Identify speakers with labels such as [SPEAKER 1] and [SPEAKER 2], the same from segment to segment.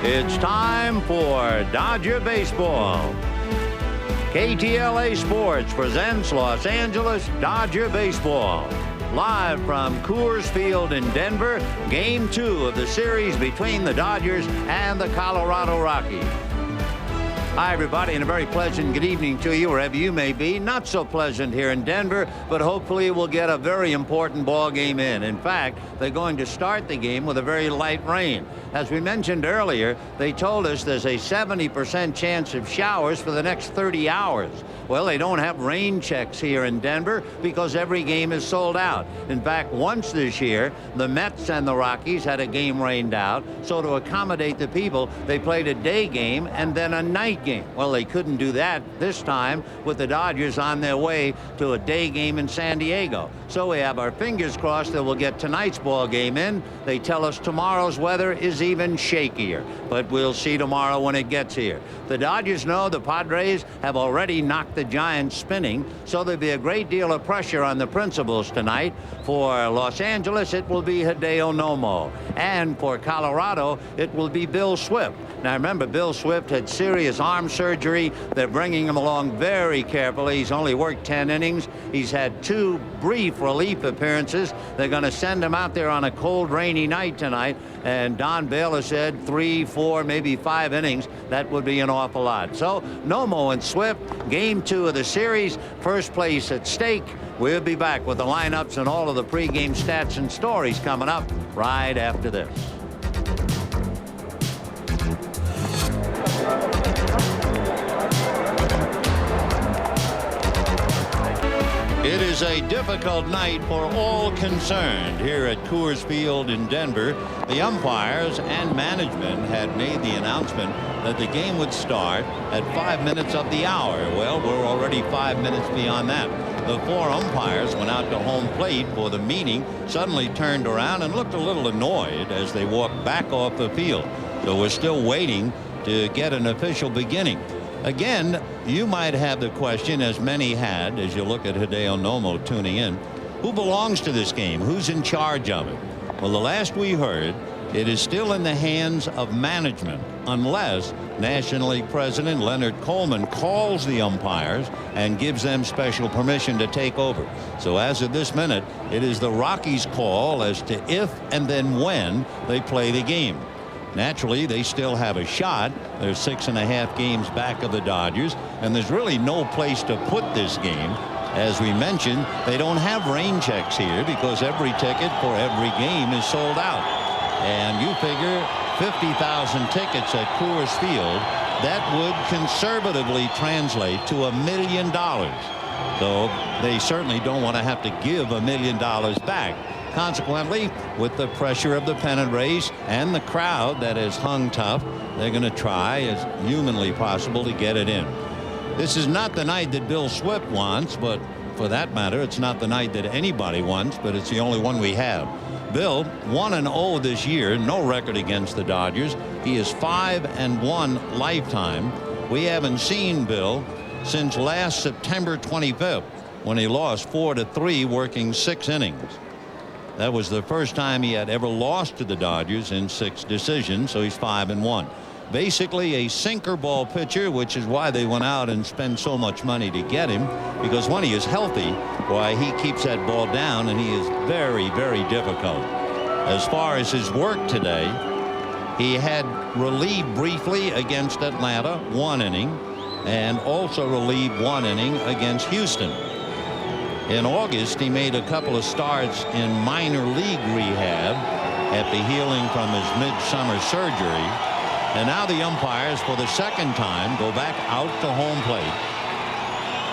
[SPEAKER 1] It's time for Dodger Baseball. KTLA Sports presents Los Angeles Dodger Baseball. Live from Coors Field in Denver, Game 2 of the series between the Dodgers and the Colorado Rockies. Hi, everybody, and a very pleasant good evening to you, wherever you may be. Not so pleasant here in Denver, but hopefully we'll get a very important ball game in. In fact, they're going to start the game with a very light rain. As we mentioned earlier, they told us there's a 70% chance of showers for the next 30 hours. Well, they don't have rain checks here in Denver because every game is sold out. In fact, once this year, the Mets and the Rockies had a game rained out. So to accommodate the people, they played a day game and then a night game. Well, they couldn't do that this time with the Dodgers on their way to a day game in San Diego. So we have our fingers crossed that we'll get tonight's ball game in. They tell us tomorrow's weather is even shakier, but we'll see tomorrow when it gets here. The Dodgers know the Padres have already knocked the Giants spinning, so there'll be a great deal of pressure on the principals tonight. For Los Angeles, it will be Hideo Nomo, and for Colorado, it will be Bill Swift. Now remember, Bill Swift had serious arm surgery. They're bringing him along very carefully. He's only worked 10 innings. He's had 2 brief relief appearances. They're going to send him out there on a cold, rainy night tonight. And Don Baylor said 3, 4, maybe 5 innings. That would be an awful lot. So Nomo and Swift, Game 2 of the series, first place at stake. We'll be back with the lineups and all of the pregame stats and stories coming up right after this. It is a difficult night for all concerned here at Coors Field in Denver. The umpires and management had made the announcement that the game would start at 5 minutes of the hour. Well, we're already 5 minutes beyond that. The 4 umpires went out to home plate for the meeting, suddenly turned around and looked a little annoyed as they walked back off the field. So we're still waiting to get an official beginning. Again, you might have the question, as many had, as you look at Hideo Nomo tuning in, who belongs to this game? Who's in charge of it? Well, the last we heard, it is still in the hands of management, unless National League President Leonard Coleman calls the umpires and gives them special permission to take over. So as of this minute, it is the Rockies' call as to if and then when they play the game. Naturally, they still have a shot. They're 6.5 games back of the Dodgers, and there's really no place to put this game. As we mentioned, they don't have rain checks here because every ticket for every game is sold out. And you figure 50,000 tickets at Coors Field, that would conservatively translate to $1 million. So they certainly don't want to have to give $1 million back. Consequently, with the pressure of the pennant race and the crowd that has hung tough, they're going to try as humanly possible to get it in. This is not the night that Bill Swift wants, but for that matter, it's not the night that anybody wants, but it's the only one we have. Bill 1-0 this year, no record against the Dodgers. He is 5-1 lifetime. We haven't seen Bill since last September 25th, when he lost 4-3 working 6 innings. That was the first time he had ever lost to the Dodgers in 6 decisions, so he's 5-1. Basically a sinker ball pitcher, which is why they went out and spent so much money to get him, because when he is healthy, why, he keeps that ball down, and he is very, very difficult. As far as his work today, he had relieved briefly against Atlanta, 1 inning, and also relieved 1 inning against Houston. In August, he made a couple of starts in minor league rehab after healing from his midsummer surgery. And now the umpires, for the second time, go back out to home plate.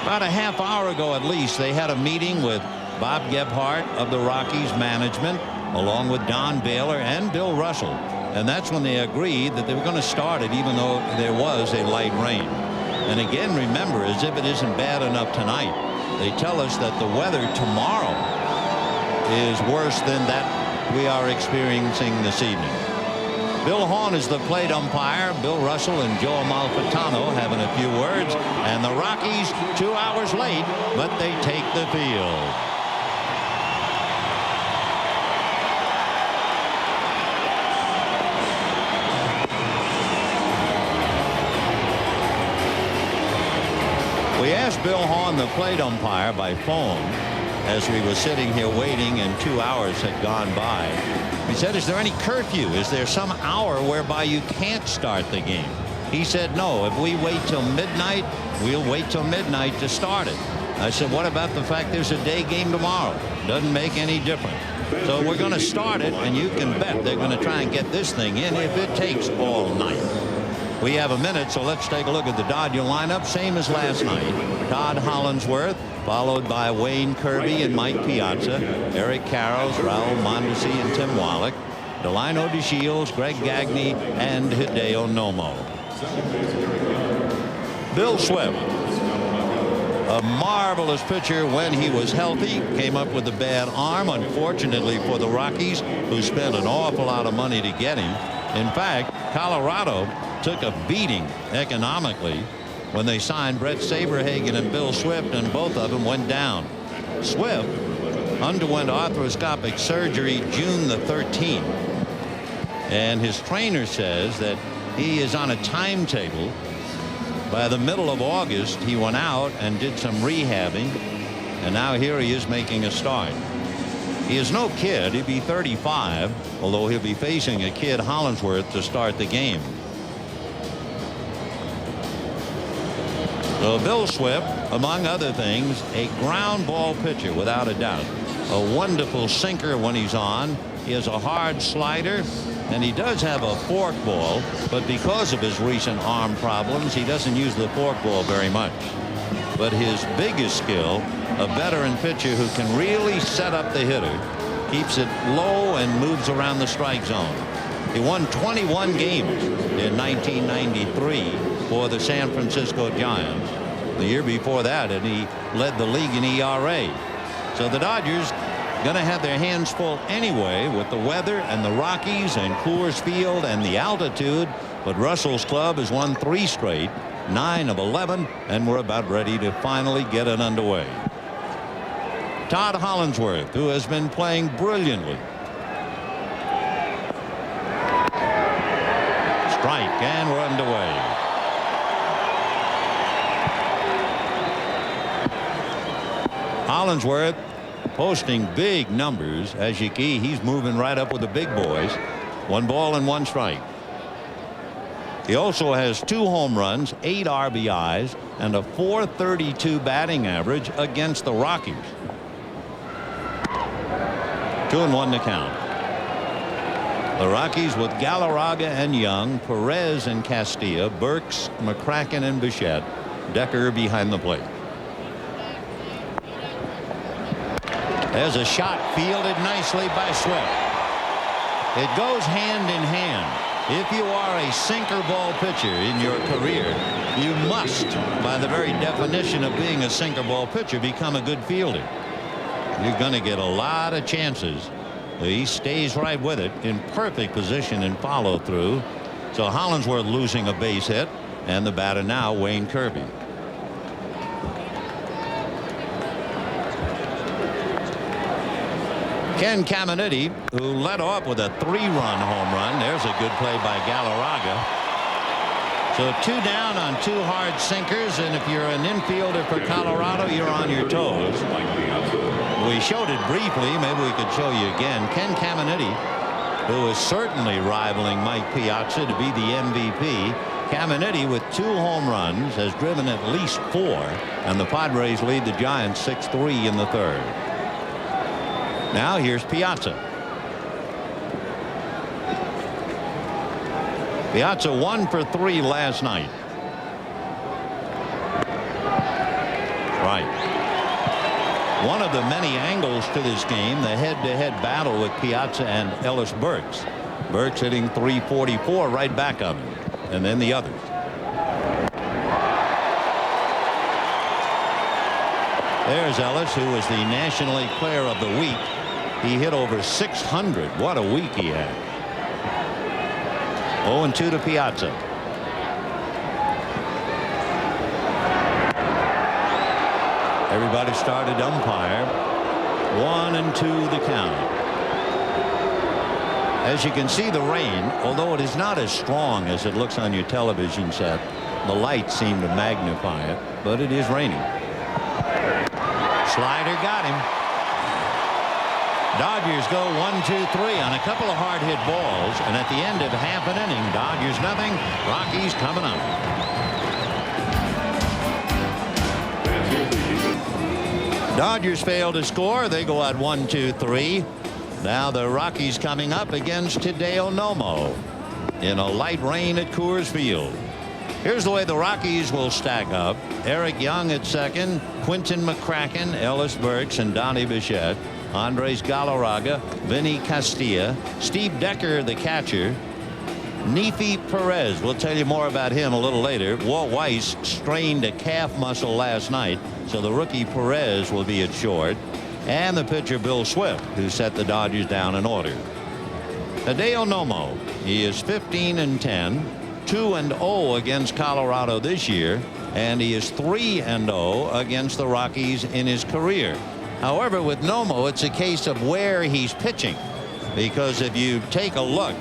[SPEAKER 1] About a half hour ago, at least, they had a meeting with Bob Gebhardt of the Rockies management, along with Don Baylor and Bill Russell. And that's when they agreed that they were going to start it, even though there was a light rain. And again, remember, as if it isn't bad enough tonight, they tell us that the weather tomorrow is worse than that we are experiencing this evening. Bill Hahn is the plate umpire. Bill Russell and Joe Amalfitano having a few words. And the Rockies 2 hours late, but they take the field. We asked Bill Hahn, the plate umpire, by phone as we were sitting here waiting and 2 hours had gone by. He said, is there any curfew? Is there some hour whereby you can't start the game? He said, no, if we wait till midnight, we'll wait till midnight to start it. I said, what about the fact there's a day game tomorrow? Doesn't make any difference. So we're going to start it, and you can bet they're going to try and get this thing in if it takes all night. We have a minute, so let's take a look at the Dodger lineup. Same as last night. Todd Hollandsworth, followed by Wayne Kirby and Mike Piazza, Eric Karros, Raul Mondesi, and Tim Wallach, Delino DeShields, Greg Gagne, and Hideo Nomo. Bill Swift, a marvelous pitcher when he was healthy, came up with a bad arm, unfortunately for the Rockies, who spent an awful lot of money to get him. In fact, Colorado took a beating economically when they signed Brett Saberhagen and Bill Swift, and both of them went down. Swift underwent arthroscopic surgery June the 13th, and his trainer says that he is on a timetable. By the middle of August, he went out and did some rehabbing, and now here he is making a start. He is no kid. He'll be 35, although he'll be facing a kid, Hollandsworth, to start the game. So Bill Swift, among other things, a ground ball pitcher without a doubt. A wonderful sinker when he's on. He has a hard slider, and he does have a forkball, but because of his recent arm problems, he doesn't use the forkball very much. But his biggest skill, a veteran pitcher who can really set up the hitter, keeps it low and moves around the strike zone. He won 21 games in 1993 for the San Francisco Giants. The year before that, and he led the league in ERA. So the Dodgers going to have their hands full anyway with the weather and the Rockies and Coors Field and the altitude. But Russell's club has won 3 straight, 9 of 11, and we're about ready to finally get it underway. Todd Hollandsworth, who has been playing brilliantly. Strike, and we're underway. Hollandsworth posting big numbers. As you see, he's moving right up with the big boys. 1 ball and 1 strike. He also has 2 home runs, 8 RBIs, and a .432 batting average against the Rockies. 2-1 to count. The Rockies with Galarraga and Young, Perez and Castilla, Burks, McCracken and Bichette, Decker behind the plate. There's a shot fielded nicely by Swift. It goes hand in hand. If you are a sinker ball pitcher in your career, you must, by the very definition of being a sinker ball pitcher, become a good fielder. You're going to get a lot of chances. He stays right with it, in perfect position and follow through. So Hollandsworth losing a base hit, and the batter now, Wayne Kirby. Ken Caminiti, who led off with a 3-run home run. There's a good play by Galarraga. So 2 down on 2 hard sinkers, and if you're an infielder for Colorado, you're on your toes. We showed it briefly. Maybe we could show you again. Ken Caminiti, who is certainly rivaling Mike Piazza to be the MVP. Caminiti with 2 home runs has driven at least 4, and the Padres lead the Giants 6-3 in the 3rd. Now here's Piazza. Piazza 1 for 3 last night. Right. One of the many angles to this game, the head-to-head battle with Piazza and Ellis Burks. Burks hitting .344 right back of him, and then the others. There's Ellis, who was the National League Player of the Week. He hit over 600. What a week he had. 0-2 to Piazza. Everybody started umpire. 1-2 the count. As you can see, the rain, although it is not as strong as it looks on your television set, The lights seem to magnify it, but it is raining. Slider got him. Dodgers go 1-2-3 on a couple of hard hit balls, and at the end of half an inning, Dodgers nothing, Rockies coming up. Dodgers fail to score. They go out 1-2-3. Now the Rockies coming up against Hideo Nomo in a light rain at Coors Field. Here's the way the Rockies will stack up. Eric Young at second, Quinton McCracken, Ellis Burks, and Donnie Bichette. Andres Galarraga, Vinny Castilla, Steve Decker, the catcher. Nefi Perez, we'll tell you more about him a little later. Walt Weiss strained a calf muscle last night, so the rookie Perez will be at short. And the pitcher Bill Swift, who set the Dodgers down in order. Hideo Nomo, he is 15-10, 2-0 against Colorado this year, and he is 3-0 against the Rockies in his career. However, with Nomo, it's a case of where he's pitching, because if you take a look,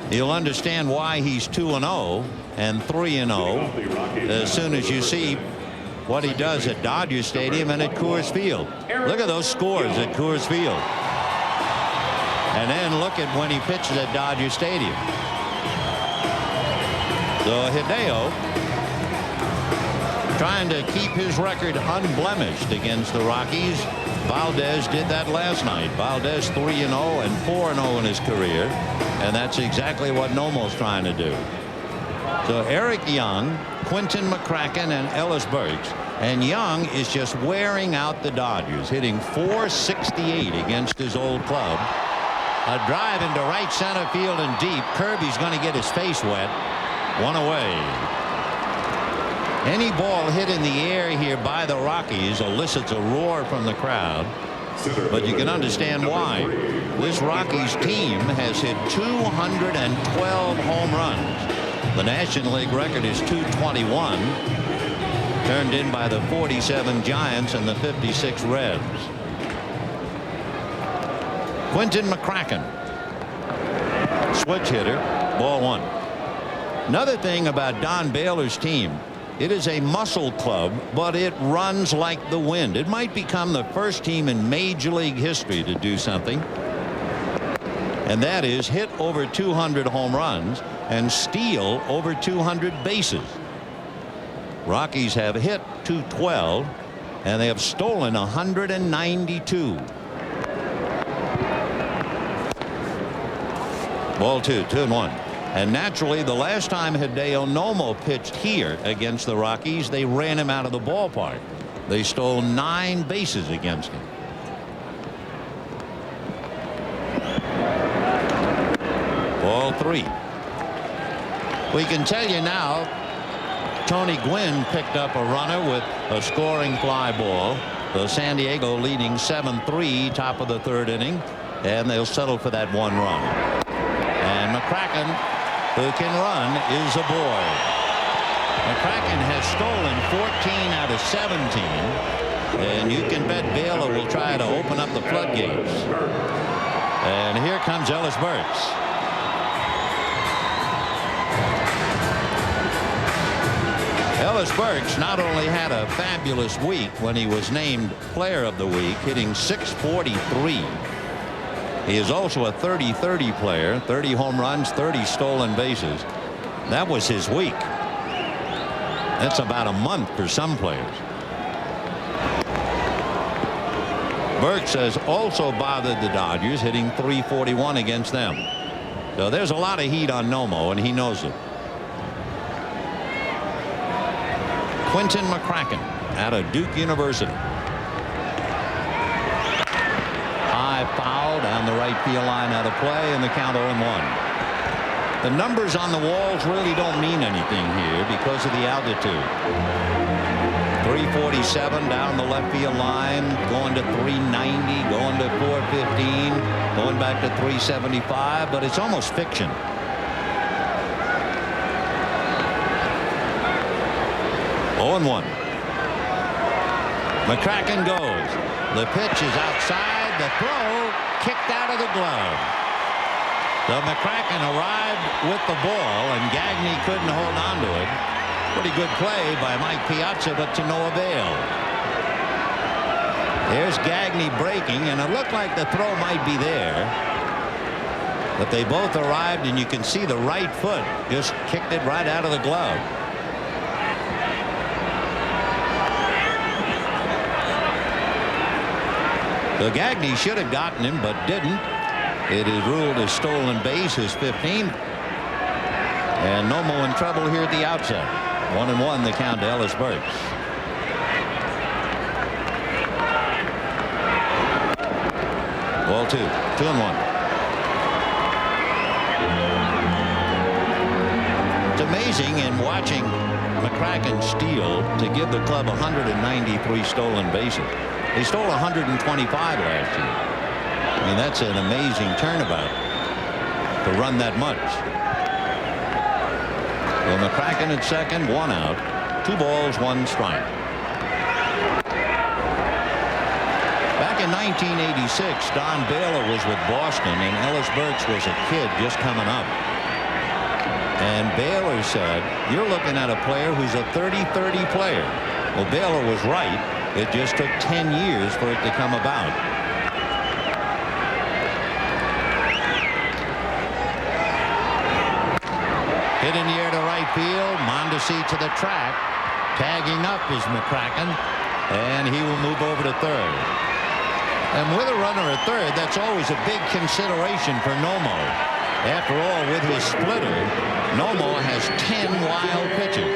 [SPEAKER 1] you'll understand why he's 2-0 and 3-0 as soon as you see what he does at Dodger Stadium and at Coors Field. Look at those scores at Coors Field. And then look at when he pitches at Dodger Stadium. So Hideo trying to keep his record unblemished against the Rockies. Valdez did that last night. Valdez 3-0 and 4-0 in his career. And that's exactly what Nomo's trying to do. So Eric Young, Quinton McCracken, and Ellis Burks. And Young is just wearing out the Dodgers, hitting .468 against his old club. A drive into right center field and deep. Kirby's going to get his face wet. One away. Any ball hit in the air here by the Rockies elicits a roar from the crowd. But you can understand why. This Rockies team has hit 212 home runs. The National League record is 221, turned in by the 47 Giants and the 56 Reds. Quinton McCracken, switch hitter, ball one. Another thing about Don Baylor's team, it is a muscle club, but it runs like the wind. It might become the first team in Major League history to do something, and that is hit over 200 home runs and steal over 200 bases. Rockies have hit 212 and they have stolen 192. Ball two, 2-1. And naturally, the last time Hideo Nomo pitched here against the Rockies, they ran him out of the ballpark. They stole 9 bases against him. Ball three. We can tell you now, Tony Gwynn picked up a runner with a scoring fly ball. The San Diego leading 7-3 top of the third inning, and they'll settle for that 1 run. And McCracken, who can run, is aboard. McCracken has stolen 14 out of 17, and you can bet Baylor will try to open up the floodgates. And here comes Ellis Burks. Ellis Burks not only had a fabulous week when he was named Player of the Week, hitting .643. He is also a 30-30 player, 30 home runs, 30 stolen bases. That was his week. That's about a month for some players. Burks has also bothered the Dodgers, hitting .341 against them. So there's a lot of heat on Nomo, and he knows it. Quinton McCracken out of Duke University. High foul down the right field line, out of play, and the count 0-1. The numbers on the walls really don't mean anything here because of the altitude. 347 down the left field line, going to 390, going to 415, going back to 375, but it's almost fiction. (0-1). McCracken goes. The pitch is outside. The throw kicked out of the glove. So McCracken arrived with the ball, and Gagne couldn't hold on to it. Pretty good play by Mike Piazza, but to no avail. There's Gagne breaking, and it looked like the throw might be there. But they both arrived, and you can see the right foot just kicked it right out of the glove. So Gagne should have gotten him, but didn't. It is ruled a stolen base, his 15th. And Nomo in trouble here at the outset. 1-1 the count to Ellis Burks. Ball 2. 2-1. It's amazing in watching McCracken steal to give the club 193 stolen bases. They stole 125 last year. I mean, that's an amazing turnabout to run that much. Well, McCracken at second, 1 out, 2 balls, 1 strike. Back in 1986, Don Baylor was with Boston, and Ellis Burks was a kid just coming up. And Baylor said, "You're looking at a player who's a 30-30 player." Well, Baylor was right. It just took 10 years for it to come about. Hit in the air to right field. Mondesi to the track. Tagging up is McCracken, and he will move over to third. And with a runner at third, that's always a big consideration for Nomo. After all, with his splitter, Nomo has 10 wild pitches.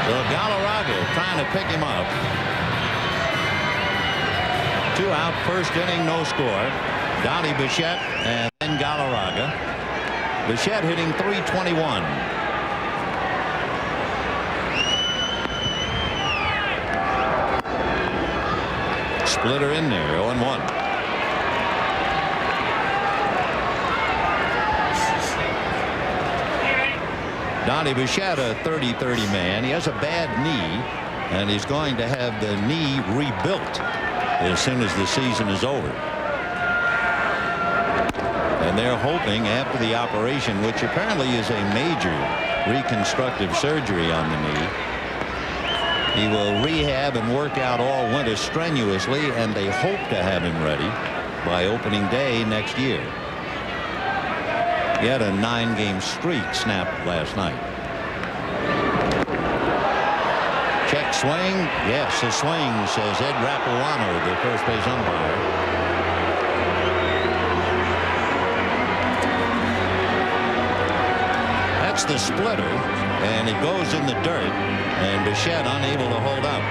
[SPEAKER 1] So Galarraga trying to pick him up. 2 out, first inning, no score. Donnie Bichette and then Galarraga. Bichette hitting .321. Splitter in there, 0-1. Donnie Bichette, a 30-30 man. He has a bad knee, and he's going to have the knee rebuilt as soon as the season is over. And they're hoping after the operation, which apparently is a major reconstructive surgery on the knee, he will rehab and work out all winter strenuously, and they hope to have him ready by opening day next year. He had a 9-game streak snapped last night. Check swing. Yes, a swing, says Ed Rappuano, the first base umpire. That's the splitter, and it goes in the dirt, and Bichette unable to hold up.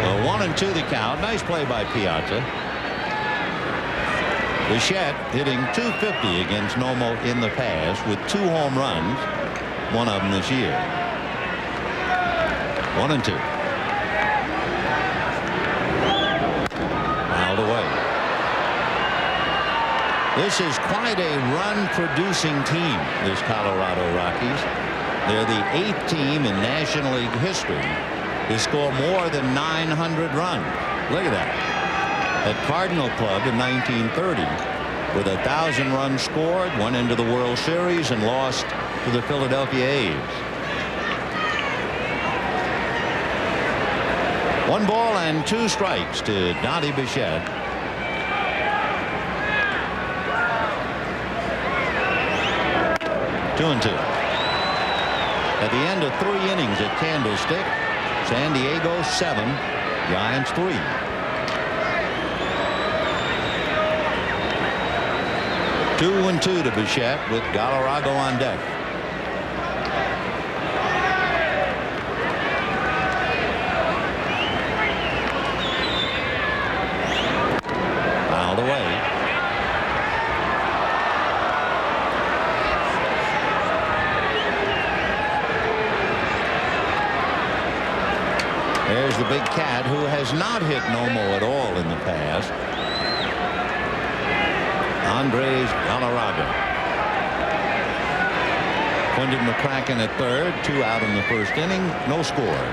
[SPEAKER 1] Well, 1-2 the count. Nice play by Piazza. Bichette hitting .250 against Nomo in the past with 2 home runs, one of them this year. 1-2. Fouled away. This is quite a run-producing team, this Colorado Rockies. They're the 8th team in National League history to score more than 900 runs. Look at that. At Cardinal Club in 1930, with 1,000 runs scored, went into the World Series and lost to the Philadelphia A's. 1 ball and 2 strikes to Donnie Bichette. Two and 2. At the end of 3 innings at Candlestick, San Diego 7, Giants 3. 2-2 to Bichette with Galarraga on deck. Fouled away. There's the big cat who has not hit Nomo at all in the past. Andres Galarraga. Quentin McCracken at third, 2 out in the first inning, no score.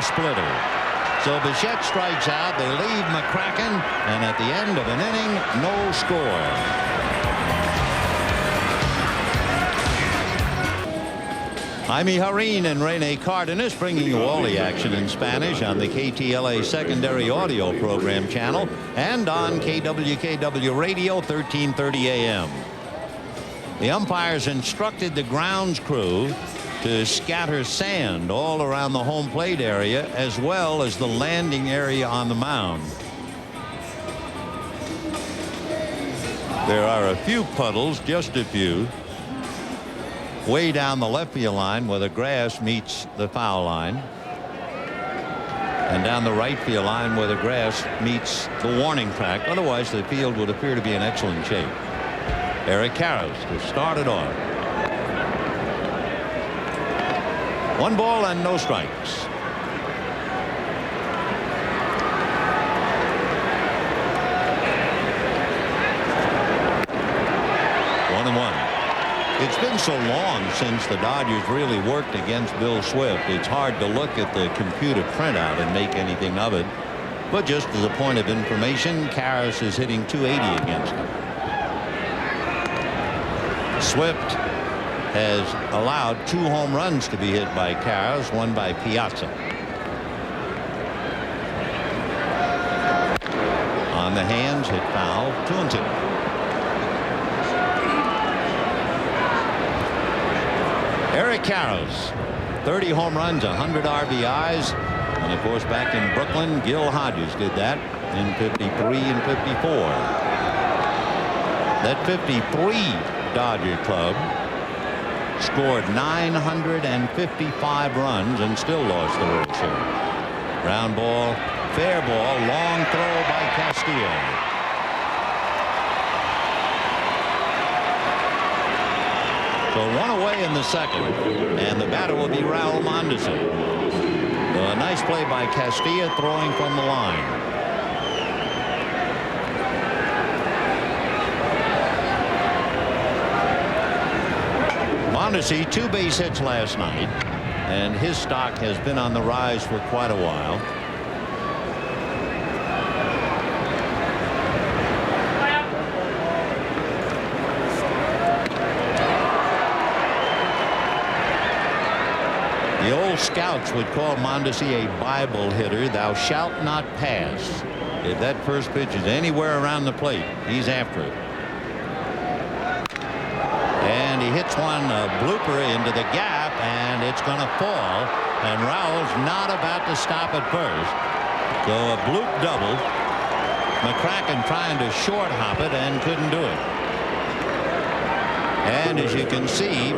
[SPEAKER 1] splitter. So Bichette strikes out. They leave McCracken, and at the end of an inning, no score. Jaime Harin and Rene Cardenas bringing you all the action in Spanish on the KTLA secondary audio program channel and on KWKW radio 1330 AM. The umpires instructed the grounds crew to scatter sand all around the home plate area as well as the landing area on the mound. There are a few puddles, just a few, way down the left field line where the grass meets the foul line, and down the right field line where the grass meets the warning track. Otherwise, the field would appear to be in excellent shape. Eric Karros to start it off. 1 ball and no strikes. It's been so long since the Dodgers really worked against Bill Swift. It's hard to look at the computer printout and make anything of it. But just as a point of information, Karros is hitting .280 against him. Swift has allowed 2 home runs to be hit by Karros, 1 by Piazza. On the hands, hit foul, 2-2. Eric Karros, 30 home runs, 100 RBIs, and of course back in Brooklyn, Gil Hodges did that in 53 and 54. That 53 Dodger club scored 955 runs and still lost the World Series. Ground ball, fair ball, long throw by Castillo. So 1 away in the second, and the batter will be Raul Mondesi. A nice play by Castilla, throwing from the line. Mondesi, 2 base hits last night, and his stock has been on the rise for quite a while. The old scouts would call Mondesi a Bible hitter. Thou shalt not pass. If that first pitch is anywhere around the plate, he's after it. And he hits one, a blooper into the gap, and it's going to fall. And Raul's not about to stop at first. So a bloop double. McCracken trying to short hop it and couldn't do it. And as you can see,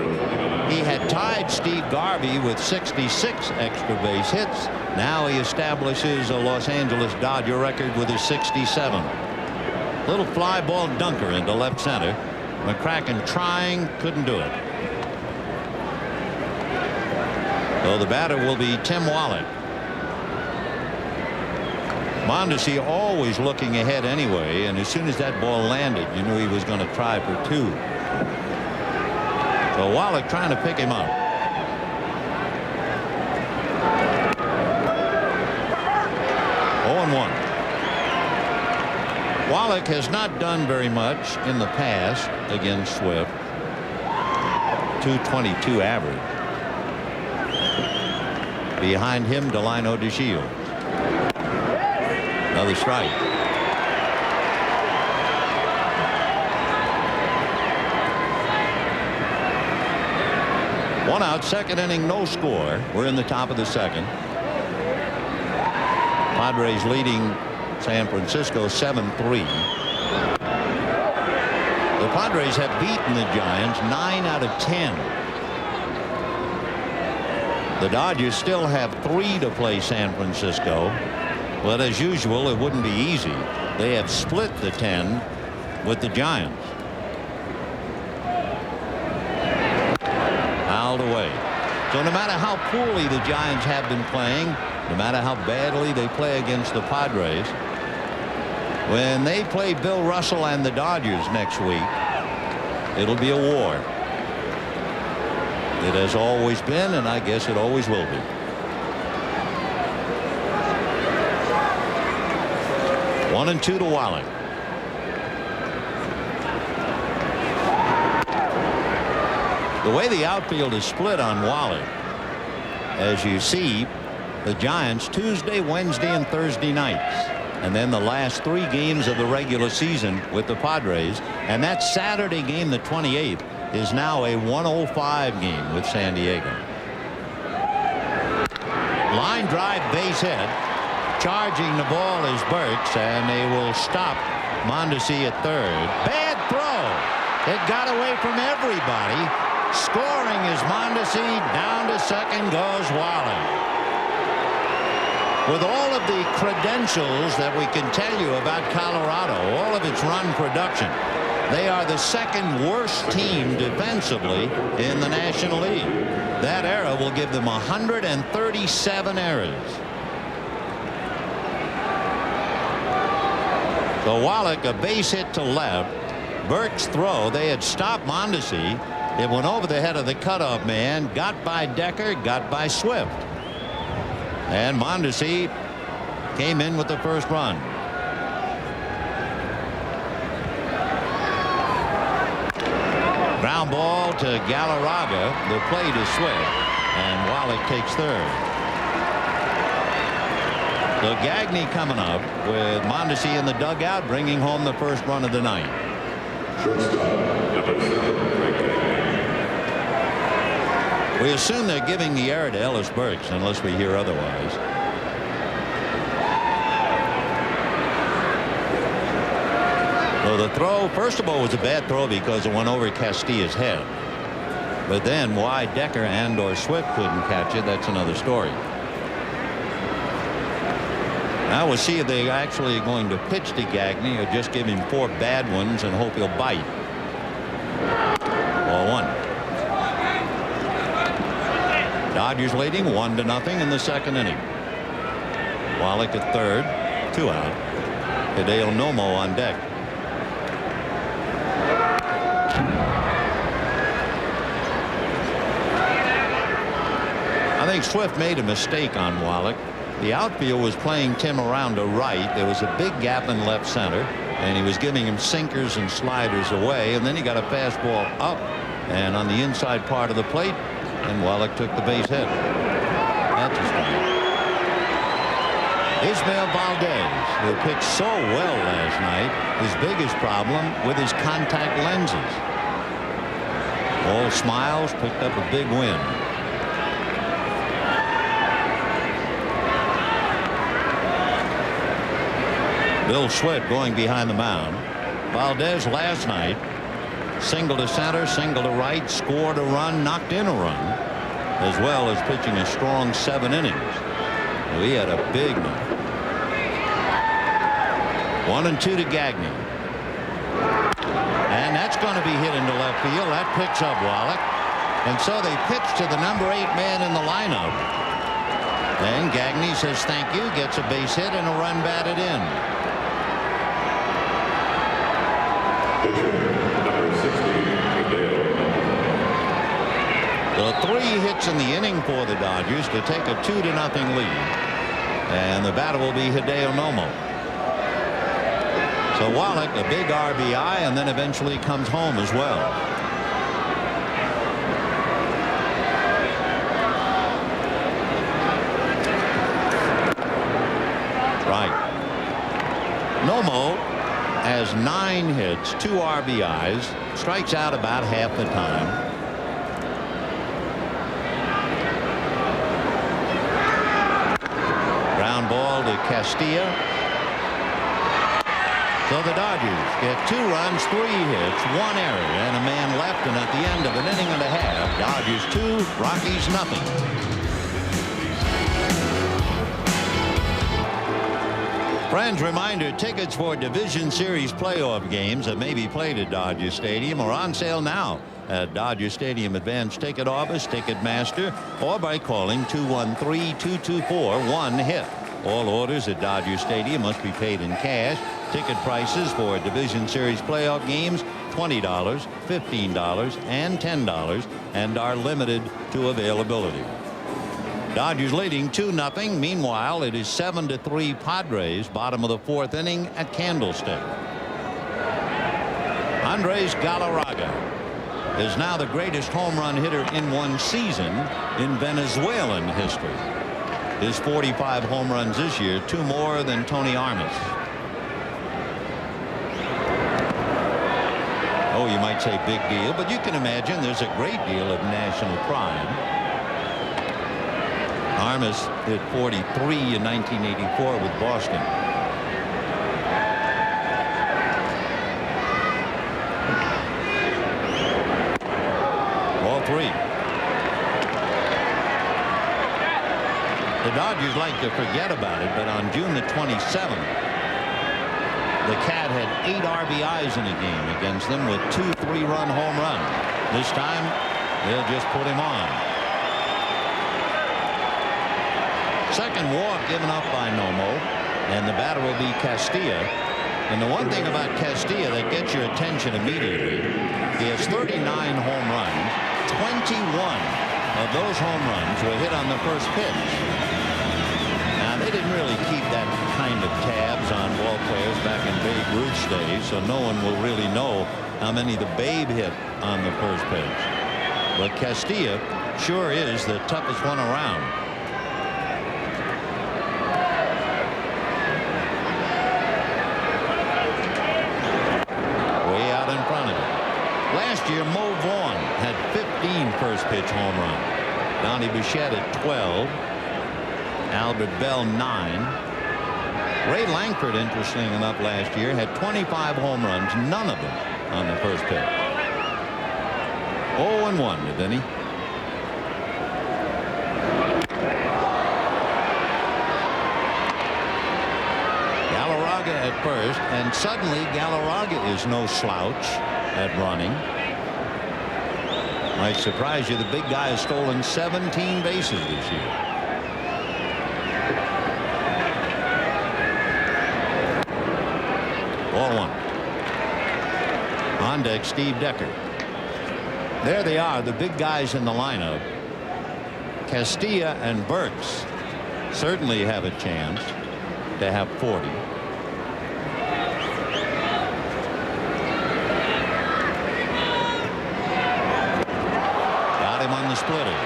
[SPEAKER 1] he had tied Steve Garvey with 66 extra base hits. Now he establishes a Los Angeles Dodger record with his 67. Little fly ball dunker into left center. McCracken trying, couldn't do it. So the batter will be Tim Wallach. Mondesi always looking ahead anyway, and as soon as that ball landed, you knew he was going to try for 2. So Wallach trying to pick him up. Oh, 1. Wallach has not done very much in the past against Swift. .222 average. Behind him, Delino DeShields. Another strike. One out, second inning, no score. We're in the top of the second. Padres leading San Francisco 7-3. The Padres have beaten the Giants 9 out of 10. The Dodgers still have 3 to play San Francisco, but as usual, it wouldn't be easy. They have split the 10 with the Giants. Fouled away. So no matter how poorly the Giants have been playing, no matter how badly they play against the Padres, when they play Bill Russell and the Dodgers next week, it'll be a war. It has always been, and I guess it always will be. 1-2 to Wallach. The way the outfield is split on Wallach, as you see, the Giants Tuesday, Wednesday, and Thursday nights, and then the last 3 games of the regular season with the Padres, and that Saturday game, the 28th, is now a 105 game with San Diego. Line drive, base hit. Charging the ball is Burks, and they will stop Mondesi at third. Bad throw. It got away from everybody. Scoring is Mondesi. Down to second goes Wallach. With all of the credentials that we can tell you about Colorado, all of its run production, they are the second worst team defensively in the National League. That error will give them 137 errors. So Wallach, a base hit to left. Burke's throw, they had stopped Mondesi. It went over the head of the cutoff man, got by Decker, got by Swift. And Mondesi came in with the first run. Ground ball to Galarraga. The play to Swift, and Wallach takes third. So Gagne coming up with Mondesi in the dugout, bringing home the first run of the night. We assume they're giving the error to Ellis Burks unless we hear otherwise. So the throw, first of all, was a bad throw because it went over Castilla's head. But then why Decker and or Swift couldn't catch it, that's another story. Now we'll see if they actually are going to pitch to Gagne or just give him 4 bad ones and hope he'll bite. Ball 1. Dodgers leading 1-0 in the second inning. Wallach at third, 2 out. Hideo Nomo on deck. I think Swift made a mistake on Wallach. The outfield was playing Tim around to right. There was a big gap in left center, and he was giving him sinkers and sliders away, and then he got a fastball up and on the inside part of the plate, and Wallach took the base hit. That's a strike. Ismael Valdez, who pitched so well last night, his biggest problem with his contact lenses. All smiles, picked up a big win. Bill Swift going behind the mound. Valdez last night, single to center, single to right, scored a run, knocked in a run, as well as pitching a strong 7 innings. He had a big night. 1-2 to Gagne. And that's going to be hit into left field. That picks up Wallach. And so they pitch to the number 8 man in the lineup. And Gagne says thank you, gets a base hit and a run batted in. So 3 hits in the inning for the Dodgers to take a 2-0 lead. And the batter will be Hideo Nomo. So Wallach, a big RBI, and then eventually comes home as well. Right. Nomo has 9 hits, 2 RBIs, strikes out about half the time. Ground ball to Castilla. So the Dodgers get 2 runs, 3 hits, 1 error, and a man left, and at the end of an inning and a half, Dodgers 2, Rockies nothing. Friends, reminder, tickets for Division Series playoff games that may be played at Dodger Stadium are on sale now at Dodger Stadium Advanced Ticket Office, Ticketmaster, or by calling 213-224-1-HIT. All orders at Dodger Stadium must be paid in cash. Ticket prices for Division Series playoff games $20, $15, and $10, and are limited to availability. Dodgers leading 2-0. Meanwhile, it is 7-3 Padres, bottom of the 4th inning at Candlestick. Andres Galarraga is now the greatest home run hitter in one season in Venezuelan history. His 45 home runs this year, 2 more than Tony Armas. Oh, you might say big deal, but you can imagine there's a great deal of national pride. Armas hit 43 in 1984 with Boston. Ball 3. The Dodgers like to forget about it, but on June the 27th, the Cat had 8 RBIs in a game against them with 2 3-run home runs. This time, they'll just put him on. Second walk given up by Nomo, and the batter will be Castilla. And the one thing about Castilla that gets your attention immediately, he has 39 home runs. 21 of those home runs were hit on the first pitch. Now, they didn't really keep that kind of tabs on ball players back in Babe Ruth's days, so no one will really know how many the Babe hit on the first pitch. But Castilla sure is the toughest one around. Last year, Mo Vaughn had 15 first pitch home runs. Donnie Bichette at 12. Albert Bell 9. Ray Lankford, interesting enough, last year had 25 home runs, none of them on the first pitch. 0-1 to Vinny. Galarraga at first, and suddenly Galarraga is no slouch at running. Might surprise you, the big guy has stolen 17 bases this year. Ball 1. On deck, Steve Decker. There they are, the big guys in the lineup. Castilla and Burks certainly have a chance to have 40. On the splitter.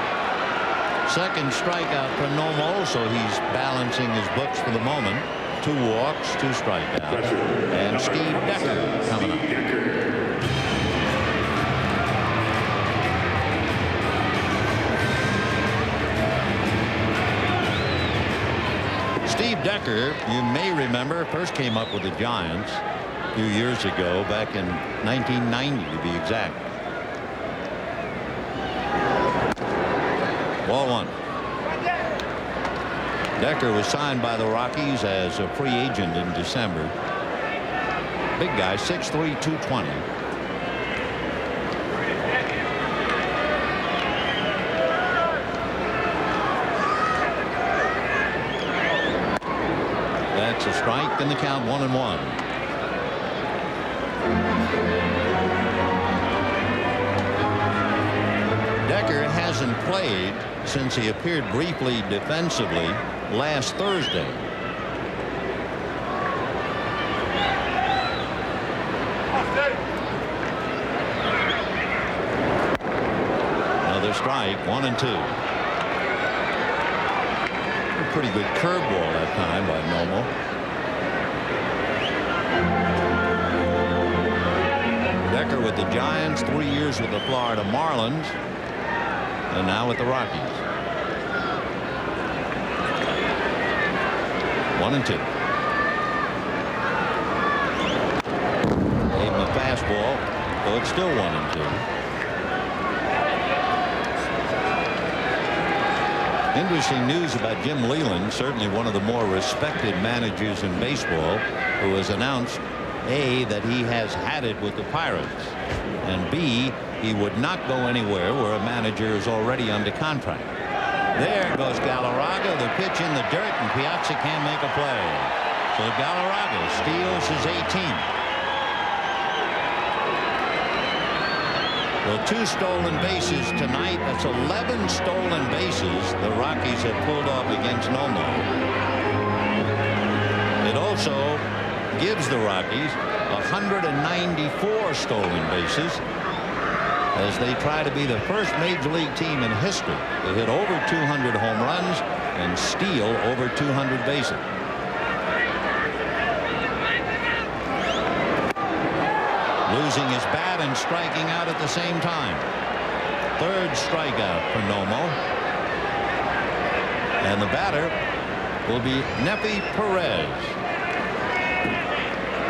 [SPEAKER 1] Second strikeout for Nomo, so he's balancing his books for the moment. 2 walks, 2 strikeouts, and Steve Decker coming up. Steve Decker, you may remember, first came up with the Giants a few years ago, back in 1990 to be exact. Ball 1. Decker was signed by the Rockies as a free agent in December. Big guy, 6'3", 220. That's a strike, and the count 1-1. Decker hasn't played since he appeared briefly defensively last Thursday. Another strike, 1-2. A pretty good curveball that time by Nomo. Decker with the Giants, 3 years with the Florida Marlins, and now with the Rockies. 1-2. Gave him a fastball, so it's still 1-2. Interesting news about Jim Leyland, certainly one of the more respected managers in baseball, who has announced A, that he has had it with the Pirates, and B, he would not go anywhere where a manager is already under contract. There goes Galarraga, the pitch in the dirt, and Piazza can't make a play. So Galarraga steals his 18th. Well, 2 stolen bases tonight. That's 11 stolen bases the Rockies have pulled off against Nomo. It also gives the Rockies 194 stolen bases as they try to be the first major league team in history to hit over 200 home runs and steal over 200 bases. Losing his bat and striking out at the same time. 3rd strikeout for Nomo. And the batter will be Nepi Perez.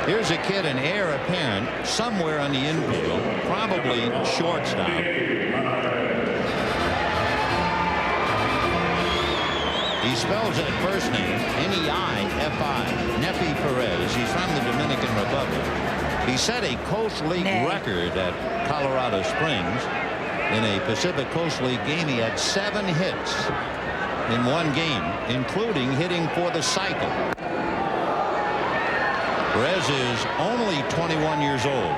[SPEAKER 1] Here's a kid, an heir apparent, somewhere on the infield, probably shortstop. He spells that first name N-E-I-F-I, Nepi Perez. He's from the Dominican Republic. He set a Coast League record at Colorado Springs. In a Pacific Coast League game, he had 7 hits in one game, including hitting for the cycle. Perez is only 21 years old.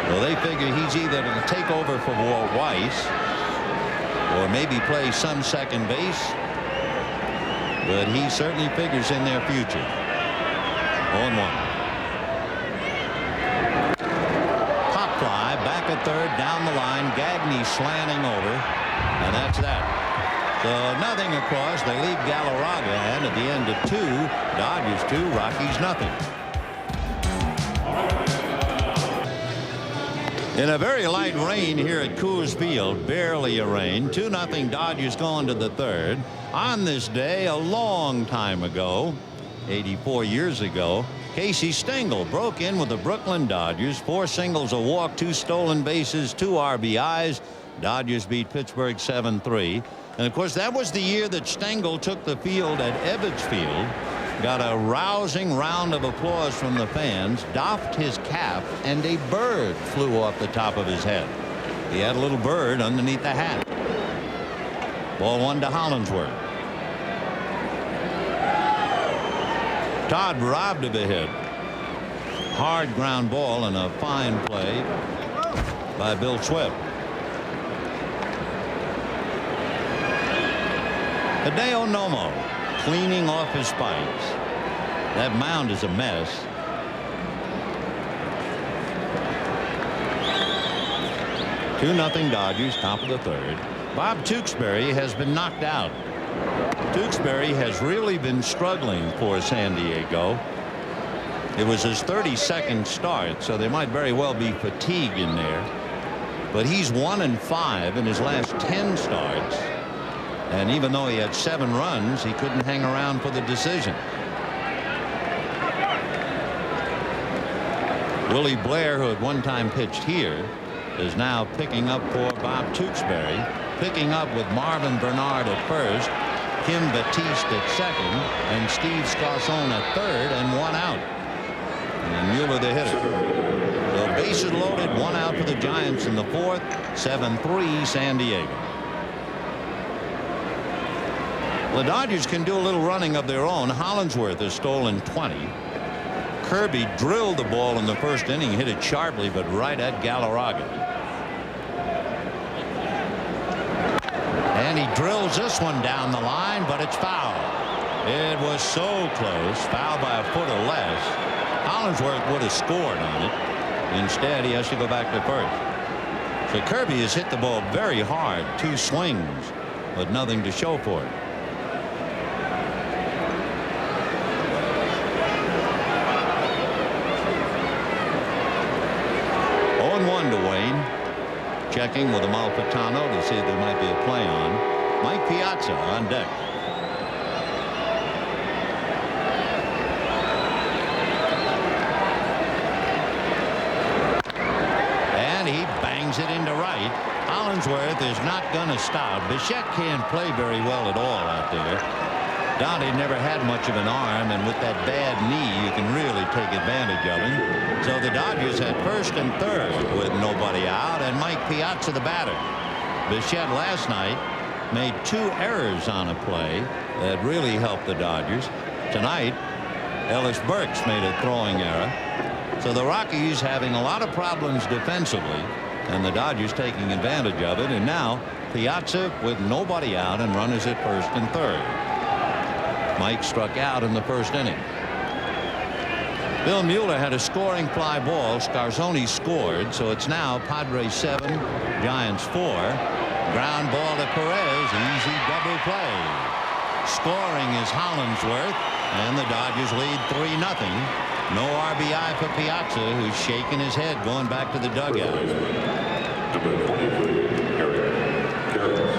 [SPEAKER 1] Well, they figure he's either going to take over for Walt Weiss or maybe play some second base, but he certainly figures in their future. 0-1. Pop fly back at third, down the line. Gagne slanting over, and that's that. So nothing across. They leave Galarraga, and at the end of 2, Dodgers 2, Rockies nothing. In a very light rain here at Coors Field, barely a rain. 2-0 Dodgers going to the 3rd. On this day, a long time ago, 84 years ago, Casey Stengel broke in with the Brooklyn Dodgers. 4 singles, a walk, 2 stolen bases, 2 RBIs. Dodgers beat Pittsburgh 7-3. And of course, that was the year that Stengel took the field at Ebbets Field, got a rousing round of applause from the fans, doffed his cap, and a bird flew off the top of his head. He had a little bird underneath the hat. Ball 1 to Hollingsworth. Todd robbed of a hit. Hard ground ball and a fine play by Bill Swift. Hideo Nomo cleaning off his spikes. That mound is a mess. Two nothing Dodgers, top of the 3rd. Bob Tewksbury has been knocked out. Tewksbury has really been struggling for San Diego. It was his 32nd start, so there might very well be fatigue in there. But he's 1-5 in his last 10 starts. And even though he had 7 runs, he couldn't hang around for the decision. Willie Blair, who at one time pitched here, is now picking up for Bob Tewksbury, picking up with Marvin Bernard at first, Kim Batiste at second, and Steve Scarson at third, and 1 out. And Mueller the hitter. So bases loaded, 1 out for the Giants in the 4th. 7-3 San Diego. The Dodgers can do a little running of their own. Hollingsworth has stolen 20. Kirby drilled the ball in the first inning, hit it sharply, but right at Galarraga. And he drills this one down the line, but it's foul. It was so close. Foul by a foot or less. Hollingsworth would have scored on it. Instead, he has to go back to first. So Kirby has hit the ball very hard. 2 swings, but nothing to show for it. Checking with Amalfitano to see if there might be a play on. Mike Piazza on deck. And he bangs it into right. Hollingsworth is not going to stop. Bichette can't play very well at all out there. Dottie never had much of an arm, and with that bad knee, you can really take advantage of him. So the Dodgers had first and third with nobody out, and Mike Piazza the batter. Bichette last night made 2 errors on a play that really helped the Dodgers. Tonight, Ellis Burks made a throwing error. So the Rockies having a lot of problems defensively, and the Dodgers taking advantage of it. And now Piazza with nobody out and runners at first and third. Mike struck out in the first inning. Bill Mueller had a scoring fly ball. Scarzone scored, so it's now Padres 7, Giants 4. Ground ball to Perez. Easy double play. Scoring is Hollingsworth, and the Dodgers lead 3-0. No RBI for Piazza, who's shaking his head going back to the dugout.
[SPEAKER 2] Number 23, Eric Karros.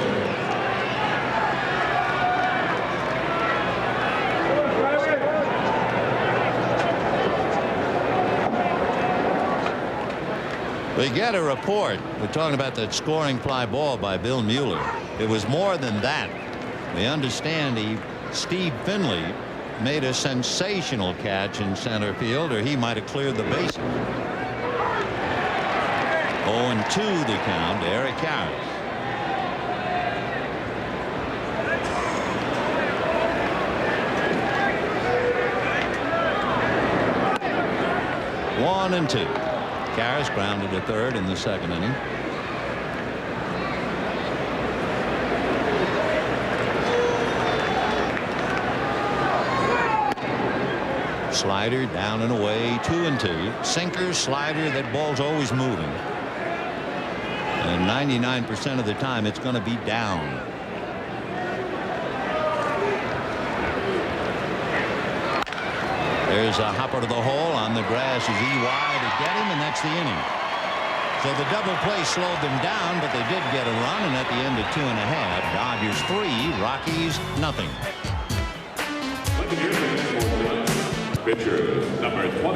[SPEAKER 1] We get a report. We're talking about that scoring fly ball by Bill Mueller. It was more than that. We understand Steve Finley made a sensational catch in center field, or he might have cleared the bases. 0-2 the count to Eric Karros. One and two. Karros grounded to third in the second inning. Slider down and away, 2-2. Sinker, slider, that ball's always moving. And 99% of the time it's going to be down. There's a hopper to the hole. On the grass is EY to get him, and that's the inning. So the double play slowed them down, but they did get a run, and at the end of 2.5, Dodgers 3, Rockies nothing.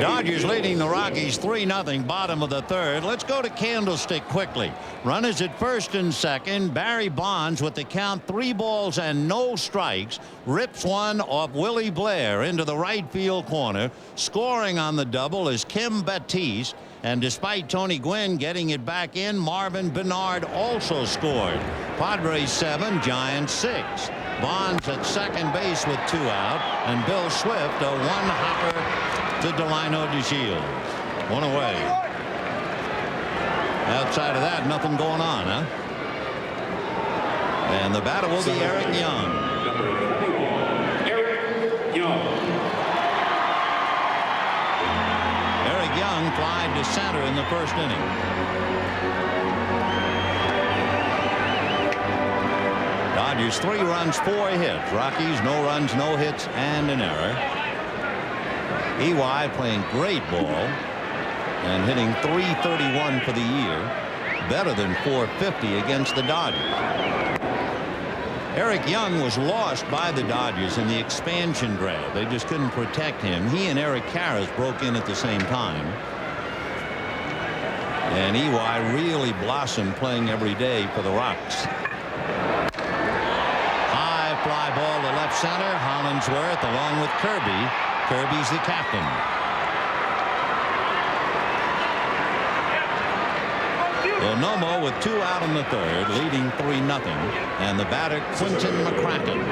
[SPEAKER 1] Dodgers leading the Rockies 3-0, bottom of the third. Let's go to Candlestick quickly. Runners at first and second. Barry Bonds with the count 3 balls and no strikes rips one off Willie Blair into the right field corner. Scoring on the double is Kim Batiste, and despite Tony Gwynn getting it back in, Marvin Bernard also scored. Padres 7, Giants 6. Bonds at second base with 2 out, and Bill Swift a one-hopper to Delino DeShields. 1 away. Outside of that, nothing going on, huh? And the batter will be Eric Young.
[SPEAKER 2] Eric Young.
[SPEAKER 1] Eric Young flied to center in the first inning. Dodgers 3 runs, 4 hits. Rockies no runs, no hits, and an error. EY playing great ball and hitting .331 for the year, better than .450 against the Dodgers. Eric Young was lost by the Dodgers in the expansion draft. They just couldn't protect him. He and Eric Karros broke in at the same time. And EY really blossomed playing every day for the Rocks. Fly ball to left center. Hollingsworth along with Kirby. Kirby's the captain. Well, Nomo with 2 out in the third, leading 3-0. And the batter, Quentin McCracken.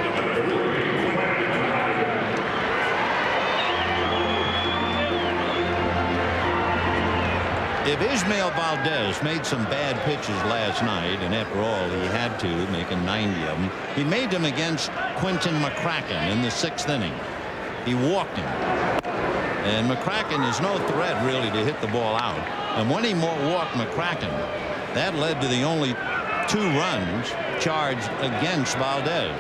[SPEAKER 1] If Ismael Valdez made some bad pitches last night, and after all he had to, making 90 of them, he made them against Quentin McCracken in the 6th inning. He walked him, and McCracken is no threat really to hit the ball out. And when he walked McCracken, that led to the only 2 runs charged against Valdez.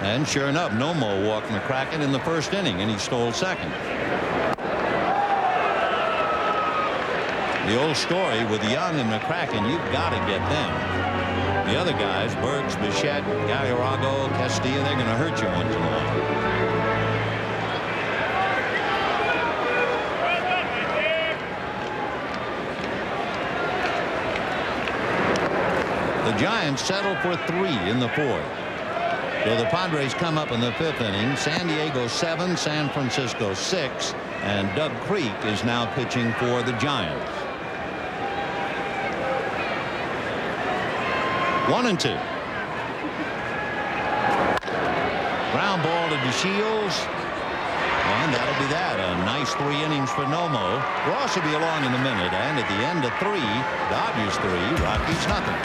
[SPEAKER 1] And sure enough, Nomo walked McCracken in the first inning, and he stole second. The old story with Young and McCracken, you've got to get them. The other guys, Burks, Bichette, Galarrago, Castilla, they're going to hurt you once in a while. The Giants settle for 3 in the 4th. So the Padres come up in the 5th inning. San Diego 7, San Francisco 6, and Doug Creek is now pitching for the Giants. 1-2. Ground ball to DeShields. And that'll be that. A nice 3 innings for Nomo. Ross will be along in a minute. And at the end of 3, Dodgers 3, Rockies nothing.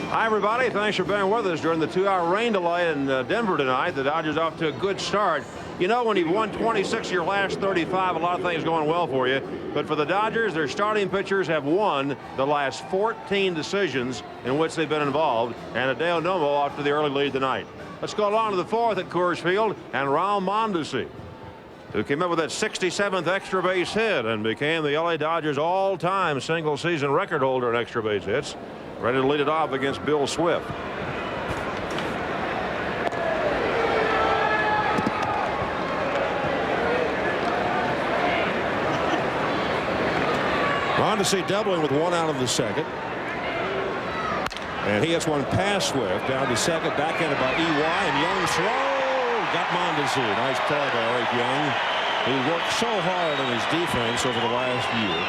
[SPEAKER 3] Hi, everybody. Thanks for bearing with us during the 2-hour rain delay in Denver tonight. The Dodgers off to a good start. You know, when you've won 26 of your last 35, a lot of things going well for you. But for the Dodgers, their starting pitchers have won the last 14 decisions in which they've been involved. And Hideo Nomo off to the early lead tonight. Let's go along to the 4th at Coors Field, and Raul Mondesi, who came up with that 67th extra base hit and became the LA Dodgers all-time single-season record holder in extra base hits. Ready to lead it off against Bill Swift. Mondesi doubling with 1 out of the 2nd. And he hits one past Swift down to 2nd, backhanded by EY, and Young slow. Got Mondesi. Nice play by Eric Young. He worked so hard on his defense over the last year.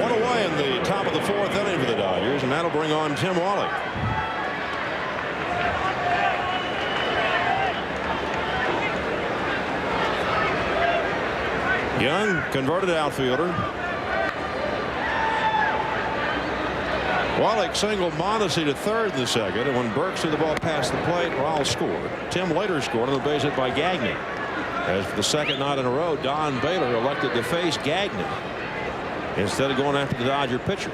[SPEAKER 3] 1 away in the top of the 4th inning for the Dodgers, and that'll bring on Tim Wallach. Young, converted outfielder. Wallach singled Mondesi to 3rd in the 2nd, and when Burks threw the ball past the plate, Raul scored. Tim later scored on the base hit by Gagnon. As for the 2nd night in a row, Don Baylor elected to face Gagnon instead of going after the Dodger pitcher.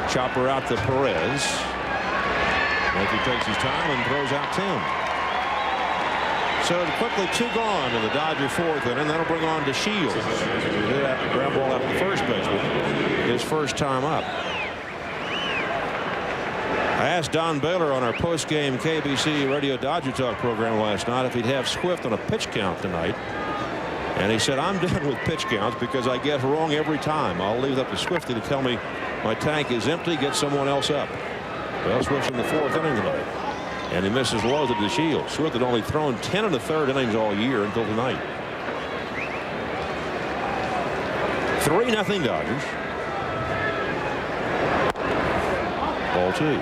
[SPEAKER 3] Chopper out to Perez. He takes his time and throws out Tim. So quickly 2 gone in the Dodger 4th inning. That'll bring on DeShields. He hit that ground ball out the first baseman his first time up. I asked Don Baylor on our post-game KBC Radio Dodger Talk program last night if he'd have Swift on a pitch count tonight. And he said, I'm done with pitch counts because I get wrong every time. I'll leave it up to Swifty to tell me my tank is empty, get someone else up. Well, Swift's in the 4th inning tonight. And he misses low to DeShields. Swift had only thrown 10 in the 3rd innings all year until tonight. 3-0 Dodgers. Ball 2.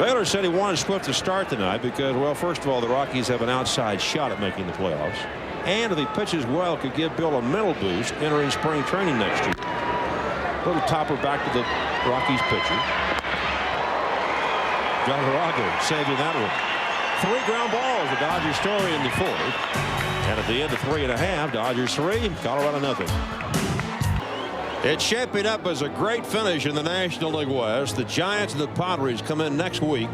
[SPEAKER 3] Baylor said he wanted Swift to start tonight because, well, first of all, the Rockies have an outside shot at making the playoffs. And if he pitches well, could give Bill a mental boost entering spring training next year. Little topper back to the Rockies pitcher. John Harago saving that one. 3 ground balls. The Dodgers story in the 4th. And at the end of 3.5, Dodgers 3, Colorado nothing. It's shaping up as a great finish in the National League West. The Giants and the Padres come in next week.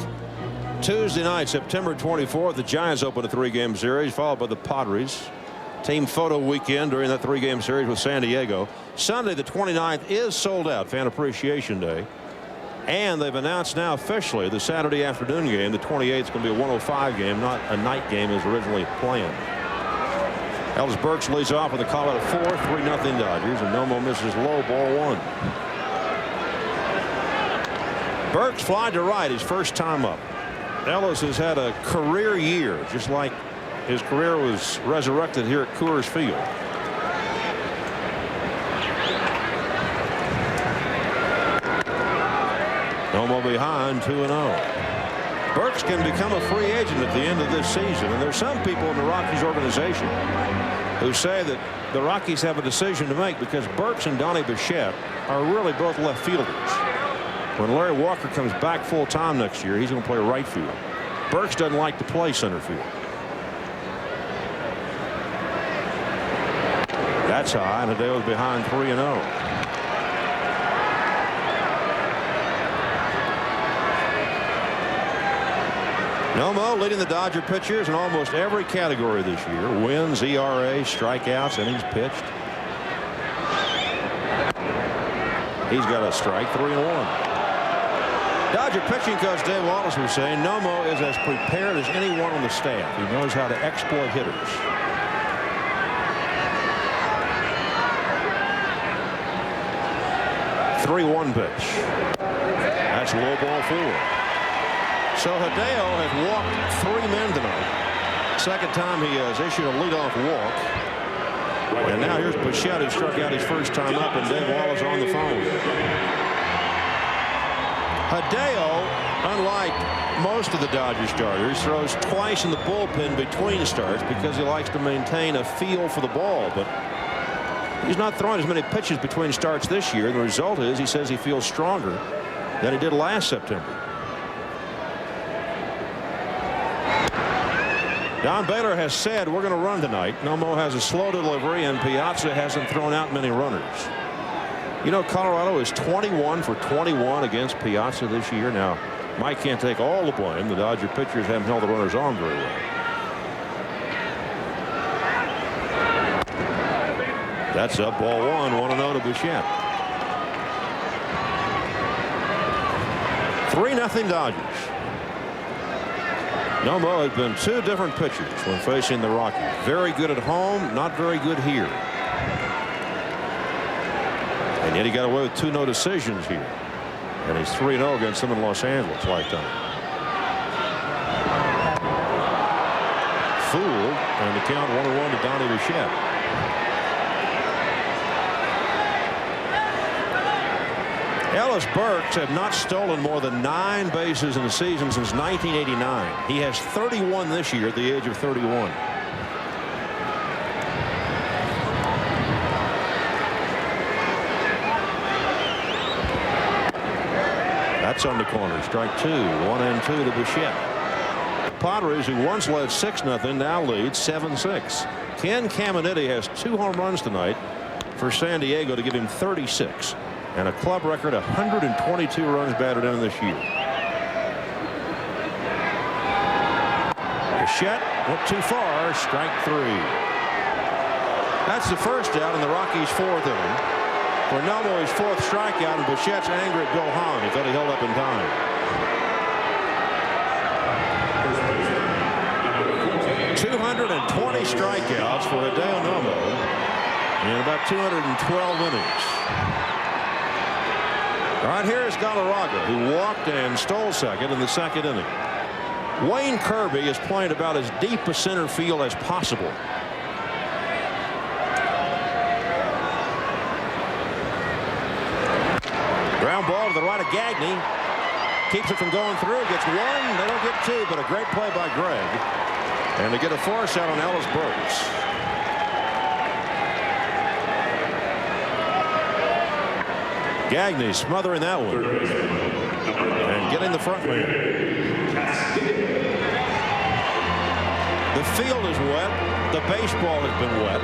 [SPEAKER 3] Tuesday night, September 24th, the Giants open a 3-game series, followed by the Padres. Team photo weekend during that 3-game series with San Diego. Sunday, the 29th, is sold out, Fan Appreciation Day. And they've announced now officially the Saturday afternoon game, the 28th, is going to be a 105 game, not a night game as originally planned. Ellis Burks leads off with the Colorado 4, 3-0 Dodgers, and Nomo misses low, ball 1. Burks flied to right his first time up. Ellis has had a career year, just like his career was resurrected here at Coors Field. Nomo behind 2-0. Burks can become a free agent at the end of this season, and there's some people in the Rockies organization who say that the Rockies have a decision to make because Burks and Donnie Bichette are really both left fielders. When Larry Walker comes back full-time next year, he's going to play right field. Burks doesn't like to play center field. That's high, and Hideo's behind 3-0. Nomo leading the Dodger pitchers in almost every category this year. Wins, ERA, strikeouts, innings pitched. He's got a strike, 3-1. Dodger pitching coach Dave Wallace was saying Nomo is as prepared as anyone on the staff. He knows how to exploit hitters. .3-1 pitch. That's low, ball 4. So Hideo has walked 3 men tonight. Second time he has issued a leadoff walk. And now here's Bichette, who struck out his first time up, and Dave Wallace on the phone. Hideo, unlike most of the Dodgers starters, throws twice in the bullpen between starts because he likes to maintain a feel for the ball. But he's not throwing as many pitches between starts this year. The result is he says he feels stronger than he did last September. Don Baylor has said we're going to run tonight. Nomo has a slow delivery, and Piazza hasn't thrown out many runners. You know, Colorado is 21 for 21 against Piazza this year. Now, Mike can't take all the blame. The Dodger pitchers haven't held the runners on very well. That's up, ball one. 1-0 to Bichette. 3-0 Dodgers. Nomo has been two different pitchers when facing the Rockies. Very good at home, not very good here. And yet he got away with 2 no decisions here. And he's 3-0 against them in Los Angeles lifetime. Fooled, and the count 1-1 to Donnie Bichette. Ellis Burks had not stolen more than 9 bases in the season since 1989. He has 31 this year at the age of 31. That's on the corner. Strike 2. 1-2 to Bichette. Padres, who once led 6-0, now leads 7-6. Ken Caminiti has 2 home runs tonight for San Diego to give him 36. And a club record 122 runs batted in this year. Bichette went too far. Strike 3. That's the first out in the Rockies' 4th inning. For Nomo, his 4th strikeout, and Bichette's angry at Bill Hahn. He thought he held up in time. .220 strikeouts for Hideo Nomo in about 212 innings. All right, here is Galarraga, who walked and stole second in the 2nd inning. Wayne Kirby is playing about as deep a center field as possible. Ground ball to the right of Gagne. Keeps it from going through. Gets 1. They don't get 2, but a great play by Greg. And they get a force out on Ellis Burks. Gagne smothering that one. And getting the front man. The field is wet. The baseball has been wet.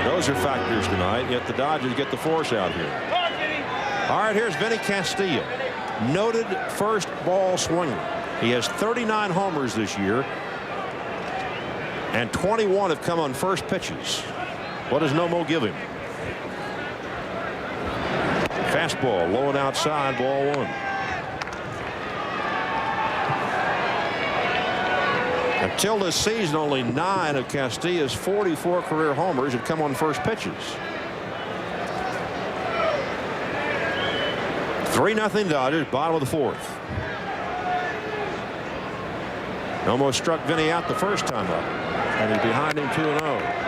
[SPEAKER 3] Those are factors tonight, yet the Dodgers get the force out here. All right, here's Vinny Castilla, noted first ball swinger. He has 39 homers this year, and 21 have come on first pitches. What does Nomo give him? Fastball, low and outside, ball 1. Until this season, only 9 of Castilla's 44 career homers had come on first pitches. 3-0 Dodgers, bottom of the 4th. Nomo struck Vinny out the first time up, and he's behind him 2-0.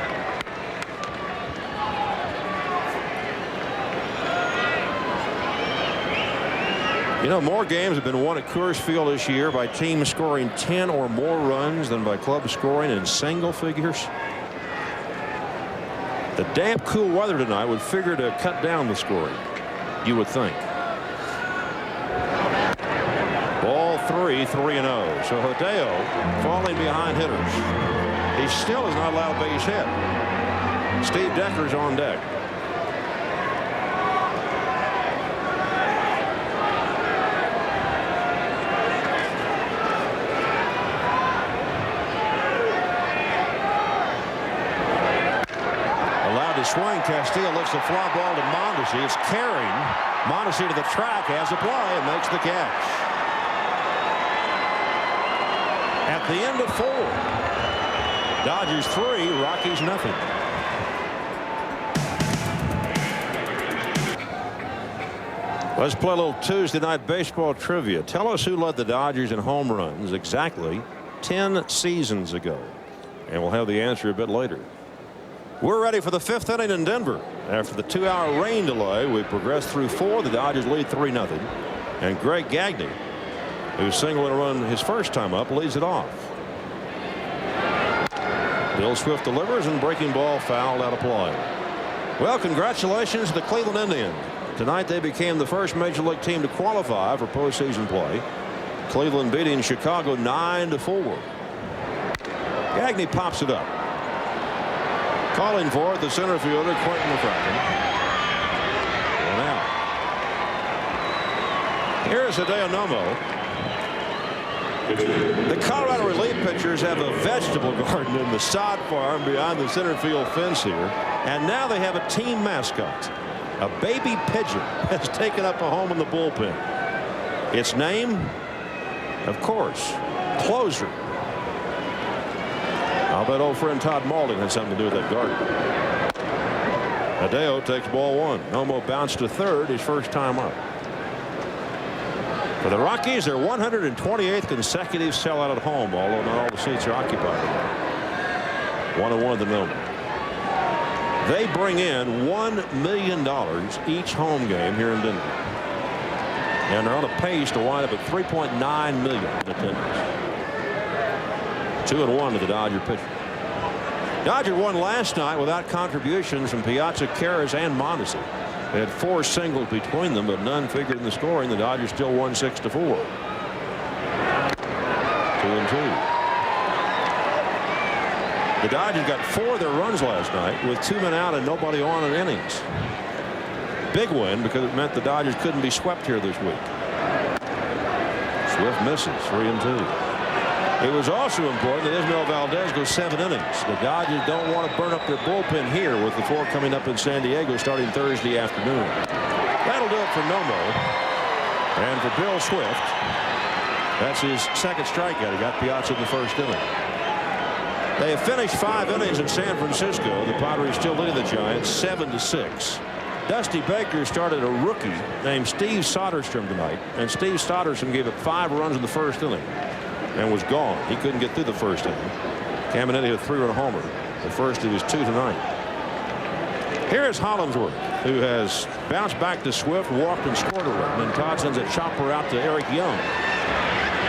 [SPEAKER 3] You know, more games have been won at Coors Field this year by teams scoring 10 or more runs than by clubs scoring in single figures. The damp, cool weather tonight would figure to cut down the scoring, you would think. Ball 3, 3-0. So Hideo falling behind hitters. He still is not allowed a base hit. Steve Decker's on deck. Swing. Castillo lifts the fly ball to Mondesi. It's carrying. Mondesi to the track, has a play, and makes the catch. At the end of 4. Dodgers 3, Rockies nothing. Let's play a little Tuesday night baseball trivia. Tell us who led the Dodgers in home runs exactly 10 seasons ago. And we'll have the answer a bit later. We're ready for the 5th inning in Denver. After the 2-hour rain delay, we progressed through 4. The Dodgers lead 3-0. And Greg Gagne, who singled a run his first time up, leads it off. Bill Swift delivers, and breaking ball fouled out of play. Well, congratulations to the Cleveland Indians. Tonight they became the first Major League team to qualify for postseason play. Cleveland beating Chicago 9-4. Gagne pops it up. Calling for it, the center fielder, Quentin McCracken. 1 out. Here's Hideo Nomo. The Colorado relief pitchers have a vegetable garden in the sod farm behind the center field fence here. And now they have a team mascot. A baby pigeon has taken up a home in the bullpen. Its name, of course, Closer. I'll bet old friend Todd Mauldin had something to do with that garden. Hideo takes ball 1. Nomo bounced to third, his first time up. For the Rockies, their 128th consecutive sellout at home, although not all the seats are occupied. 1-1 to Nomo. They bring in $1 million each home game here in Denver. And they're on a pace to wind up at $3.9 million in attendance. 2-1 to the Dodger pitcher. Dodger won last night without contributions from Piazza, Karras, and Mondesi. They had 4 singles between them, but none figured in the scoring. The Dodgers still won 6-4. 2-2. The Dodgers got 4 of their runs last night with 2 men out and nobody on in innings. Big win because it meant the Dodgers couldn't be swept here this week. Swift misses, 3-2. It was also important that Ismael Valdez goes 7 innings. The Dodgers don't want to burn up their bullpen here with the 4 coming up in San Diego starting Thursday afternoon. That'll do it for Nomo. And for Bill Swift, that's his second strikeout. He got Piazza in the first inning. They have finished 5 innings in San Francisco. The Padres still leading the Giants 7-6. Dusty Baker started a rookie named Steve Soderstrom tonight, and Steve Soderstrom gave up 5 runs in the first inning and was gone. He couldn't get through the first inning. Caminetti hit a 3-run homer. The first of his 2 tonight. Here is Hollingsworth, who has bounced back to Swift, walked and scored a run. And Todd sends a chopper out to Eric Young.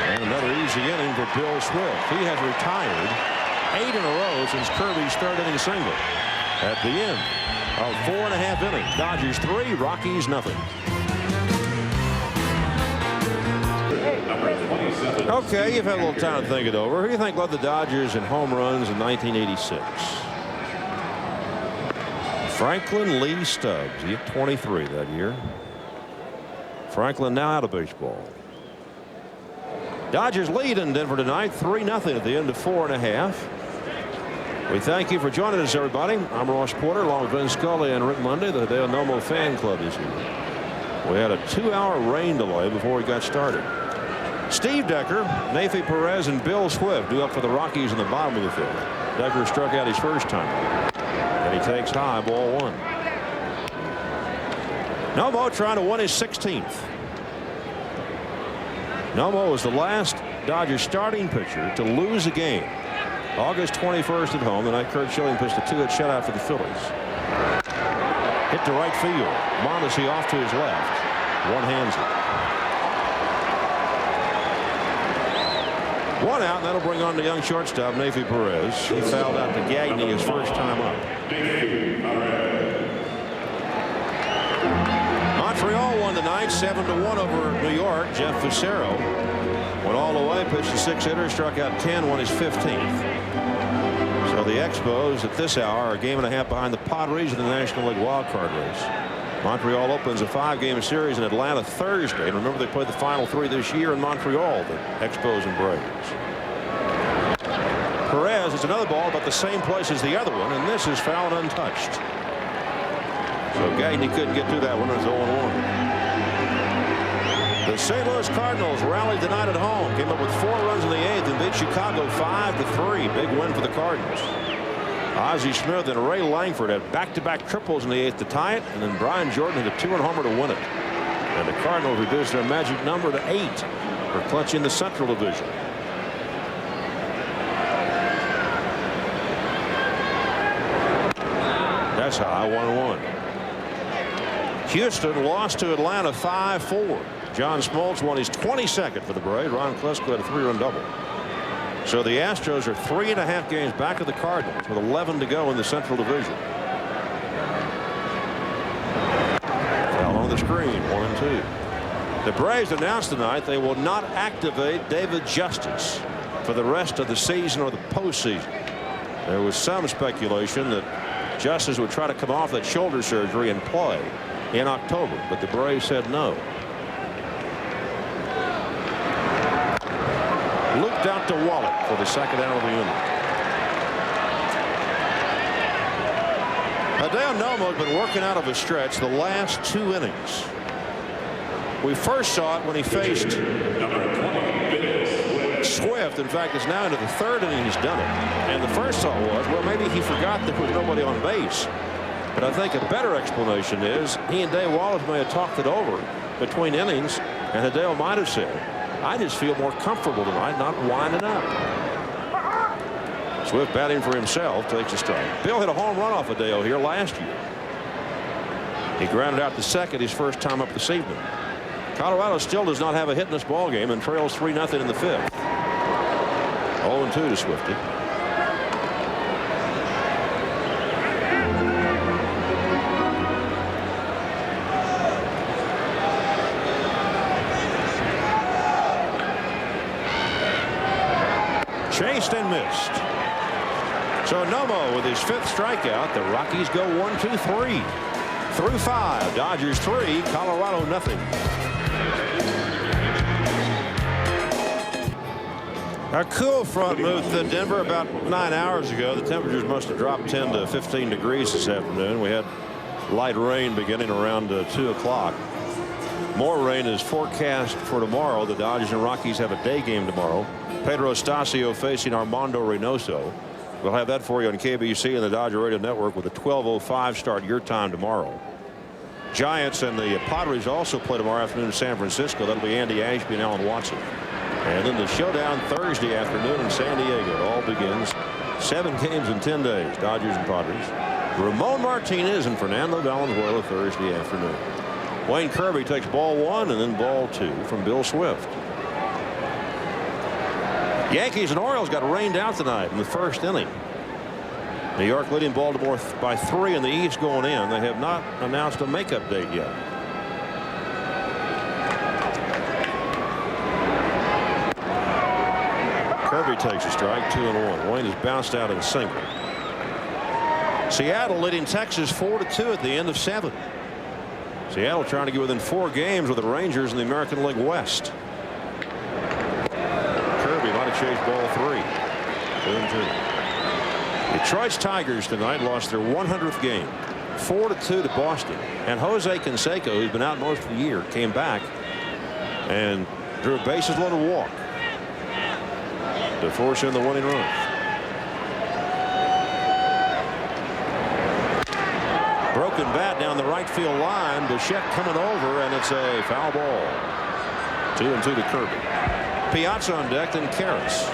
[SPEAKER 3] And another easy inning for Bill Swift. He has retired 8 in a row since Kirby's 3rd inning single. At the end of 4.5 innings, Dodgers 3, Rockies nothing. Okay, you've had a little time to think it over. Who do you think led the Dodgers in home runs in 1986? Franklin Lee Stubbs. He hit 23 that year. Franklin now out of baseball. Dodgers lead in Denver tonight 3-0 at the end of 4.5. We thank you for joining us, everybody. I'm Ross Porter along with Vin Scully and Rick Monday. The Hideo Nomo fan club is here. We had a 2-hour rain delay before we got started. Steve Decker, Nathan Perez, and Bill Swift due up for the Rockies in the bottom of the 5th. Decker struck out his first time, and he takes high, ball 1. Nomo trying to win his 16th. Nomo was the last Dodgers starting pitcher to lose a game. August 21st at home, the night Curt Schilling pitched a 2-hit shutout for the Phillies. Hit to right field. Mondesi off to his left. One-hands it. 1 out, and that'll bring on the young shortstop, Nathan Perez. He fouled out to Gagne his first time up. Montreal won tonight 7-1 over New York. Jeff Facero went all the way, pitched a 6-hitter, struck out 10, won his 15th. So the Expos at this hour are a game and a half behind the Padres in the National League wildcard race. Montreal opens a 5-game series in Atlanta Thursday. And remember, they played the final 3 this year in Montreal, the Expos and Braves. Perez is another ball about the same place as the other one, and this is fouled untouched. So Gagne couldn't get through that one. It's 0-1. The St. Louis Cardinals rallied tonight at home, came up with 4 runs in the 8th and beat Chicago 5-3. Big win for the Cardinals. Ozzie Smith and Ray Langford had back-to-back triples in the 8th to tie it, and then Brian Jordan hit a 2-run homer to win it. And the Cardinals reduced their magic number to 8 for clinching the Central Division. That's high, 1-1. Houston lost to Atlanta 5-4. John Smoltz won his 22nd for the Braves. Ron Klesko had a 3-run double. So the Astros are 3.5 games back of the Cardinals with 11 to go in the Central Division. Foul on the screen, 1-2. The Braves announced tonight they will not activate David Justice for the rest of the season or the postseason. There was some speculation that Justice would try to come off that shoulder surgery and play in October, but the Braves said no. Looped out to Wallach for the second out of the inning. Hideo Nomo has been working out of a stretch the last 2 innings. We first saw it when he faced Swift. In fact, it's now into the 3rd inning he's done it. And the first thought was, well, maybe he forgot there was nobody on base. But I think a better explanation is he and Dave Wallace may have talked it over between innings, and Hideo might have said, I just feel more comfortable tonight not winding up. Swift batting for himself, takes a strike. Bill hit a home run off Hideo here last year. He grounded out to second his first time up this evening. Colorado still does not have a hit in this ball game and trails 3-0 in the 5th. 0-2 to Swifty. Chased and missed. So Nomo with his 5th strikeout. The Rockies go 1-2-3 through 5. Dodgers 3, Colorado nothing. Our cool front moved to Denver about 9 hours ago. The temperatures must have dropped 10 to 15 degrees this afternoon. We had light rain beginning around 2 o'clock. More rain is forecast for tomorrow. The Dodgers and Rockies have a day game tomorrow. Pedro Estacio facing Armando Reynoso. We'll have that for you on KBC and the Dodger Radio Network with a 12:05 start your time tomorrow. Giants and the Padres also play tomorrow afternoon in San Francisco. That'll be Andy Ashby and Alan Watson. And then the showdown Thursday afternoon in San Diego. It all begins 7 games in 10 days. Dodgers and Padres. Ramon Martinez and Fernando Valenzuela Thursday afternoon. Wayne Kirby takes ball 1 and then ball 2 from Bill Swift. Yankees and Orioles got rained out tonight in the 1st inning. New York leading Baltimore by 3 in the East going in. They have not announced a makeup date yet. Kirby takes a strike, 2-1. Wayne has bounced out in single. Seattle leading Texas 4-2 at the end of 7. Seattle trying to get within 4 games with the Rangers in the American League West. Kirby might have chased ball 3. 2-2. Detroit's Tigers tonight lost their 100th game, 4-2 to Boston. And Jose Canseco, who's been out most of the year, came back and drew a bases loaded walk to force in the winning run. Broken bat down the right field line. Bichette coming over, and it's a foul ball. 2-2 to Kirby. Piazza on deck, then Karras.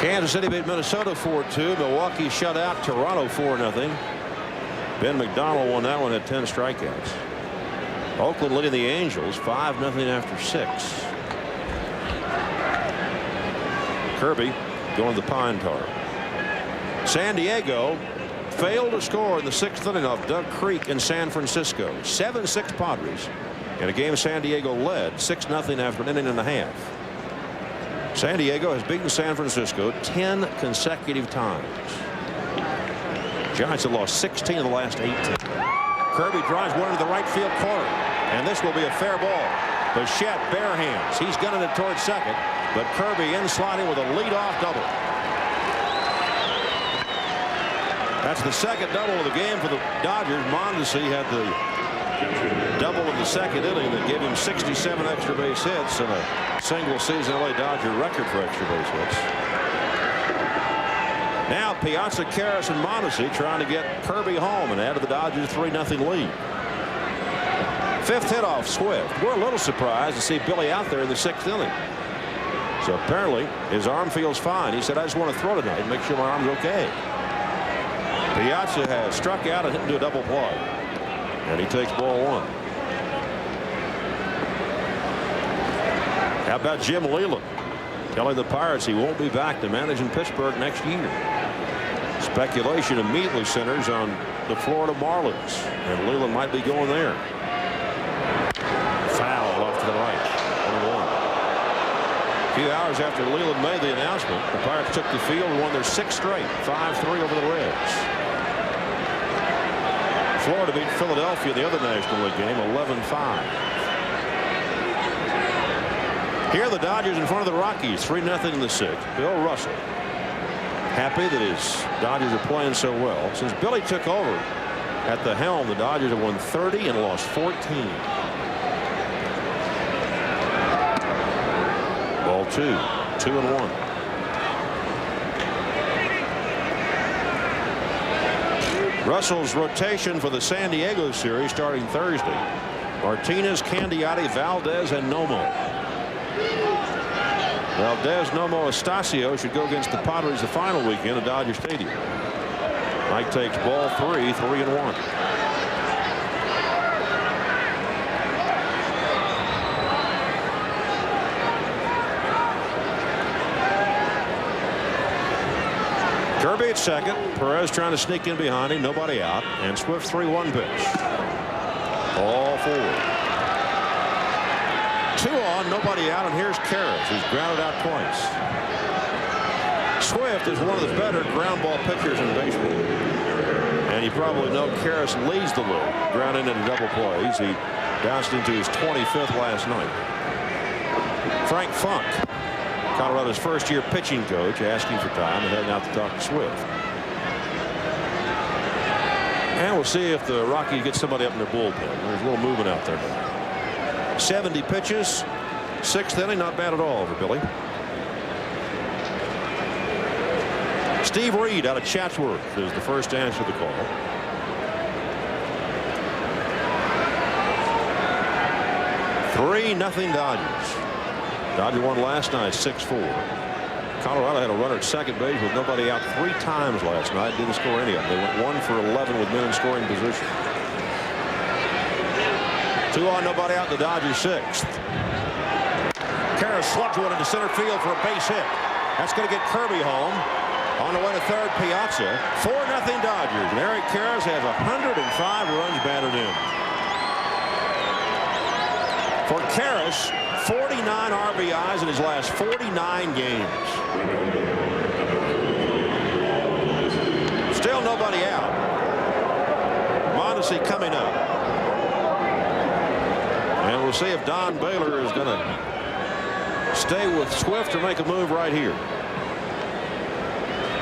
[SPEAKER 3] Kansas City beat Minnesota 4-2. Milwaukee shut out Toronto 4-0. Ben McDonald won that one at 10 strikeouts. Oakland leading the Angels 5-0 after 6. Kirby going to the Pine Tar. San Diego failed to score in the 6th inning off Doug Creek in San Francisco. 7-6 Padres in a game San Diego led 6-0 after an inning and a half. San Diego has beaten San Francisco 10 consecutive times. Giants have lost 16 of the last 18. Kirby drives one into the right field corner, and this will be a fair ball. Bichette bare hands. He's gunning it towards second, but Kirby in sliding with a leadoff double. That's the second double of the game for the Dodgers. Mondesi had the double in the 2nd inning that gave him 67 extra base hits and a single season LA Dodger record for extra base hits. Now Piazza, Karras, and Mondesi trying to get Kirby home and add to the Dodgers 3-0 lead. 5th hit off Swift. We're a little surprised to see Billy out there in the 6th inning. So apparently his arm feels fine. He said, I just want to throw tonight and make sure my arm's okay. Piazza has struck out and hit into a double play. And he takes ball one. How about Jim Leyland telling the Pirates he won't be back to manage in Pittsburgh next year? Speculation immediately centers on the Florida Marlins, and Leyland might be going there. Foul off to the right. 1-1. A few hours after Leyland made the announcement, the Pirates took the field and won their 6th straight, 5-3 over the Reds. Florida beat Philadelphia in the other National League game 11-5. Here the Dodgers in front of the Rockies 3-0 in the 6th. Bill Russell happy that his Dodgers are playing so well. Since Billy took over at the helm, the Dodgers have won 30 and lost 14. Ball 2, 2-1. Russell's rotation for the San Diego series starting Thursday. Martinez, Candiotti, Valdez, and Nomo. Valdez, Nomo, Estacio should go against the Padres the final weekend at Dodger Stadium. Mike takes ball 3, 3-1. Kirby at second. Perez trying to sneak in behind him. Nobody out. And Swift's 3-1 pitch. All forward. 2 on, nobody out, and here's Karras, who's grounded out twice. Swift is one of the better ground ball pitchers in baseball. And you probably know Karras leads the league, grounding into double plays. He bounced into his 25th last night. Frank Funk, Colorado's first-year pitching coach, asking for time and heading out to talk to Swift. And we'll see if the Rockies get somebody up in their bullpen. There's a little movement out there now. 70 pitches, 6th inning, not bad at all for Billy. Steve Reed out of Chatsworth is the first to answer the call. Three nothing Dodgers. Dodgers won last night 6-4. Colorado had a runner at second base with nobody out 3 times last night. Didn't score any of them. They went 1 for 11 with men in scoring position. 2 on, nobody out in the Dodgers 6th. Karras slugs one into center field for a base hit. That's going to get Kirby home. On the way to third, Piazza. 4-0 Dodgers. And Eric Karras has 105 runs batted in. For Karras, 49 RBIs in his last 49 games. Still nobody out. Mondesi coming up. And we'll see if Don Baylor is going to stay with Swift or make a move right here.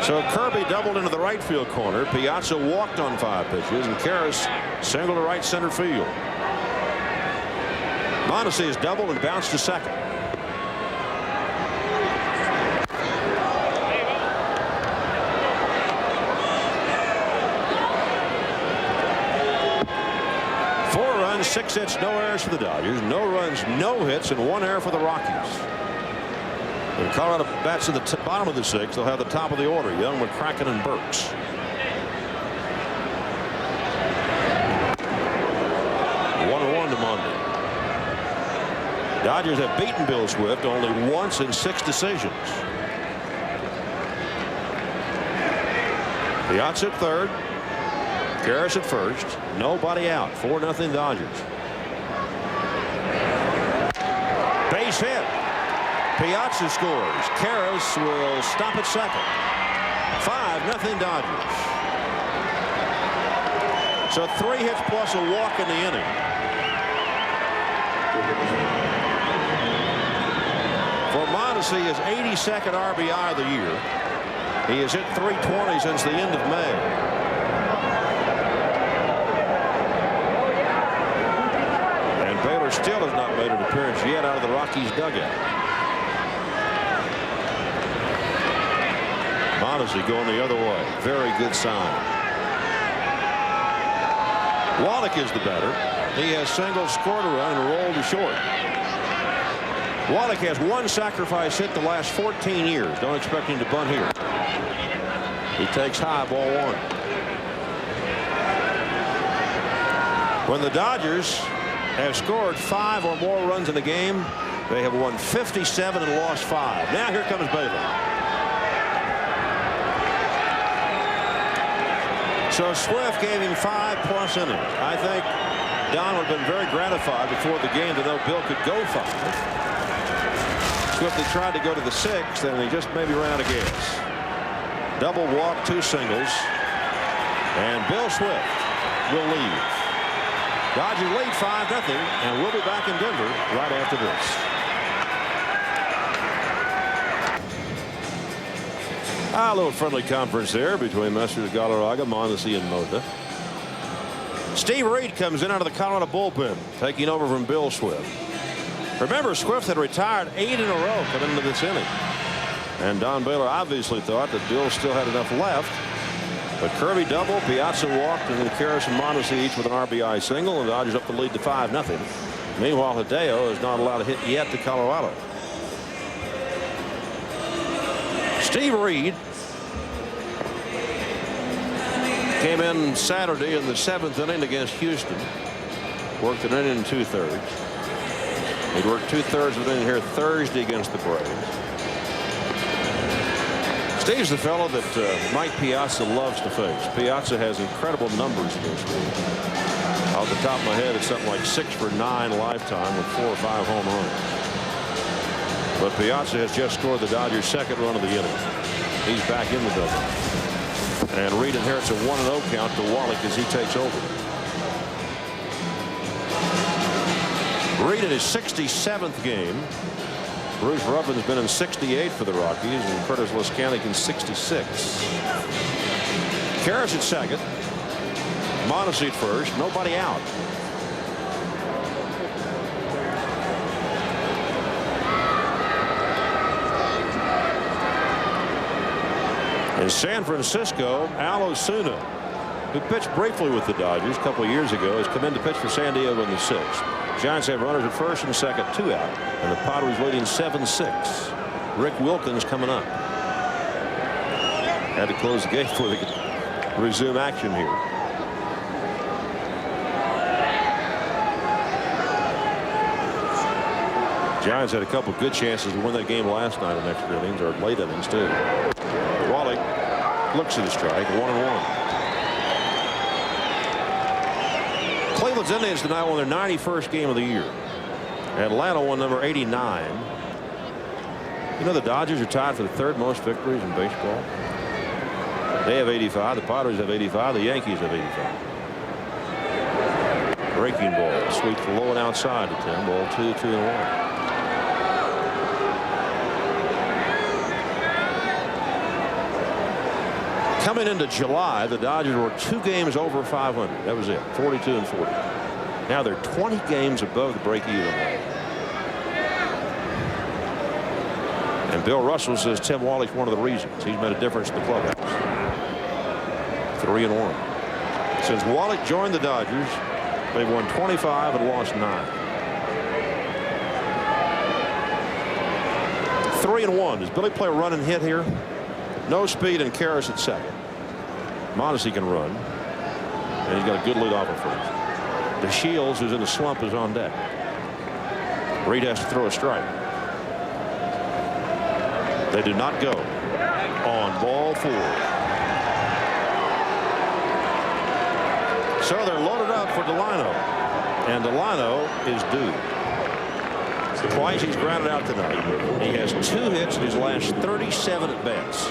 [SPEAKER 3] So Kirby doubled into the right field corner. Piazza walked on 5 pitches, and Karras singled to right center field. Mondesi has doubled and bounced to second. Four runs, 6 hits, no errors for the Dodgers. No runs, no hits, and 1 error for the Rockies. When Colorado bats at the bottom of the 6th, they'll have the top of the order: Young, McCracken, and Burks. Dodgers have beaten Bill Swift only once in 6 decisions. Piazza at third. Karras at first. Nobody out. 4-0 Dodgers. Base hit. Piazza scores. Karras will stop at second. 5-0 Dodgers. So 3 hits plus a walk in the inning. For Mondesi, his 82nd RBI of the year. He has hit .320 since the end of May. And Baylor still has not made an appearance yet out of the Rockies dugout. Mondesi going the other way. Very good sign. Wallach is the batter. He has singled, scored a run, and rolled to short. Wallach has 1 sacrifice hit the last 14 years. Don't expect him to bunt here. He takes high, ball 1. When the Dodgers have scored 5 or more runs in a game, they have won 57 and lost 5. Now here comes Baylor. So Swift gave him 5+ innings. I think Don would have been very gratified before the game to know Bill could go 5. Swift had tried to go to the 6th, and he just maybe ran out of gas. Double walk, 2 singles, and Bill Swift will leave. Dodgers lead 5-0, and we'll be back in Denver right after this. A little friendly conference there between Messrs. Galarraga, Mondesi, and Mota. Steve Reed comes in out of the Colorado bullpen, taking over from Bill Swift. Remember, Swift had retired 8 in a row coming into this inning. And Don Baylor obviously thought that Bill still had enough left. But Kirby double, Piazza walked, and then Karras and Mondesi each with an RBI single, and the Dodgers up the lead to 5-0. Meanwhile, Hideo is not allowed to hit yet to Colorado. Steve Reed came in Saturday in the 7th inning against Houston. Worked an inning and 2/3. He worked 2/3 of an inning here Thursday against the Braves. Steve's the fellow that Mike Piazza loves to face. Piazza has incredible numbers in this league. Off the top of my head, it's something like 6 for 9 lifetime with 4 or 5 home runs. But Piazza has just scored the Dodgers' 2nd run of the inning. He's back in the double. And Reed inherits a 1-0 count to Wallach as he takes over. Reed in his 67th game. Bruce Rubin's been in 68 for the Rockies, and Curtis Lescanic in 66. Karras at 2nd. Mondesi at 1st. Nobody out. In San Francisco, Al Osuna, who pitched briefly with the Dodgers a couple of years ago, has come in to pitch for San Diego in the 6th. Giants have runners at 1st and 2nd, 2 out, and the Padres leading 7-6. Rick Wilkins coming up. Had to close the gate before they could resume action here. Giants had a couple of good chances to win that game last night in extra innings, or late innings too. Wallach looks at the strike, 1-1. Cleveland's Indians tonight won their 91st game of the year. Atlanta won number 89. You know, the Dodgers are tied for the 3rd most victories in baseball. They have 85. The Padres have 85. The Yankees have 85. Breaking ball sweeps low and outside to 10. Ball 2, 2-1. Coming into July, the Dodgers were 2 games over 500. That was it, 42-40. Now they're 20 games above the break-even line. And Bill Russell says Tim Wallach's one of the reasons. He's made a difference in the clubhouse. 3-1. Since Wallach joined the Dodgers, they've won 25 and lost 9. 3-1. Does Billy play a run and hit here? No speed, and Karras at 2nd. Mondesi can run, and he's got a good lead off at 1st. DeShields, who's in a slump, is on deck. Reed has to throw a strike. They do not go on ball 4. So they're loaded up for Delano, and Delano is due. Twice he's grounded out tonight. He has 2 hits in his last 37 at-bats.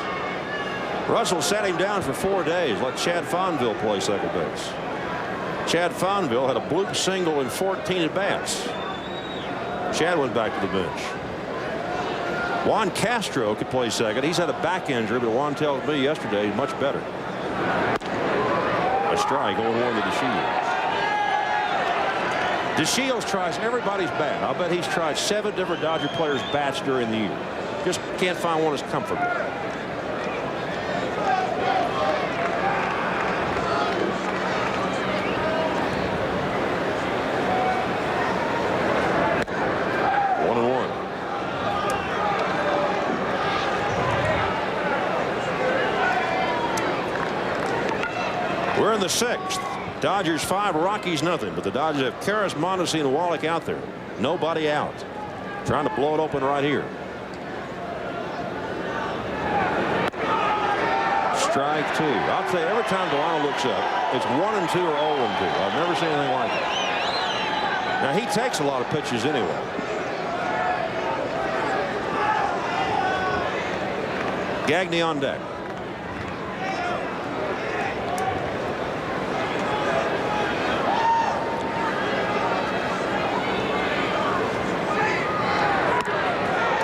[SPEAKER 3] Russell sat him down for 4 days. Let Chad Fonville play second base. Chad Fonville had a bloop single in 14 at-bats. Chad went back to the bench. Juan Castro could play second. He's had a back injury, but Juan tells me yesterday he's much better. A strike, 0-1 to DeShields. DeShields tries everybody's bat. I'll bet he's tried 7 different Dodger players' bats during the year. Just can't find one that's comfortable. We're in the 6th. Dodgers 5, Rockies nothing. But the Dodgers have Karras, Mondesi, and Wallach out there. Nobody out. Trying to blow it open right here. Strike 2. I'll tell you, every time Delano looks up, it's 1-2 or 0-2. I've never seen anything like it. Now, he takes a lot of pitches anyway. Gagne on deck.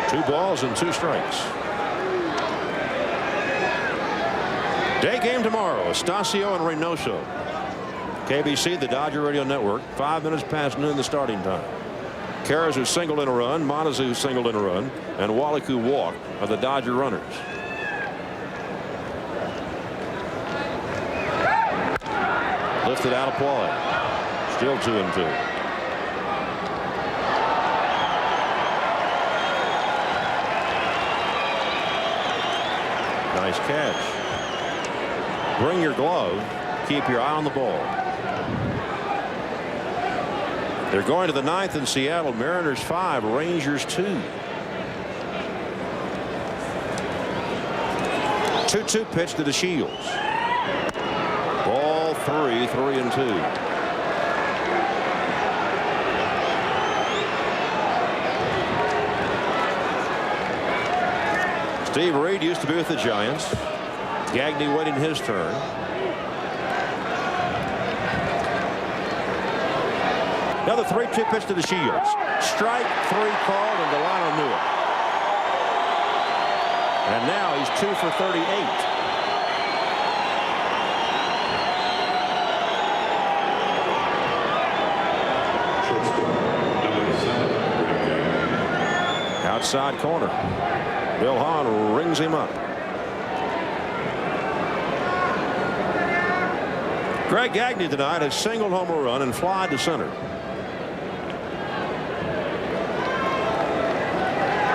[SPEAKER 3] Two balls and 2 strikes. Day game tomorrow. Estacio and Reynoso. KBC, the Dodger Radio Network. 5 minutes past noon, the starting time. Karras, who singled in a run, Mondesi, who singled in a run, and Wallach, who walked, are the Dodger runners. Lifted out of play. Still 2-2. Nice catch. Bring your glove. Keep your eye on the ball. They're going to the 9th in Seattle. Mariners 5, Rangers 2. 2-2 pitch to the Shields. Ball 3, 3-2. Steve Reed used to be with the Giants. Gagne waiting his turn. Another 3-2 pitch to the Shields. Strike 3 called, and Delano knew it. And now he's 2 for 38. Outside corner. Bill Hahn rings him up. Greg Gagne tonight has singled home a run and flied to center.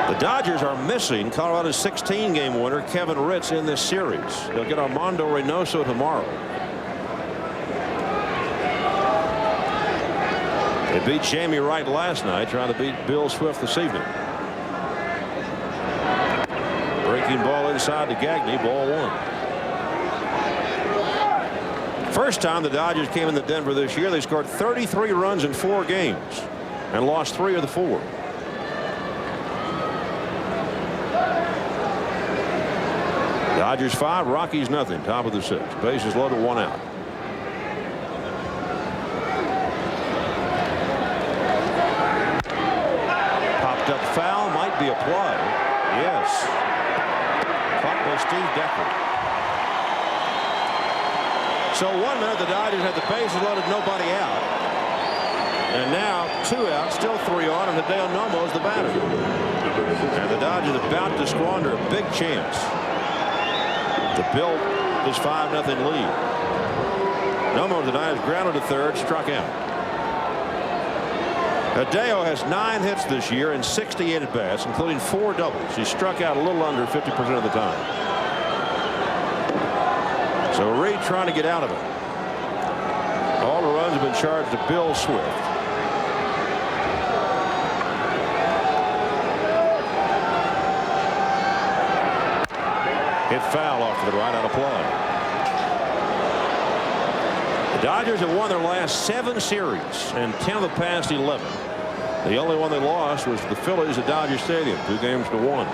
[SPEAKER 3] The Dodgers are missing Colorado's 16-game winner Kevin Ritz in this series. They'll get Armando Reynoso tomorrow. They beat Jamie Wright last night, trying to beat Bill Swift this evening. Breaking ball inside to Gagne, ball 1. First time the Dodgers came into Denver this year, they scored 33 runs in 4 games and lost 3 of the 4. Dodgers 5, Rockies nothing. Top of the 6th. Bases loaded, 1 out. Popped up foul, might be a play. Yes. Caught by Steve Decker. So 1 minute the Dodgers had the bases loaded, nobody out. And now 2 out, still 3 on, and Hideo Nomo is the batter. And the Dodgers about to squander a big chance to build this 5-0 lead. Nomo tonight is grounded to third, struck out. Hideo has 9 hits this year and 68 at bats, including 4 doubles. He struck out a little under 50% of the time. So Reed trying to get out of it. All the runs have been charged to Bill Swift. Hit foul off to the right, out of play. The Dodgers have won their last 7 series and 10 of the past 11. The only one they lost was the Phillies at Dodger Stadium, 2-1.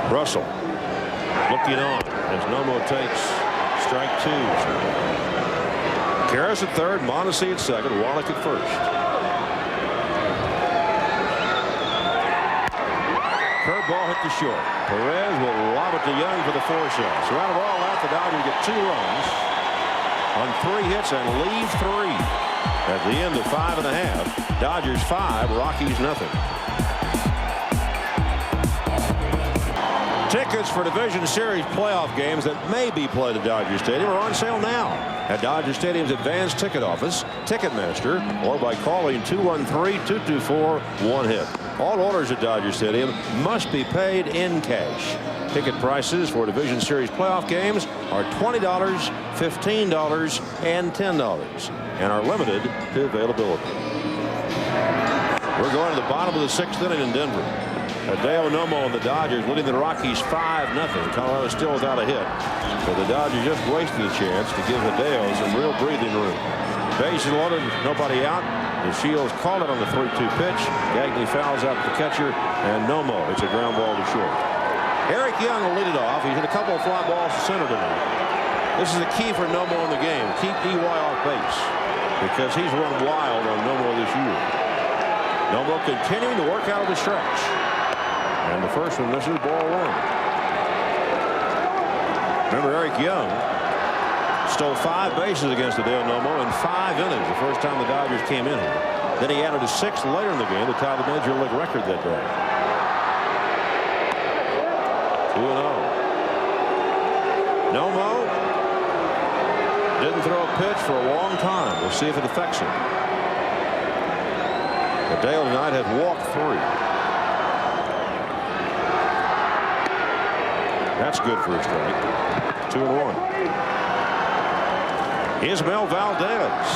[SPEAKER 3] Russell looking on as Nomo takes strike 2. Karras at third, Mondesi at second, Wallach at first. Curveball hit the short. Perez will lob it to Young for the 4 shots. So out of all that, the Dodgers get 2 runs on 3 hits and leave 3 at the end of 5½. Dodgers 5, Rockies nothing. Tickets for Division Series playoff games that may be played at Dodger Stadium are on sale now at Dodger Stadium's advanced ticket office, Ticketmaster, or by calling 213-224-1HIT. All orders at Dodger Stadium must be paid in cash. Ticket prices for Division Series playoff games are $20, $15, and $10, and are limited to availability. We're going to the bottom of the 6th inning in Denver. Hideo Nomo and the Dodgers leading the Rockies 5-0. Colorado still without a hit. So the Dodgers just wasted a chance to give Hideo some real breathing room. Bases loaded, nobody out. The Shields called it on the 3-2 pitch. Gagne fouls out the catcher, and Nomo hits a ground ball to short. Eric Young will lead it off. He's hit a couple of fly balls to center tonight. This is the key for Nomo in the game. Keep EY off base because he's run wild on Nomo this year. Nomo continuing to work out of the stretch. And the first one misses, ball 1. Remember, Eric Young stole 5 bases against Hideo Nomo in 5 innings the first time the Dodgers came in here. Then he added a 6th later in the game to tie the major league record that day. 2-0. Nomo didn't throw a pitch for a long time. We'll see if it affects him. Hideo tonight has walked 3. That's good for a strike. 2-1. Ismael Valdez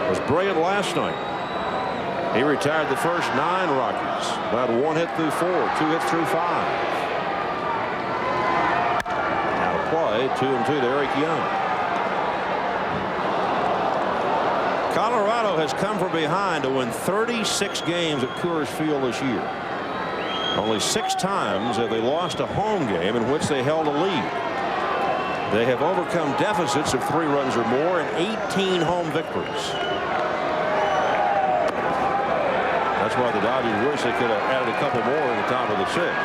[SPEAKER 3] was brilliant last night. He retired the first 9 Rockies. About 1 hit through 4, 2 hits through 5. Now to play, 2-2 to Eric Young. Colorado has come from behind to win 36 games at Coors Field this year. Only 6 times have they lost a home game in which they held a lead. They have overcome deficits of 3 runs or more in 18 home victories. That's why the Dodgers wish they could have added a couple more in the top of the 6th.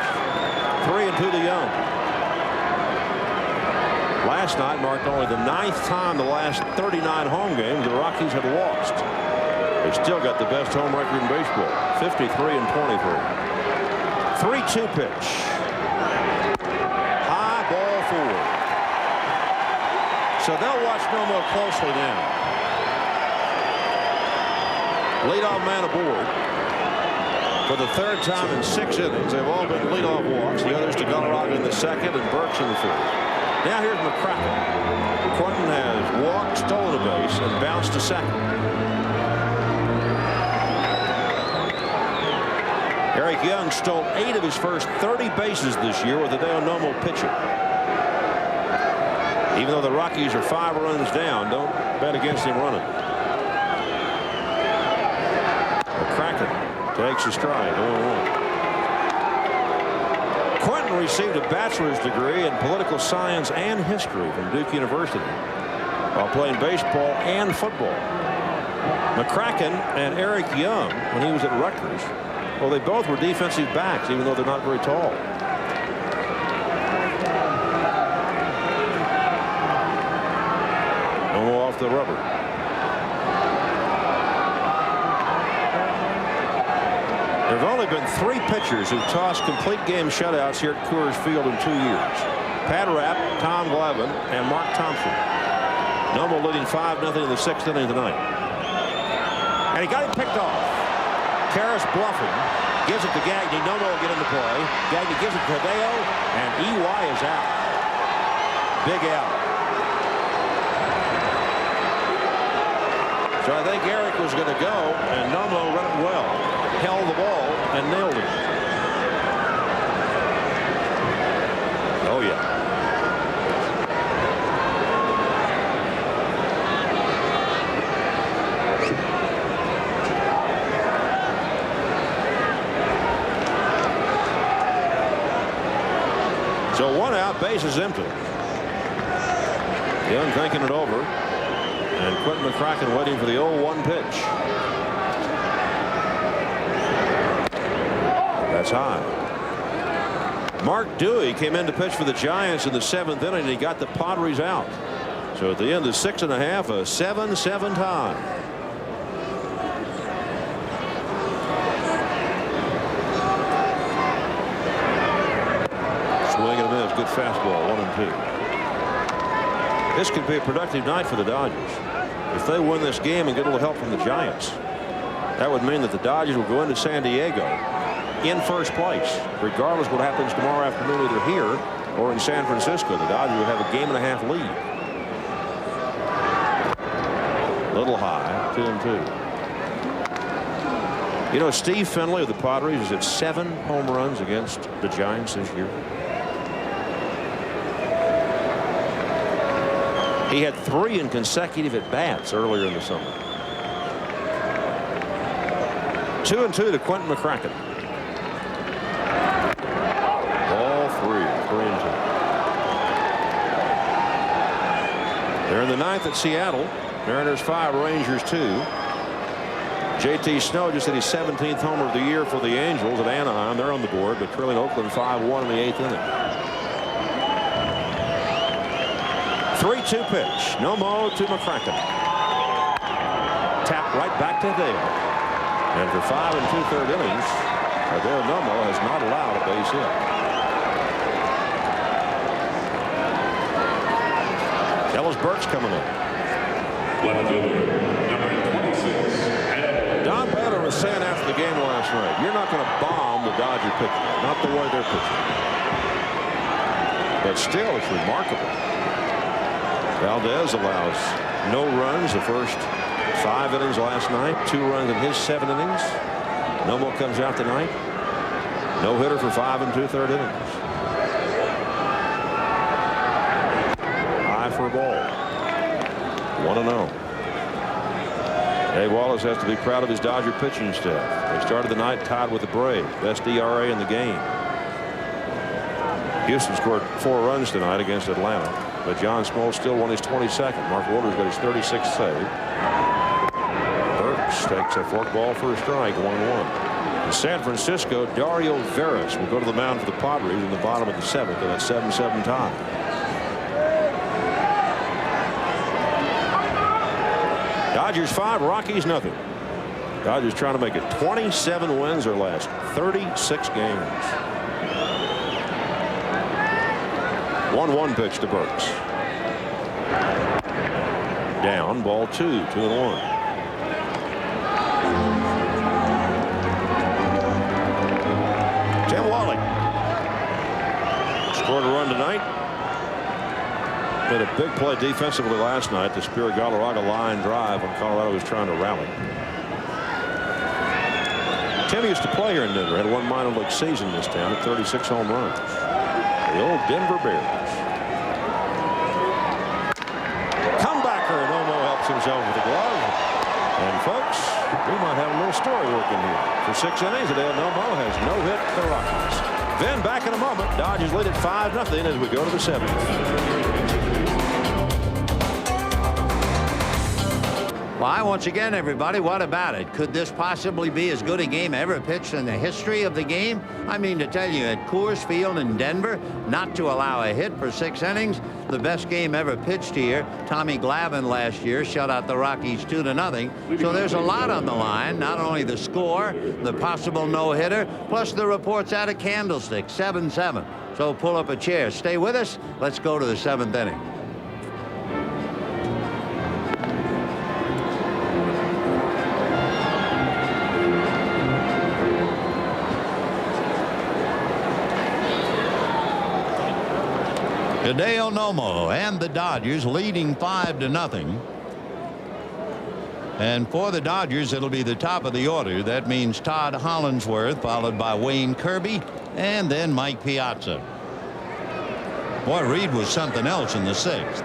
[SPEAKER 3] 3-2 to Young. Last night marked only the 9th time the last 39 home games the Rockies had lost. They still got the best home record in baseball, 53-23. 3-2 pitch. High ball forward. So they'll watch Nomo closely now. Leadoff man aboard. For the 3rd time in 6 innings, they've all been leadoff walks. The others to Colorado in the 2nd and Burks in the 4th. Now here's McCracken. Quentin has walked, stolen a base, and bounced to 2nd. Eric Young stole 8 of his first 30 bases this year with Hideo Nomo pitching. Even though the Rockies are 5 runs down, don't bet against him running. McCracken takes a strike, 0-1. Quentin received a bachelor's degree in political science and history from Duke University while playing baseball and football. McCracken and Eric Young, when he was at Rutgers, well, they both were defensive backs, even though they're not very tall. Nomo off the rubber. There have only been 3 pitchers who've tossed complete game shutouts here at Coors Field in 2 years. Pat Rapp, Tom Glavine, and Mark Thompson. Nomo leading 5-0 in the 6th inning tonight. And he got him picked off. Karras bluffing. Gives it to Gagne. Nomo will get into play. Gagne gives it to Hideo, and EY is out. Big out. So I think Eric was going to go, and Nomo run it well. Held the ball and nailed it. Oh, yeah. So 1 out, base is empty. Young thinking it over. And Quentin McCracken waiting for the 0-1 pitch. That's high. Mark Dewey came in to pitch for the Giants in the 7th inning, and he got the Padres out. So at the end of 6 1/2, a 7-7 tie. 2. This could be a productive night for the Dodgers. If they win this game and get a little help from the Giants, that would mean that the Dodgers will go into San Diego in first place, regardless of what happens tomorrow afternoon, either here or in San Francisco. The Dodgers will have a game-and-a-half lead. Little high, 2-2. You know, Steve Finley of the Padres has hit 7 home runs against the Giants this year. He had 3 in consecutive at-bats earlier in the summer. 2-2 to Quentin McCracken. Ball 3, 3-2. They're in the 9th at Seattle. Mariners 5, Rangers 2. J.T. Snow just hit his 17th homer of the year for the Angels at Anaheim. They're on the board, but trailing Oakland 5-1 in the 8th inning. 3-2 pitch. Nomo to McCracken. Tap right back to Hideo. And for 5 2/3 innings, Hideo Nomo has not allowed a base hit. Ellis Burks coming up.
[SPEAKER 2] Left fielder, number 26.
[SPEAKER 3] Don Baylor was saying after the game last night, you're not going to bomb the Dodger pitching, not the way they're pitching. But still, it's remarkable. Valdez allows no runs the first 5 innings last night, 2 runs in his 7 innings. Nomo comes out tonight. No hitter for 5 2/3 innings. High for a ball. 1-0. Dave Wallace has to be proud of his Dodger pitching staff. They started the night tied with the Braves. Best ERA in the game. Houston scored 4 runs tonight against Atlanta, but John Smoltz still won his 22nd. Mark Woodward's got his 36th save. Burks takes a fork ball for a strike, 1-1. In San Francisco, Dario Veras will go to the mound for the Padres in the bottom of the 7th, and that's 7-7 tie. Dodgers 5, Rockies nothing. Dodgers trying to make it 27 wins their last 36 games. 1-1 pitch to Burks. Down, ball 2, 2-1. Tim Wally scored a run tonight. Made a big play defensively last night to spear a Galarraga line drive when Colorado was trying to rally. Tim used to play here in Denver. Had 1 minor league season in this town at 36 home runs. The old Denver Bears. Comebacker, and Nomo helps himself with the glove. And folks, we might have a little story working here. For 6 innings, Hideo Nomo has no hit for the Rockies. Then back in a moment, Dodgers lead at 5-0 as we go to the 7th.
[SPEAKER 1] Why, once again, everybody, what about it? Could this possibly be as good a game ever pitched in the history of the game? I mean, to tell you, at Coors Field in Denver, not to allow a hit for 6 innings, the best game ever pitched here. Tommy Glavine last year shut out the Rockies 2-0. So there's a lot on the line, not only the score, the possible no-hitter, plus the reports out of Candlestick, 7-7. So pull up a chair. Stay with us. Let's go to the 7th inning. Hideo Nomo and the Dodgers leading 5-0. And for the Dodgers, it'll be the top of the order. That means Todd Hollandsworth, followed by Wayne Kirby, and then Mike Piazza. Boy, Reed was something else in the 6th.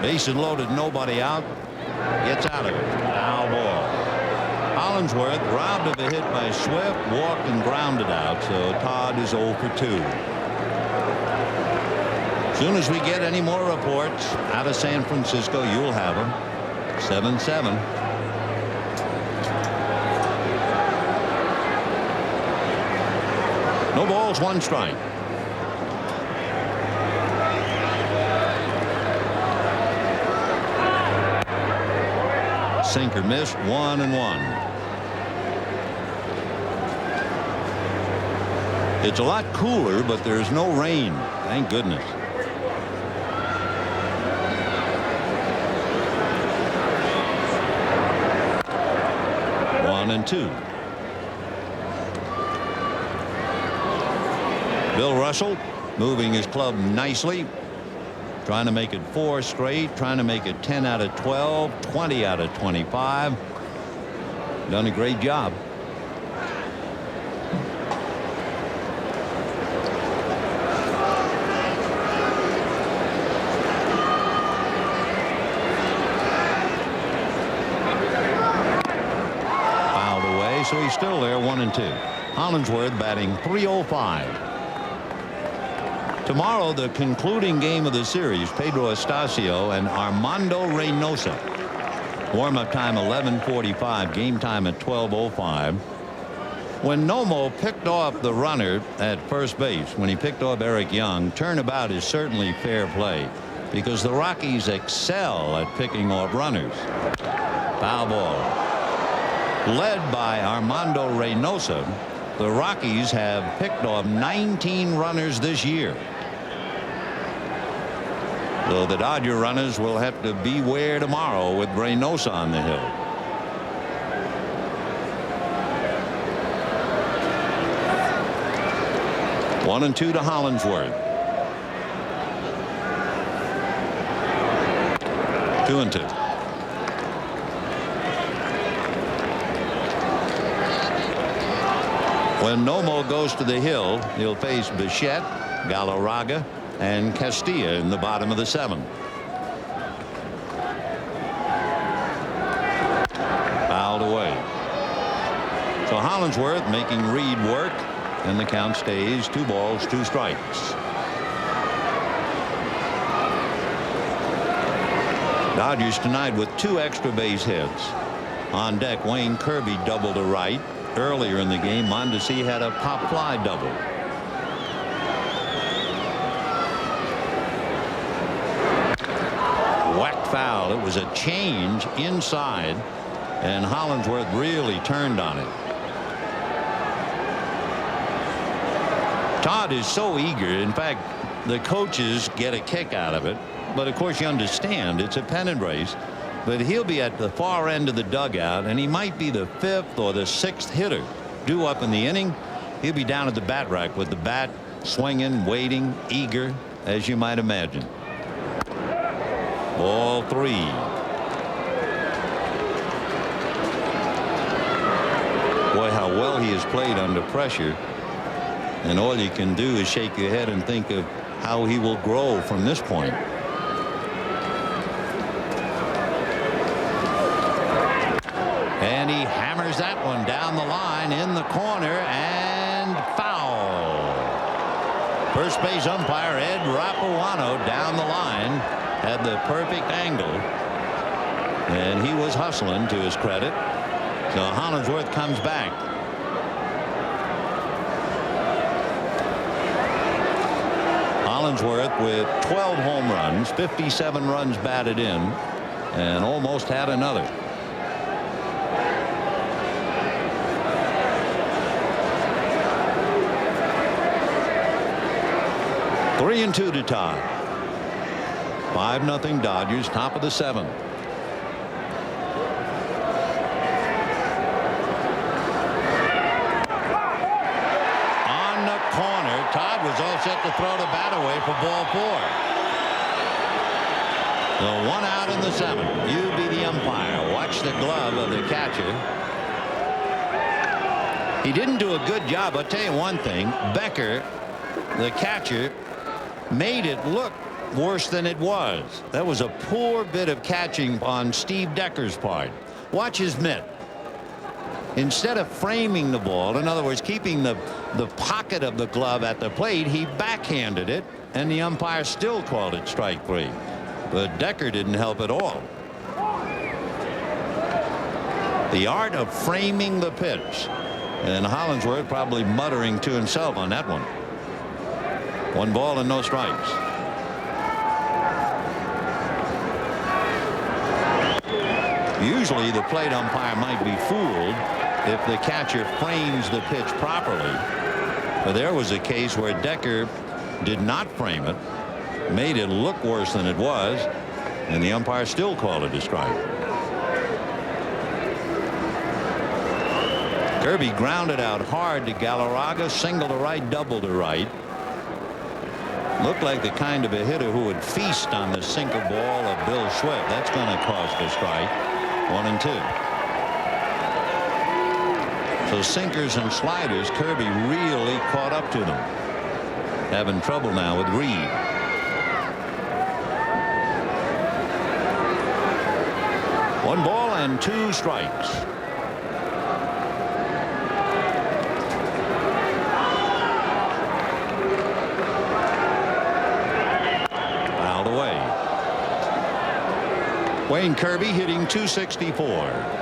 [SPEAKER 1] Bases loaded, nobody out. Gets out of it. Foul ball. Hollandsworth robbed of a hit by Swift, walked and grounded out. So Todd is 0 for 2. As soon as we get any more reports out of San Francisco, you'll have them. 7-7. No balls, 1 strike. Sinker missed, 1-1. It's a lot cooler, but there's no rain. Thank goodness. 1-2. Bill Russell moving his club nicely, trying to make it 4 straight, trying to make it 10 out of 12, 20 out of 25. Done a great job. Fouled away, so he's still there, 1-2. Hollingsworth batting .305. Tomorrow, the concluding game of the series, Pedro Estacio and Armando Reynosa. Warm-up time 11:45, game time at 12:05. When Nomo picked off the runner at first base, when he picked off Eric Young, turnabout is certainly fair play because the Rockies excel at picking off runners. Foul ball. Led by Armando Reynosa, the Rockies have picked off 19 runners this year. So the Dodger runners will have to beware tomorrow with Reynosa on the hill. One and two to Hollingsworth. 2-2. When Nomo goes to the hill, he'll face Bichette, Galarraga, and Castilla in the bottom of the 7th. Fouled away. So Hollingsworth making Reed work, and the count stays 2 balls, 2 strikes. Dodgers tonight with 2 extra base hits. On deck, Wayne Kirby double to right. Earlier in the game, Mondesi had a pop fly double. Whacked foul. It was a change inside, and Hollingsworth really turned on it. Todd is so eager. In fact, the coaches get a kick out of it. But of course, you understand it's a pennant race. But he'll be at the far end of the dugout, and he might be the 5th or the 6th hitter due up in the inning. He'll be down at the bat rack with the bat, swinging, waiting, eager, as you might imagine. Ball 3. Boy, how well he has played under pressure. And all you can do is shake your head and think of how he will grow from this point. And he hammers that one down the line in the corner, and foul. First base umpire Ed Rapuano down the line had the perfect angle, and he was hustling, to his credit. So Hollingsworth comes back. Hollingsworth with 12 home runs, 57 runs batted in, and almost had another. Three and 2 to tie. 5-0 Dodgers, top of the 7th. On the corner, Todd was all set to throw the bat away for ball 4. So 1 out in the 7th. You be the umpire. Watch the glove of the catcher. He didn't do a good job. I'll tell you one thing. Becker, the catcher, made it look worse than it was. That was a poor bit of catching on Steve Decker's part. Watch his mitt. Instead of framing the ball, in other words, keeping the pocket of the glove at the plate, he backhanded it, and the umpire still called it strike 3. But Decker didn't help at all. The art of framing the pitch, and Hollingsworth probably muttering to himself on that one. 1 ball and no strikes. Usually the plate umpire might be fooled if the catcher frames the pitch properly. But there was a case where Decker did not frame it, made it look worse than it was, and the umpire still called it a strike. Kirby grounded out hard to Galarraga, single to right, double to right. Looked like the kind of a hitter who would feast on the sinker ball of Bill Swift. That's going to cost a strike. 1-2. So sinkers and sliders, Kirby really caught up to them. Having trouble now with Reed. One ball and 2 strikes. Fouled away. Wayne Kirby hitting .264.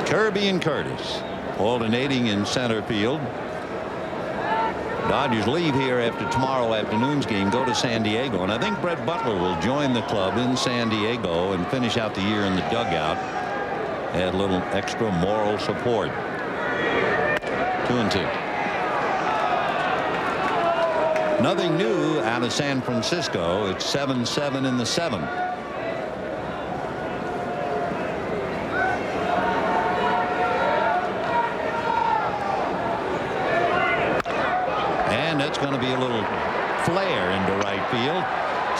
[SPEAKER 1] Kirby and Curtis alternating in center field. Dodgers leave here after tomorrow afternoon's game, go to San Diego, and I think Brett Butler will join the club in San Diego and finish out the year in the dugout. Add a little extra moral support. 2-2. Nothing new out of San Francisco. It's 7-7 in the 7th. That's going to be a little flare into right field.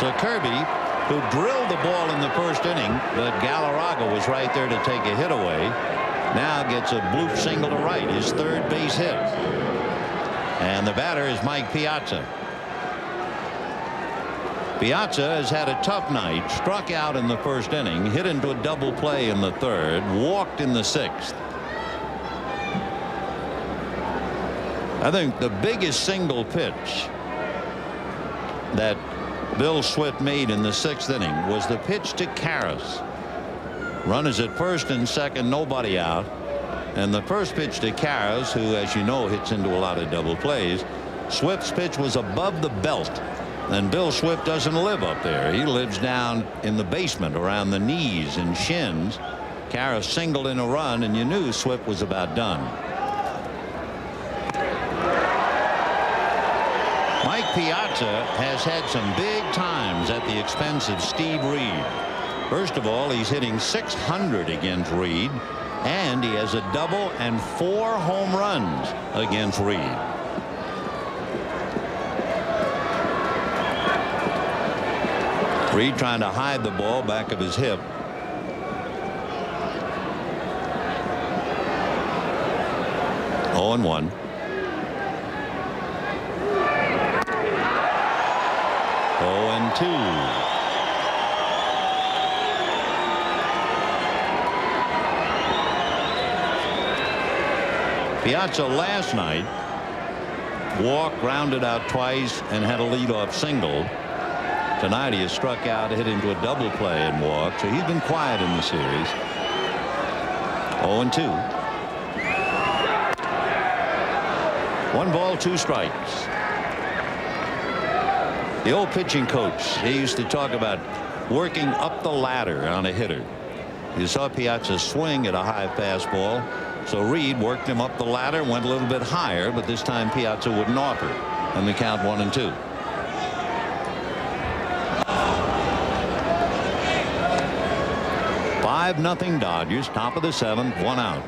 [SPEAKER 1] So Kirby, who drilled the ball in the first inning, but Galarraga was right there to take a hit away, now gets a bloop single to right, his 3rd base hit. And the batter is Mike Piazza. Piazza has had a tough night, struck out in the first inning, hit into a double play in the 3rd, walked in the 6th. I think the biggest single pitch that Bill Swift made in the 6th inning was the pitch to Karras. Runners at first and second, nobody out. And the first pitch to Karras, who, as you know, hits into a lot of double plays, Swift's pitch was above the belt. And Bill Swift doesn't live up there. He lives down in the basement around the knees and shins. Karras singled in a run, and you knew Swift was about done. Mike Piazza has had some big times at the expense of Steve Reed. First of all, he's hitting .600 against Reed, and he has a double and 4 home runs against Reed. Reed trying to hide the ball back of his hip. Oh, 0-1. Piazza last night walked, grounded out twice, and had a leadoff single. Tonight he has struck out, hit into a double play and walked, so he's been quiet in the series. 0-2. 1 ball, 2 strikes. The old pitching coach, he used to talk about working up the ladder on a hitter. You saw Piazza swing at a high fastball, so Reed worked him up the ladder, went a little bit higher, but this time Piazza wouldn't offer, and the count 1-2. Nothing Dodgers, top of the 7th, 1 out.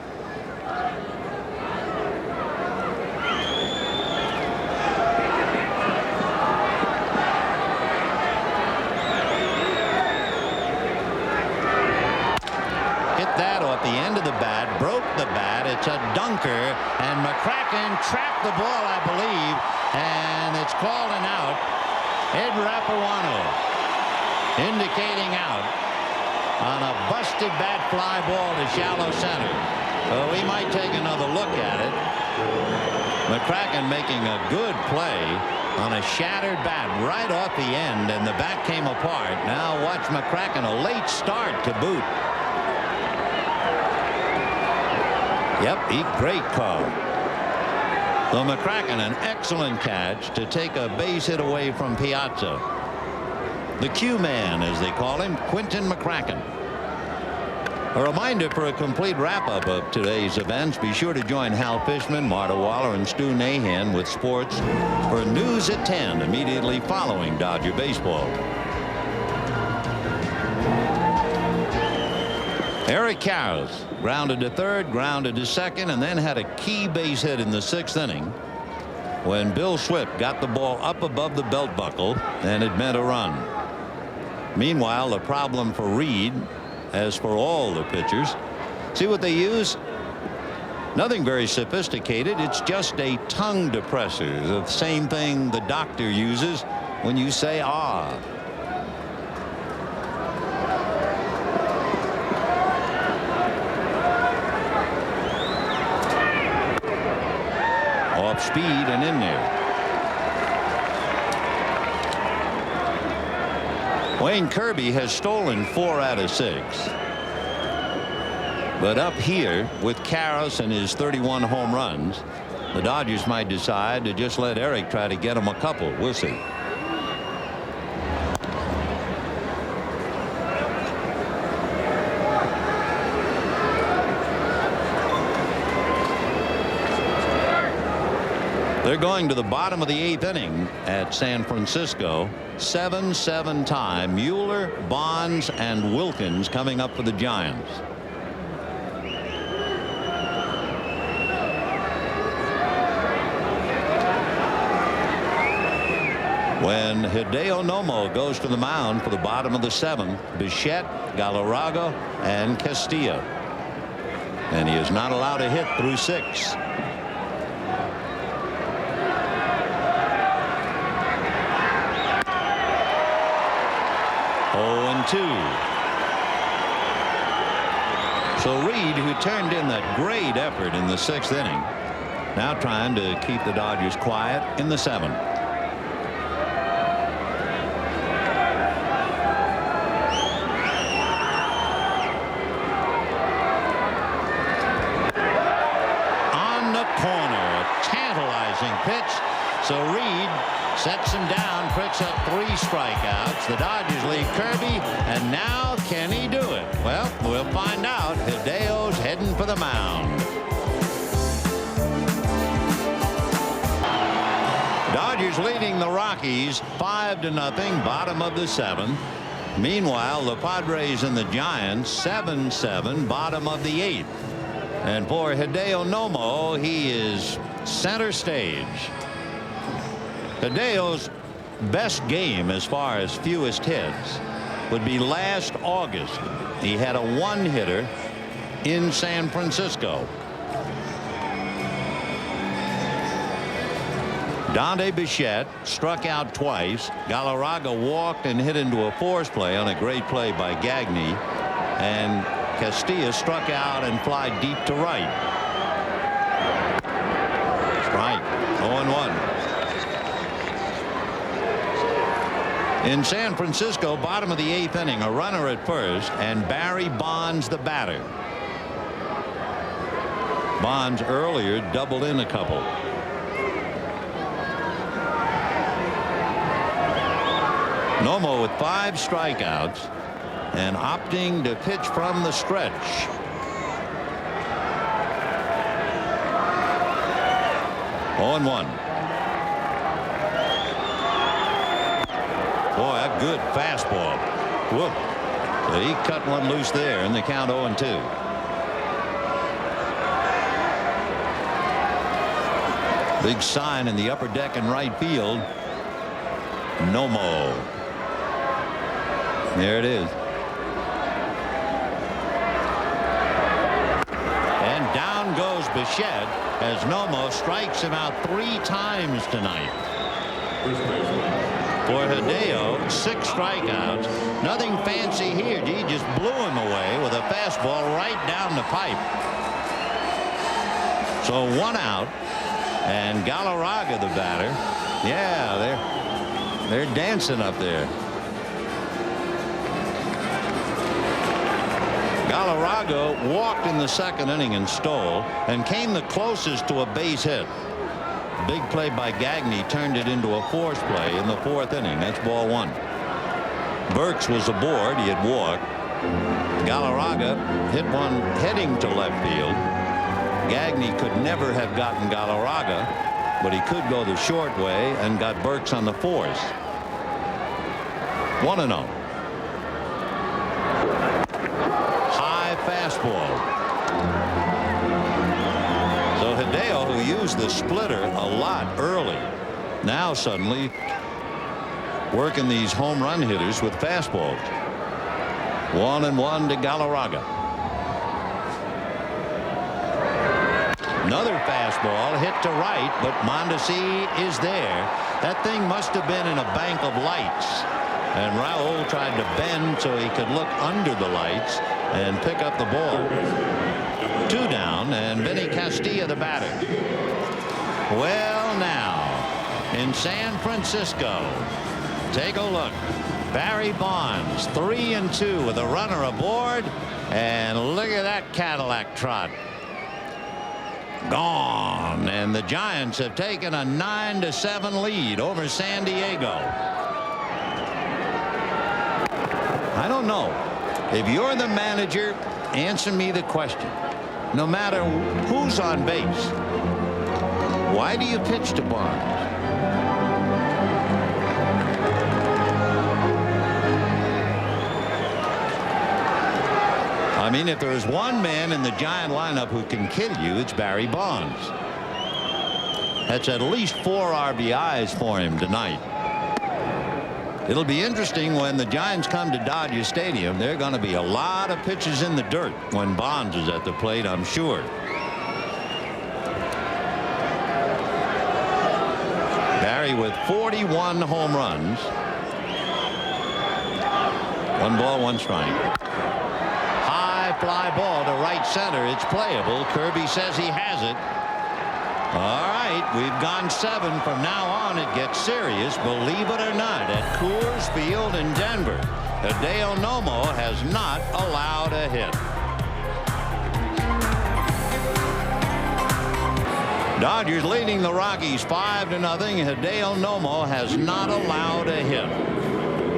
[SPEAKER 1] It's a dunker, and McCracken trapped the ball, I believe, and it's called an out. Ed Rapuano indicating out on a busted bat fly ball to shallow center. So we might take another look at it. McCracken making a good play on a shattered bat right off the end, and the bat came apart. Now watch McCracken, a late start to boot. Yep, great call. So McCracken, an excellent catch to take a base hit away from Piazza. The Q-man, as they call him, Quentin McCracken. A reminder for a complete wrap-up of today's events. Be sure to join Hal Fishman, Marta Waller, and Stu Nahan with sports for News at 10 immediately following Dodger baseball. Eric Karras grounded to third, grounded to second, and then had a key base hit in the 6th inning when Bill Swift got the ball up above the belt buckle, and it meant a run. Meanwhile, the problem for Reed, as for all the pitchers, see what they use? Nothing very sophisticated. It's just a tongue depressor, the same thing the doctor uses when you say ah. Off speed and in there. Wayne Kirby has stolen 4 out of 6. But up here with Karras and his 31 home runs, the Dodgers might decide to just let Eric try to get him a couple. We'll see. They're going to the bottom of the 8th inning at San Francisco. 7-7 tie. Mueller, Bonds, and Wilkins coming up for the Giants. When Hideo Nomo goes to the mound for the bottom of the 7th, Bichette, Galarraga, and Castillo. And he is not allowed to hit through 6. So Reed, who turned in that great effort in the 6th inning, now trying to keep the Dodgers quiet in the 7th. On the corner, a tantalizing pitch. So Reed sets him down, picks up 3 strikeouts. The Dodgers leave Kirby, and now can he do it? Well, we'll find out. Hideo's heading for the mound. Dodgers leading the Rockies 5-0, bottom of the 7th. Meanwhile, the Padres and the Giants 7-7, bottom of the 8th. And for Hideo Nomo, he is center stage. Hideo's best game as far as fewest hits would be last August. He had a 1-hitter in San Francisco. Dante Bichette struck out twice. Galarraga walked and hit into a force play on a great play by Gagne. And Castillo struck out and fly deep to right. Strike. 0-1. In San Francisco, bottom of the 8th inning, a runner at first, and Barry Bonds the batter. Bonds earlier doubled in a couple. Nomo with 5 strikeouts and opting to pitch from the stretch. On 1. Boy, a good fastball. Whoop. So he cut one loose there in the count. 0-2. Big sign in the upper deck in right field. Nomo. There it is. And down goes Bichette as Nomo strikes him out 3 times tonight. For Hideo, 6 strikeouts. Nothing fancy here. He just blew him away with a fastball right down the pipe. So 1 out. And Galarraga, the batter. Yeah, they're dancing up there. Galarraga walked in the 2nd inning and stole, and came the closest to a base hit. Big play by Gagne turned it into a force play in the 4th inning. That's ball 1. Burks was aboard. He had walked. Galarraga hit one heading to left field. Gagne could never have gotten Galarraga, but he could go the short way and got Burks on the force. 1-0. High fastball. fastball. So Hideo, who used the splitter a lot early, now suddenly working these home run hitters with fastballs. 1-1 to Galarraga. Another fastball hit to right, but Mondesi is there. That thing must have been in a bank of lights, and Raul tried to bend so he could look under the lights and pick up the ball. 2 down, and Vinny Castilla the batter. Well, now in San Francisco, take a look. Barry Bonds 3-2 with a runner aboard, and look at that Cadillac trot. Gone, and the Giants have taken a 9-7 lead over San Diego. I don't know. If you're the manager, answer me the question. No matter who's on base, why do you pitch to Bonds? I mean, if there is one man in the Giant lineup who can kill you, it's Barry Bonds. That's at least 4 RBIs for him tonight. It'll be interesting when the Giants come to Dodger Stadium. There are going to be a lot of pitches in the dirt when Bonds is at the plate, I'm sure. Barry with 41 home runs. 1 ball, 1 strike. Fly ball to right center. It's playable. Kirby says he has it. All right, we've gone 7. From now on, it gets serious, believe it or not, at Coors Field in Denver. Hideo Nomo has not allowed a hit. Dodgers leading the Rockies 5-0. Hideo Nomo has not allowed a hit.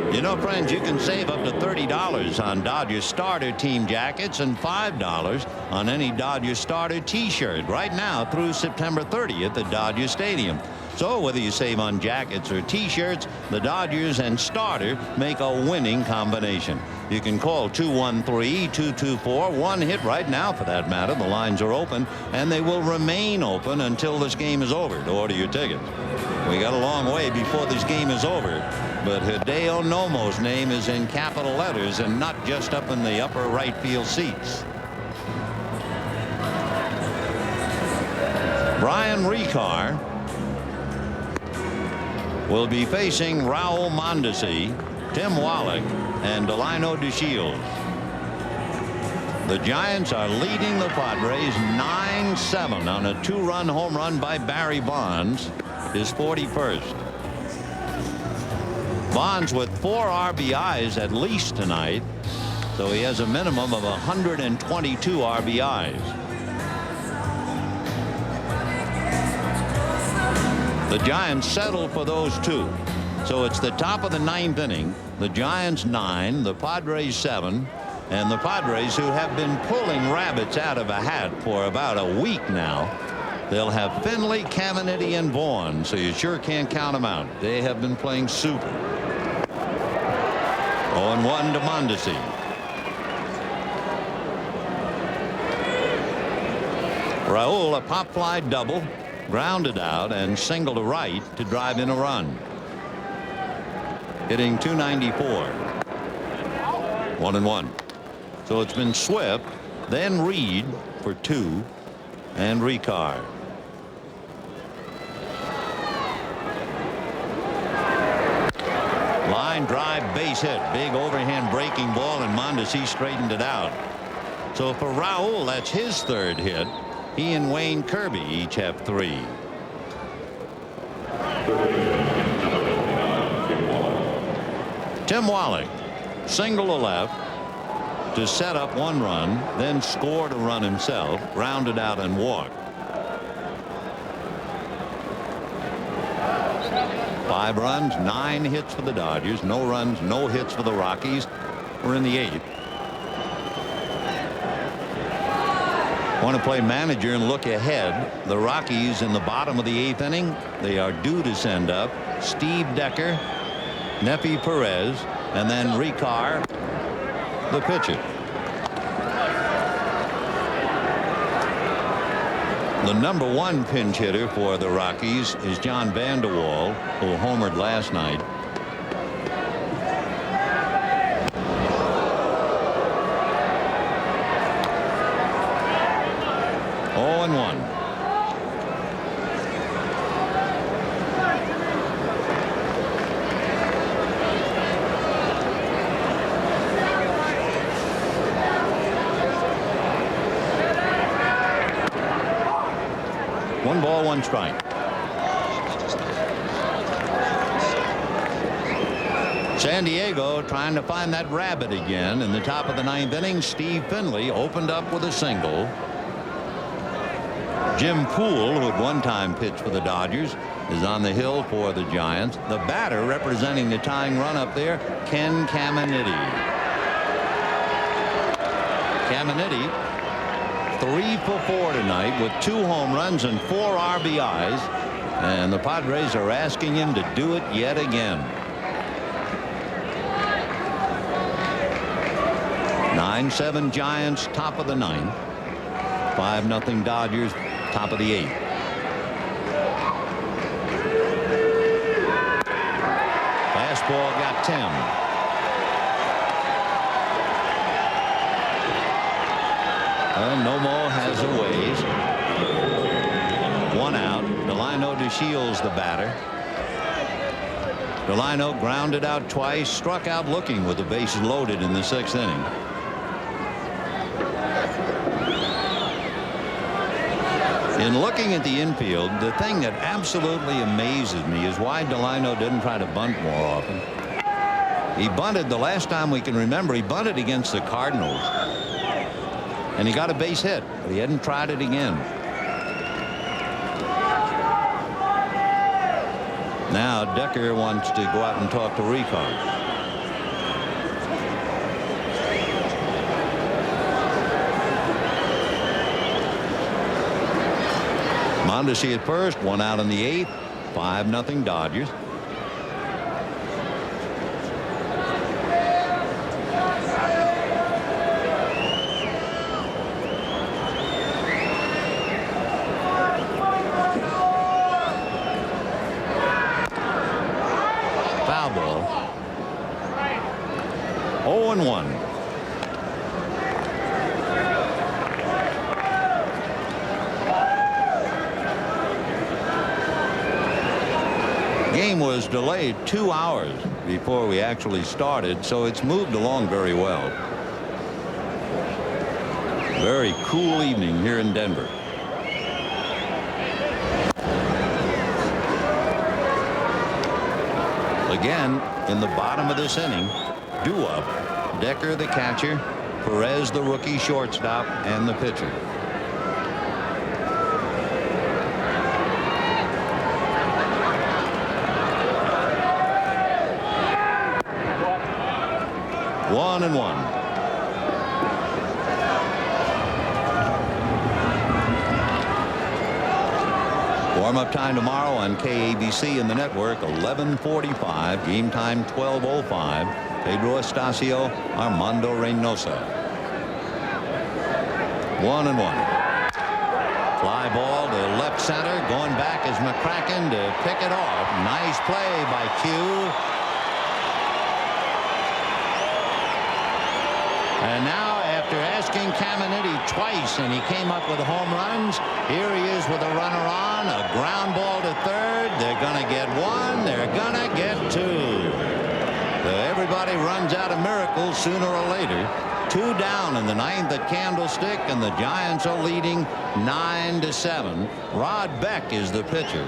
[SPEAKER 1] You know, friends, you can save up to $30 on Dodger starter team jackets and $5 on any Dodger starter T-shirt right now through September 30th at Dodger Stadium. So whether you save on jackets or T-shirts, the Dodgers and starter make a winning combination. You can call 213-224. 1 hit right now, for that matter. The lines are open, and they will remain open until this game is over to order your tickets. We got a long way before this game is over, but Hideo Nomo's name is in capital letters and not just up in the upper right field seats. Brian Ricard will be facing Raul Mondesi, Tim Wallach, and Delino DeShields. The Giants are leading the Padres 9-7 on a 2-run home run by Barry Bonds, his 41st. Bonds with 4 RBIs at least tonight, so he has a minimum of 122 RBIs. The Giants settled for those 2. So it's the top of the 9th inning. The Giants 9, the Padres 7, and the Padres, who have been pulling rabbits out of a hat for about a week now. They'll have Finley, Caminiti, and Vaughn, so you sure can't count them out. They have been playing super. 0-1 to Mondesi. Raul, a pop fly double, grounded out and single to right to drive in a run. Hitting .294. 1-1. So it's been Swift, then Reed for 2, and Ricard. Line drive, base hit, big overhand breaking ball, and Mondesi straightened it out. So for Raul, that's his 3rd hit. He and Wayne Kirby each have 3. Tim Wallach, single to left to set up 1 run, then scored a run himself, grounded out and walked. 5 runs, 9 hits for the Dodgers, no runs, no hits for the Rockies. We're in the 8th. Want to play manager and look ahead. The Rockies in the bottom of the 8th inning. They are due to send up Steve Decker, Nefi Perez, and then Ricard, the pitcher. The #1 pinch hitter for the Rockies is John Vanderwall, who homered last night. Oh and 1. One ball, one strike. San Diego trying to find that rabbit again. In the top of the 9th inning, Steve Finley opened up with a single. Jim Poole, who at one time pitched for the Dodgers, is on the hill for the Giants. The batter representing the tying run up there, Ken Caminiti. Caminiti 3 for 4 tonight with 2 home runs and 4 RBIs, and the Padres are asking him to do it yet again. 9-7 Giants, top of the 9th. 5-0 Dodgers, top of the 8th. Fastball got Tim. Nomo has a ways. 1 out. Delino DeShields the batter. Delino grounded out twice, struck out looking with the bases loaded in the 6th inning. In looking at the infield, the thing that absolutely amazes me is why Delino didn't try to bunt more often. He bunted the last time we can remember. He bunted against the Cardinals, and he got a base hit, but he hadn't tried it again. Now Decker wants to go out and talk to Ricard. Mondesi at first, 1 out in the 8th. 5-0 Dodgers. Foul ball. 0-1. Game was delayed 2 hours before we actually started, so it's moved along very well. Very cool evening here in Denver. Again, in the bottom of this inning, due up, Decker the catcher, Perez the rookie shortstop, and the pitcher. One and 1. Warm-up time tomorrow on KABC and the network, 11:45. Game time 12:05. Pedro Estacio, Armando Reynosa. 1-1. Fly ball to left center. Going back is McCracken to pick it off. Nice play by Q. And now, after asking Caminiti twice and he came up with home runs, here he is with a runner on, a ground ball to third. They're going to get 1. They're going to get 2. Everybody runs out of miracles sooner or later. 2 down in the 9th at Candlestick, and the Giants are leading 9-7. Rod Beck is the pitcher,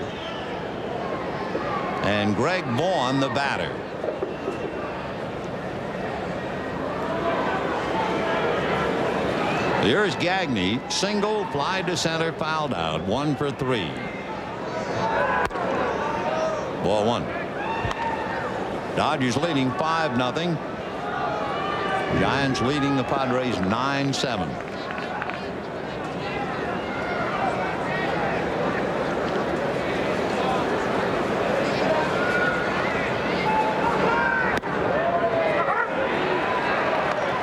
[SPEAKER 1] and Greg Vaughn the batter. Here's Gagne, single, fly to center, fouled out. 1 for 3. Ball 1. Dodgers leading 5-0. Giants leading the Padres 9-7.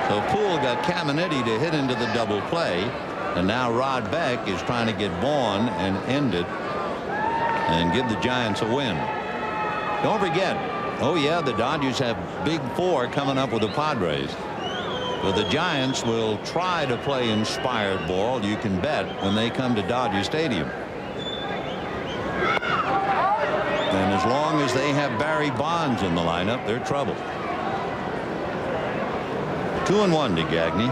[SPEAKER 1] So Poole got Caminiti to hit into the double play, And now Rod Beck is trying to get Vaughn and end it and give the Giants a win. Don't forget, oh yeah, the Dodgers have Big Four coming up with the Padres. But the Giants will try to play inspired ball, you can bet, when they come to Dodger Stadium. And as long as they have Barry Bonds in the lineup, they're trouble. 2-1 to Gagne.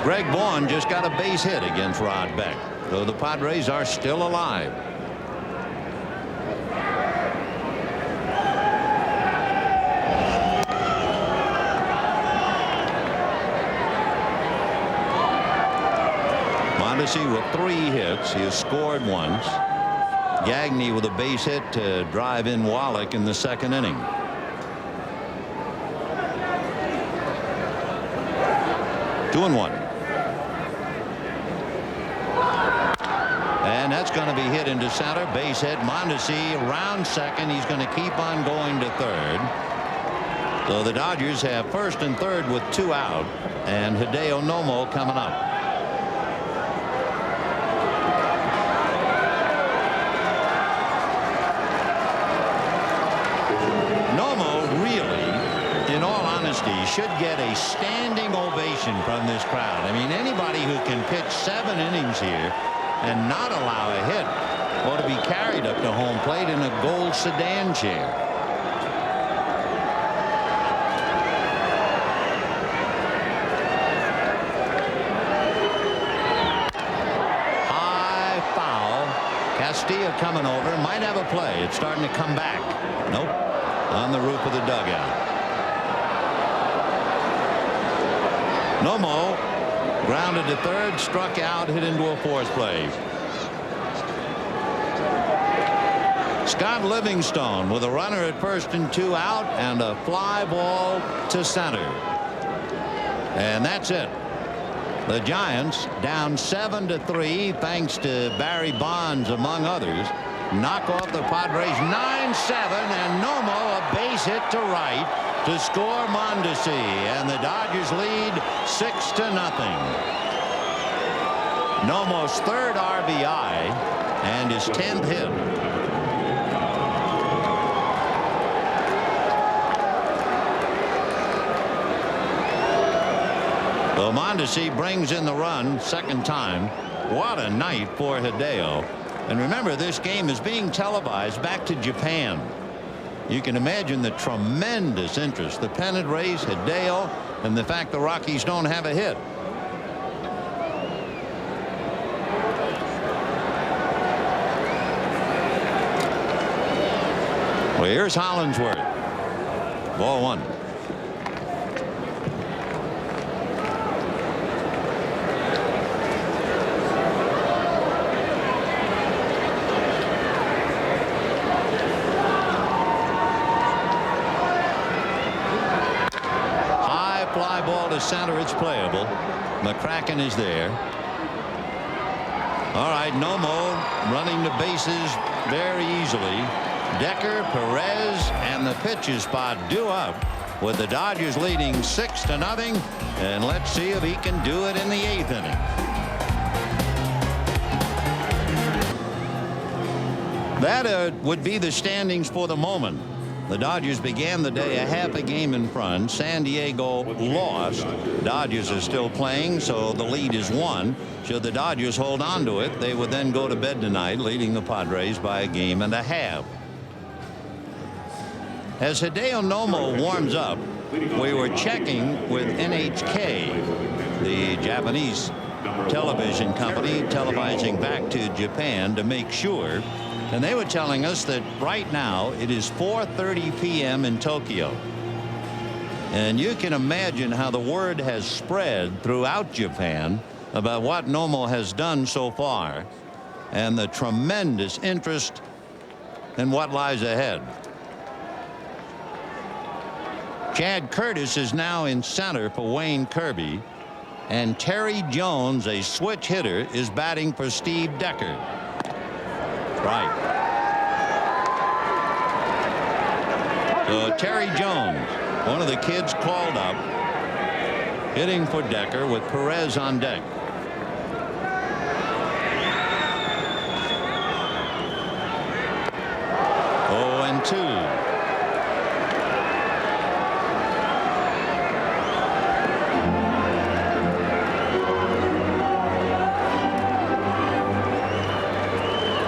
[SPEAKER 1] Greg Vaughn just got a base hit against Rod Beck, though the Padres are still alive. Mondesi with 3 hits. He has scored once. Gagne with a base hit to drive in Wallach in the 2nd inning. Two and 1. And that's going to be hit into center. Base hit. Mondesi around second. He's going to keep on going to third. So the Dodgers have first and third with 2 out. And Hideo Nomo coming up. Nomo really, in all honesty, should get a standing ovation from this crowd. I mean, anybody who can pitch 7 innings here and not allow a hit ought to be carried up to home plate in a gold sedan chair. High foul. Castilla coming over. Might have a play. It's starting to come back. Nope. On the roof of the dugout. Nomo grounded to third, struck out, hit into a force play. Scott Livingstone with a runner at first and 2 out and a fly ball to center. And that's it. The Giants down 7-3 thanks to Barry Bonds among others. Knock off the Padres 9-7, and Nomo a base hit to right to score Mondesi, and the Dodgers lead 6-0. Nomo's 3rd RBI and his 10th hit. Well, Mondesi brings in the run 2nd time. What a night for Hideo. And remember, this game is being televised back to Japan. You can imagine the tremendous interest, the pennant race, Hideo, and the fact the Rockies don't have a hit. Well, here's Hollinsworth. Ball 1. Center, it's playable. McCracken is there. All right, Nomo running the bases very easily. Decker, Perez, and the pitcher's spot due up with the Dodgers leading 6-0. And let's see if he can do it in the 8th inning. That would be the standings for the moment. The Dodgers began the day a half a game in front. San Diego lost. Dodgers are still playing, so the lead is 1. Should the Dodgers hold on to it, they would then go to bed tonight leading the Padres by a game and a half. As Hideo Nomo warms up, we were checking with NHK, the Japanese television company televising back to Japan, to make sure. And they were telling us that right now it is 4:30 p.m. in Tokyo. And you can imagine how the word has spread throughout Japan about what Nomo has done so far and the tremendous interest in what lies ahead. Chad Curtis is now in center for Wayne Kirby, and Terry Jones, a switch hitter, is batting for Steve Decker. Right. So Terry Jones One of the kids called up, hitting for Decker with Perez on deck. Oh, and 2.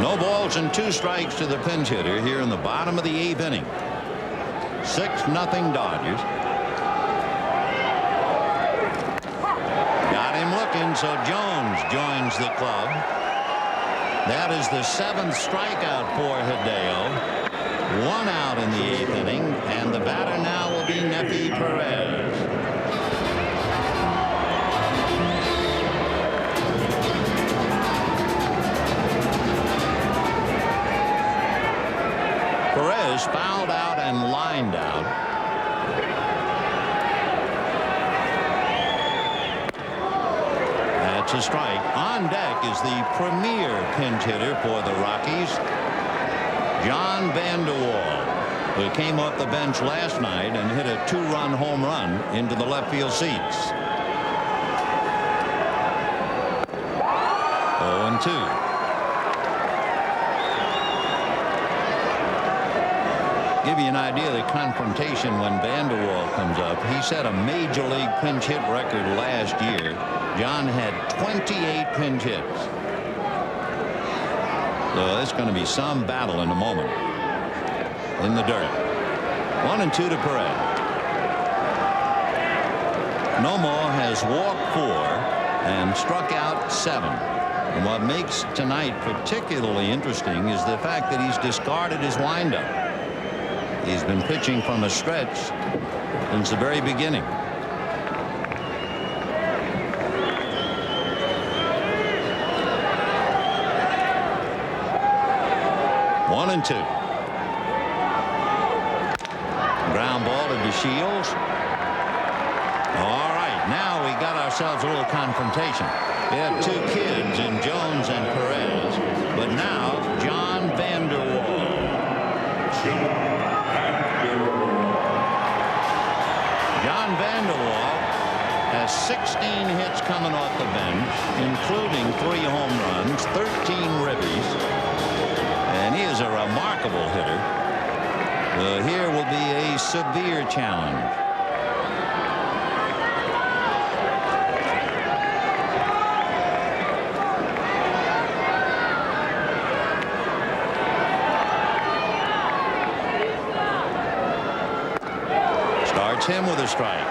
[SPEAKER 1] No balls and 2 strikes to the pinch hitter here in the bottom of the 8th inning. 6-0 Dodgers. Got him looking, so Jones joins the club. That is the 7th strikeout for Hideo. 1 out in the 8th inning, and the batter now will be Nefi Perez. Perez fouled out and lined out. That's a strike. On deck is the premier pinch hitter for the Rockies, John Vanderwall, who came off the bench last night and hit a 2-run home run into the left field seats. 0-2. Give you an idea of the confrontation when Vanderwall comes up. He set a major league pinch hit record last year. John had 28 pinch hits. So it's going to be some battle in a moment. In the dirt. 1-2 to Perez. Nomo has walked 4 and struck out 7. And what makes tonight particularly interesting is the fact that he's discarded his windup. He's been pitching from a stretch since the very beginning. One and 2. Ground ball to DeShields. All right, now we got ourselves a little confrontation. We have 2 kids in Jones and Perez, but now John Vanderwall. John Vanderwall has 16 hits coming off the bench, including 3 home runs, 13 ribbies, and he is a remarkable hitter. Here will be a severe challenge. Starts him with a strike.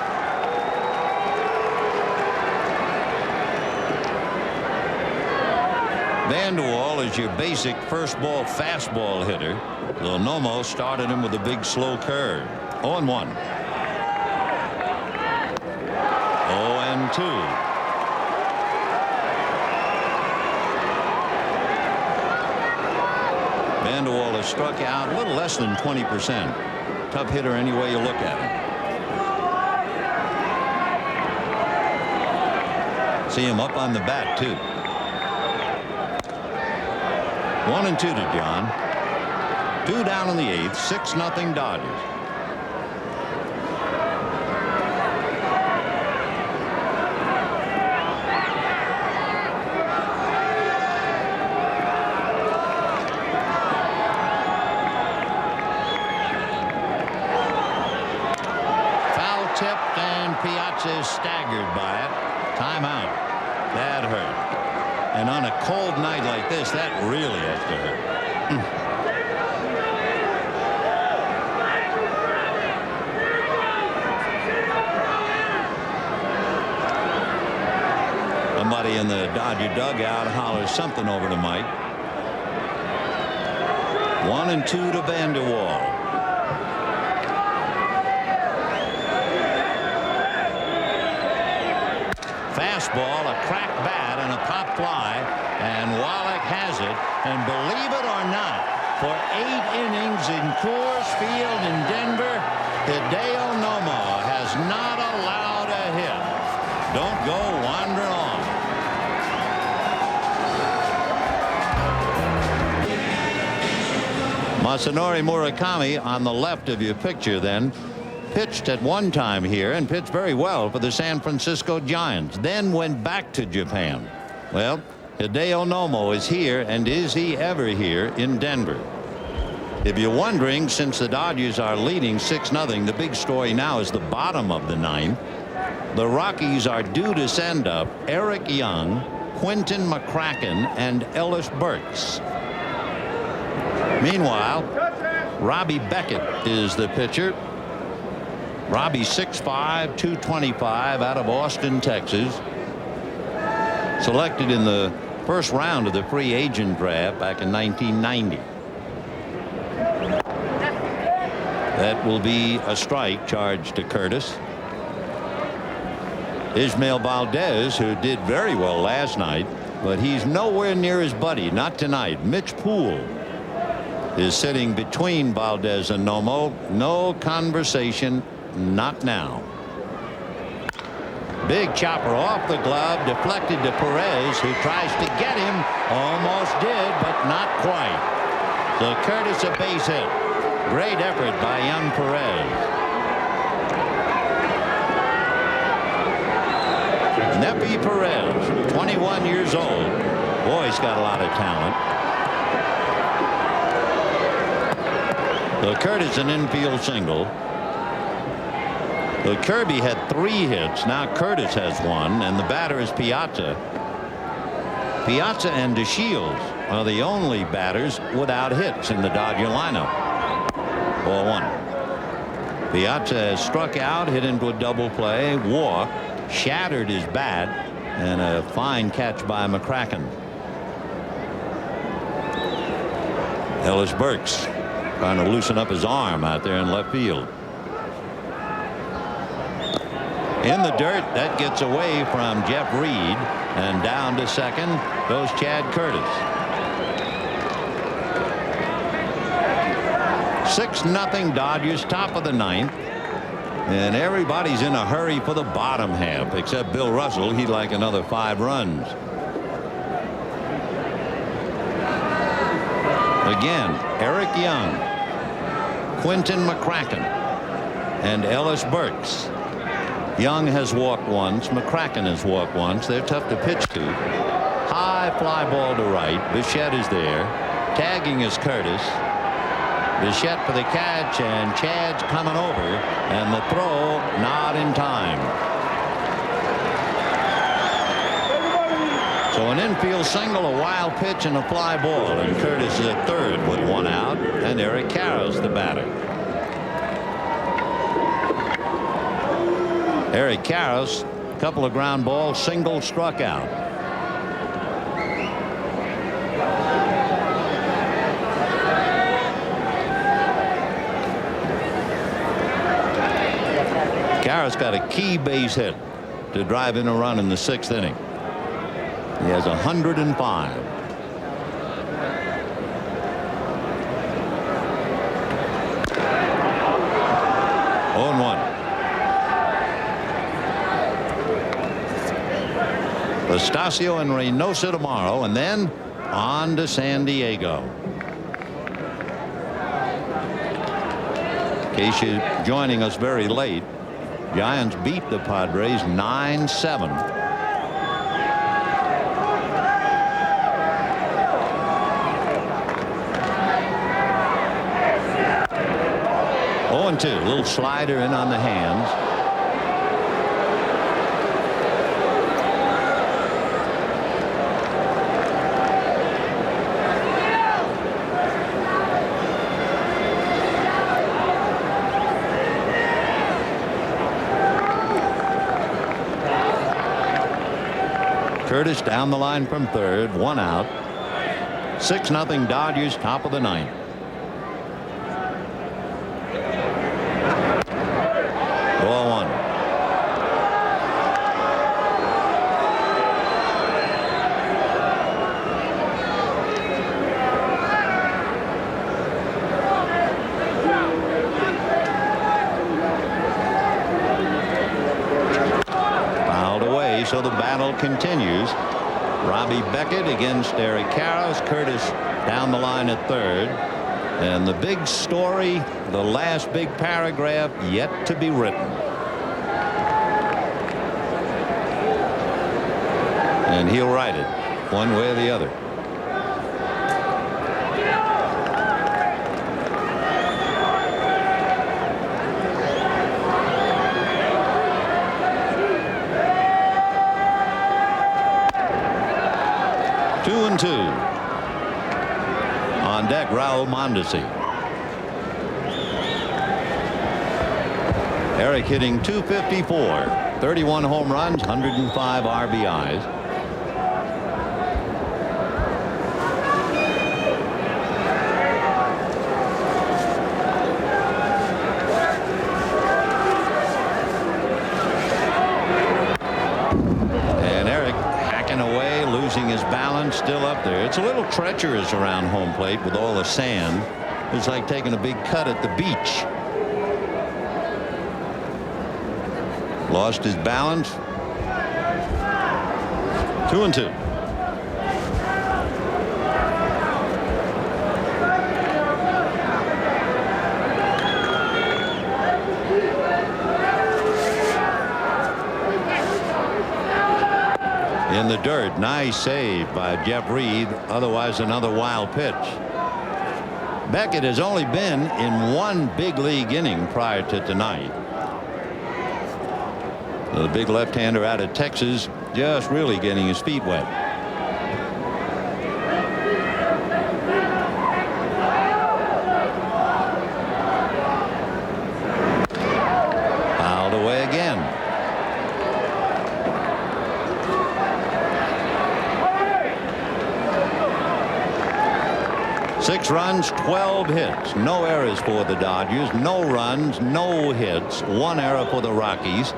[SPEAKER 1] Vanderwall is your basic first ball fastball hitter. Though Nomo started him with a big slow curve. 0-1. 0-2. Vanderwall has struck out a little less than 20%. Tough hitter any way you look at him. See him up on the bat too. 1-2 to John. 2 down in the 8th. 6-0 Dodgers. Foul tipped and Piazza is staggered by it. Timeout. That hurt. And on a cold night like this, that really has to hurt. Somebody in the Dodger dugout hollers something over to Mike. 1-2 to Vanderwall. Fastball, a cracked bat, and a pop fly, and Wallach has it. And believe it or not, for 8 innings in Coors Field in Denver, Hideo Nomo has not allowed a hit. Don't go wandering off. Masanori Murakami on the left of your picture then. pitched at one time here and pitched very well for the San Francisco Giants, then went back to Japan. Well, Hideo Nomo is here, and is he ever here in Denver? If you're wondering, since the Dodgers are leading 6-0, the big story now is the bottom of the ninth. The Rockies are due to send up Eric Young, Quentin McCracken, and Ellis Burks. Meanwhile, Robbie Beckett is the pitcher. Robbie 6'5", 225, out of Austin, Texas. Selected in the first round of the free agent draft back in 1990. That will be a strike charged to Curtis. Ismael Valdez, who did very well last night, but he's nowhere near his buddy. Not tonight. Mitch Poole is sitting between Valdez and Nomo. No conversation. Not now. Big chopper off the glove, deflected to Perez, who tries to get him. Almost did, but not quite. So Curtis a base hit. Great effort by young Perez. Neppy Perez, 21 years old. Boy, he's got a lot of talent. So Curtis an infield single. So Kirby had 3 hits. Now Curtis has 1, and the batter is Piazza. Piazza and DeShields are the only batters without hits in the Dodger lineup. Ball 1. Piazza has struck out, hit into a double play, walk, shattered his bat, and a fine catch by McCracken. Ellis Burks trying to loosen up his arm out there in left field. In the dirt, that gets away from Jeff Reed, and down to second goes Chad Curtis. 6-0 Dodgers, top of the ninth, and everybody's in a hurry for the bottom half except Bill Russell. He'd like another 5 runs. Again, Eric Young, Quentin McCracken, and Ellis Burks. Young has walked once. McCracken has walked once. They're tough to pitch to. High fly ball to right. Bichette is there. Tagging is Curtis. Bichette for the catch, and Chad's coming over, and the throw not in time. So an infield single, a wild pitch, and a fly ball, and Curtis is at third with 1 out, and Eric Karros the batter. Eric Karros, a couple of ground balls, single, struck out. Karros got a key base hit to drive in a run in the 6th inning. He has 105. Oh, 1. Estacio and Reynosa tomorrow, and then on to San Diego. In case you're joining us very late, Giants beat the Padres 9-7. Oh, 0-2. Little slider in on the hands. Curtis down the line from third, 1 out. 6-0 Dodgers, top of the ninth. Ball 1. Fouled away, so the battle continues. Robbie Beckett against Eric Karros. Curtis down the line at third. And the big story, the last big paragraph, yet to be written. And he'll write it one way or the other. Two and two. On deck, Raul Mondesi. Eric hitting .254, 31 home runs, 105 RBIs. His balance still up there. It's a little treacherous around home plate with all the sand. It's like taking a big cut at the beach. Lost his balance. 2 and 2. In the dirt. Nice save by Jeff Reed. Otherwise another wild pitch. Beckett has only been in one big league inning prior to tonight. The big left-hander out of Texas just really getting his feet wet. Fouled away again. 6 runs, 12 hits, no errors for the Dodgers, no runs, no hits, 1 error for the Rockies,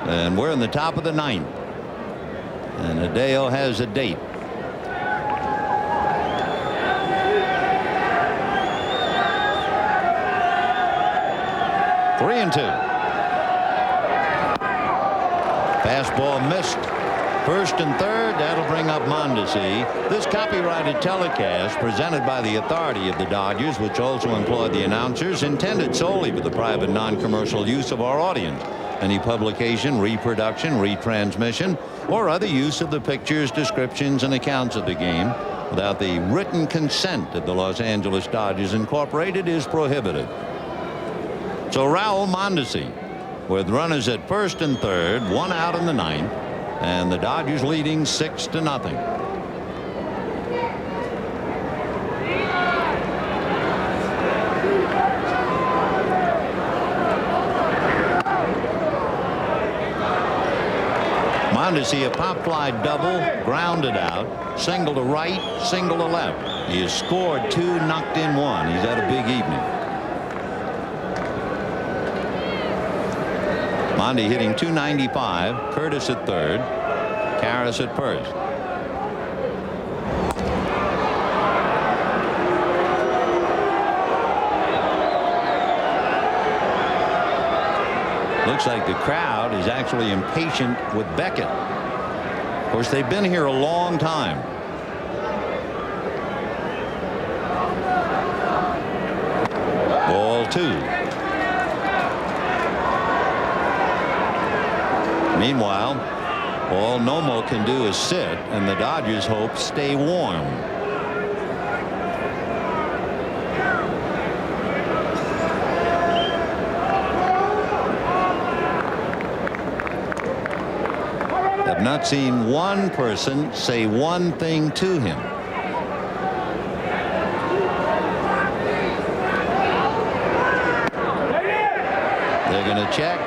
[SPEAKER 1] and we're in the top of the 9th. And Hideo has a date. Three and 2. Fastball missed. First and third, that'll bring up Mondesi. This copyrighted telecast presented by the authority of the Dodgers, which also employed the announcers, intended solely for the private non-commercial use of our audience. Any publication, reproduction, retransmission, or other use of the pictures, descriptions, and accounts of the game without the written consent of the Los Angeles Dodgers Incorporated is prohibited. So Raul Mondesi with runners at first and third, 1 out in the 9th. And the Dodgers leading 6-0. Mondesi, a pop fly double, grounded out, single to right, single to left. He has scored 2, knocked in 1. He's had a big evening. Mondi hitting .295. Curtis at third. Karras at first. Looks like the crowd is actually impatient with Beckett. Of course, they've been here a long time. Ball 2. Meanwhile, all Nomo can do is sit, and the Dodgers hope stay warm. Have not seen one person say one thing to him. They're going to check.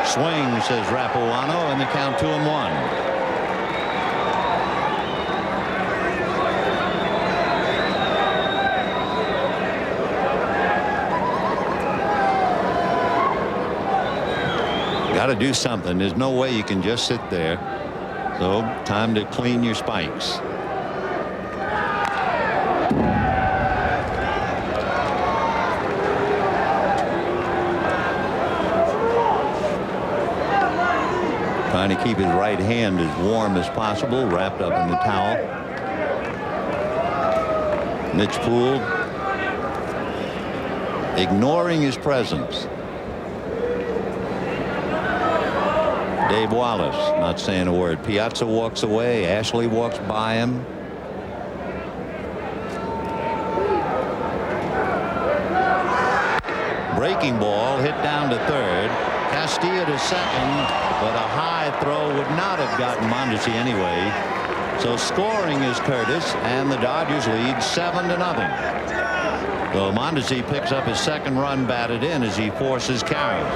[SPEAKER 1] Swing, says Rapuano, and the count 2-1. Got to do something. There's no way you can just sit there. So time to clean your spikes. Trying to keep his right hand as warm as possible, wrapped up in the towel. Mitch Poole ignoring his presence. Dave Wallace not saying a word. Piazza walks away. Ashley walks by him. Breaking ball hit down to third. Castilla to second, but a high throw would not have gotten Mondesi anyway. So scoring is Curtis, and the Dodgers lead 7-0. So Mondesi picks up his second run batted in as he forces Karras.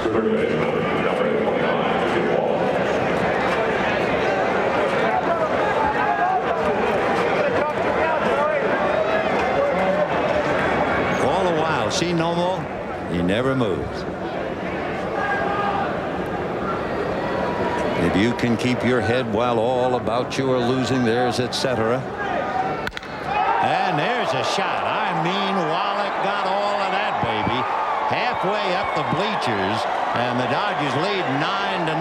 [SPEAKER 1] See Nomo, he never moves. If you can keep your head while all about you are losing, there's etc. And there's a shot. I mean, Wallach got all of that, baby. Halfway up the bleachers, and the Dodgers lead 9-0.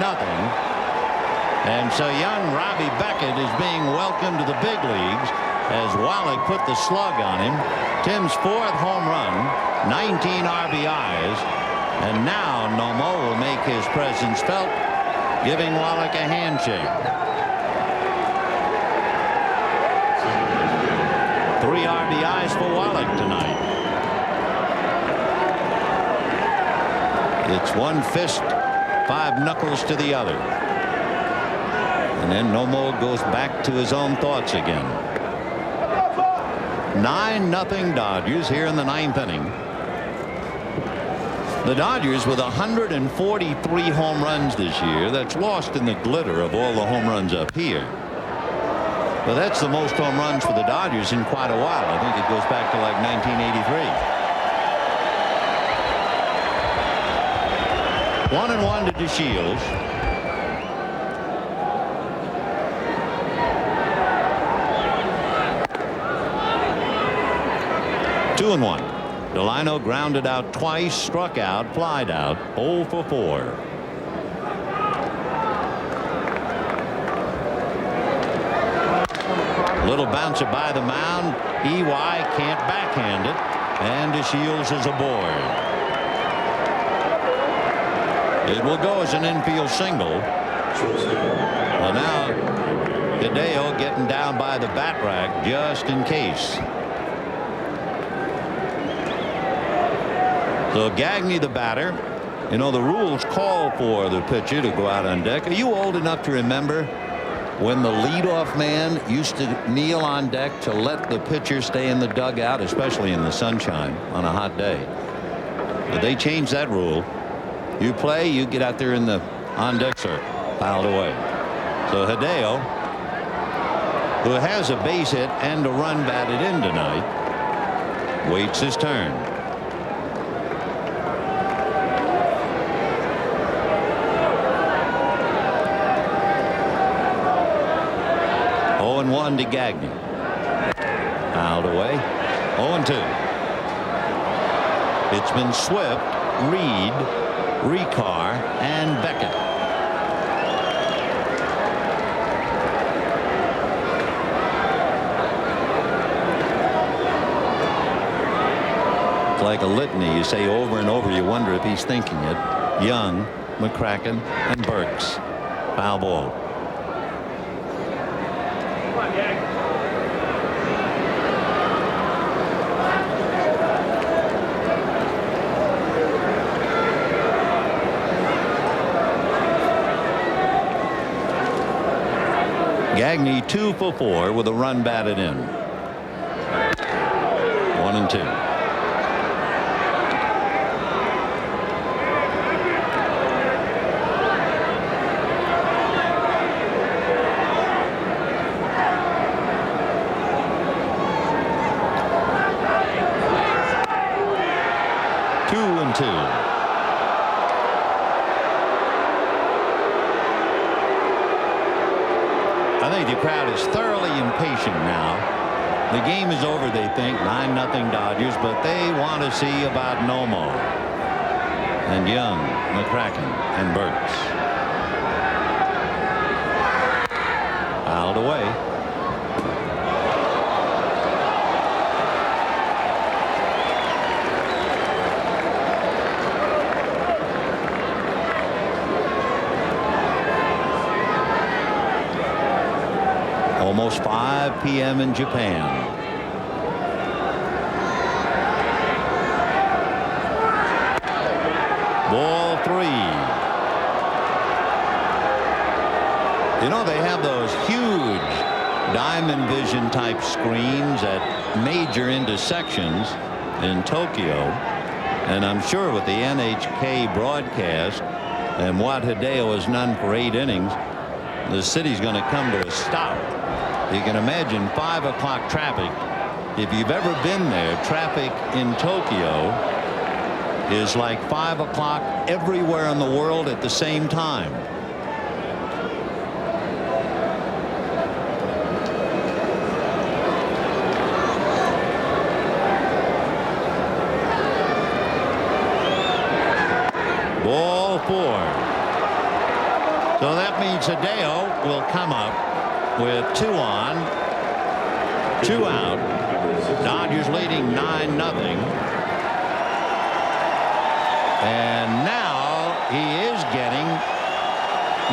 [SPEAKER 1] And so young Robbie Beckett is being welcomed to the big leagues as Wallach put the slug on him. Tim's fourth home run, 19 RBIs, and now Nomo will make his presence felt, giving Wallach a handshake. 3 RBIs for Wallach tonight. It's one fist, 5 knuckles to the other. And then Nomo goes back to his own thoughts again. 9-0 Dodgers here in the 9th inning. The Dodgers with 143 home runs this year. That's lost in the glitter of all the home runs up here. But that's the most home runs for the Dodgers in quite a while. I think it goes back to like 1983. 1-1 to DeShields. Two and 1. Delino grounded out twice, struck out, flied out, 0 for 4. Little bouncer by the mound. EY can't backhand it, and DeShields is aboard. It will go as an infield single. Well, now Hideo getting down by the bat rack just in case. So Gagne the batter. You know, the rules call for the pitcher to go out on deck. Are you old enough to remember when the leadoff man used to kneel on deck to let the pitcher stay in the dugout, especially in the sunshine on a hot day? But they changed that rule. You play, you get out there in the on deck circle, piled away. So Hideo, who has a base hit and a run batted in tonight, waits his turn. One to Gagne. Fouled away. 0-2. It's been Swift, Reed, Ricard, and Beckett. It's like a litany. You say over and over. You wonder if he's thinking it. Young, McCracken, and Burks. Foul ball. Gagne 2 for 4 with a run batted in. 1-2. I think the crowd is thoroughly impatient now. The game is over, they think. 9-0 Dodgers, but they want to see about Nomo and Young, McCracken, and Burks. Fouled away. Almost 5 p.m. in Japan. Ball 3. You know, they have those huge diamond vision type screens at major intersections in Tokyo, and I'm sure with the NHK broadcast and what Hideo has done for 8 innings, the city's going to come to a stop. You can imagine 5 o'clock traffic. If you've ever been there, traffic in Tokyo is like 5 o'clock everywhere in the world at the same time. Ball 4. So that means Hideo will come up with 2 on, 2 out. Dodgers leading 9-0. And now he is getting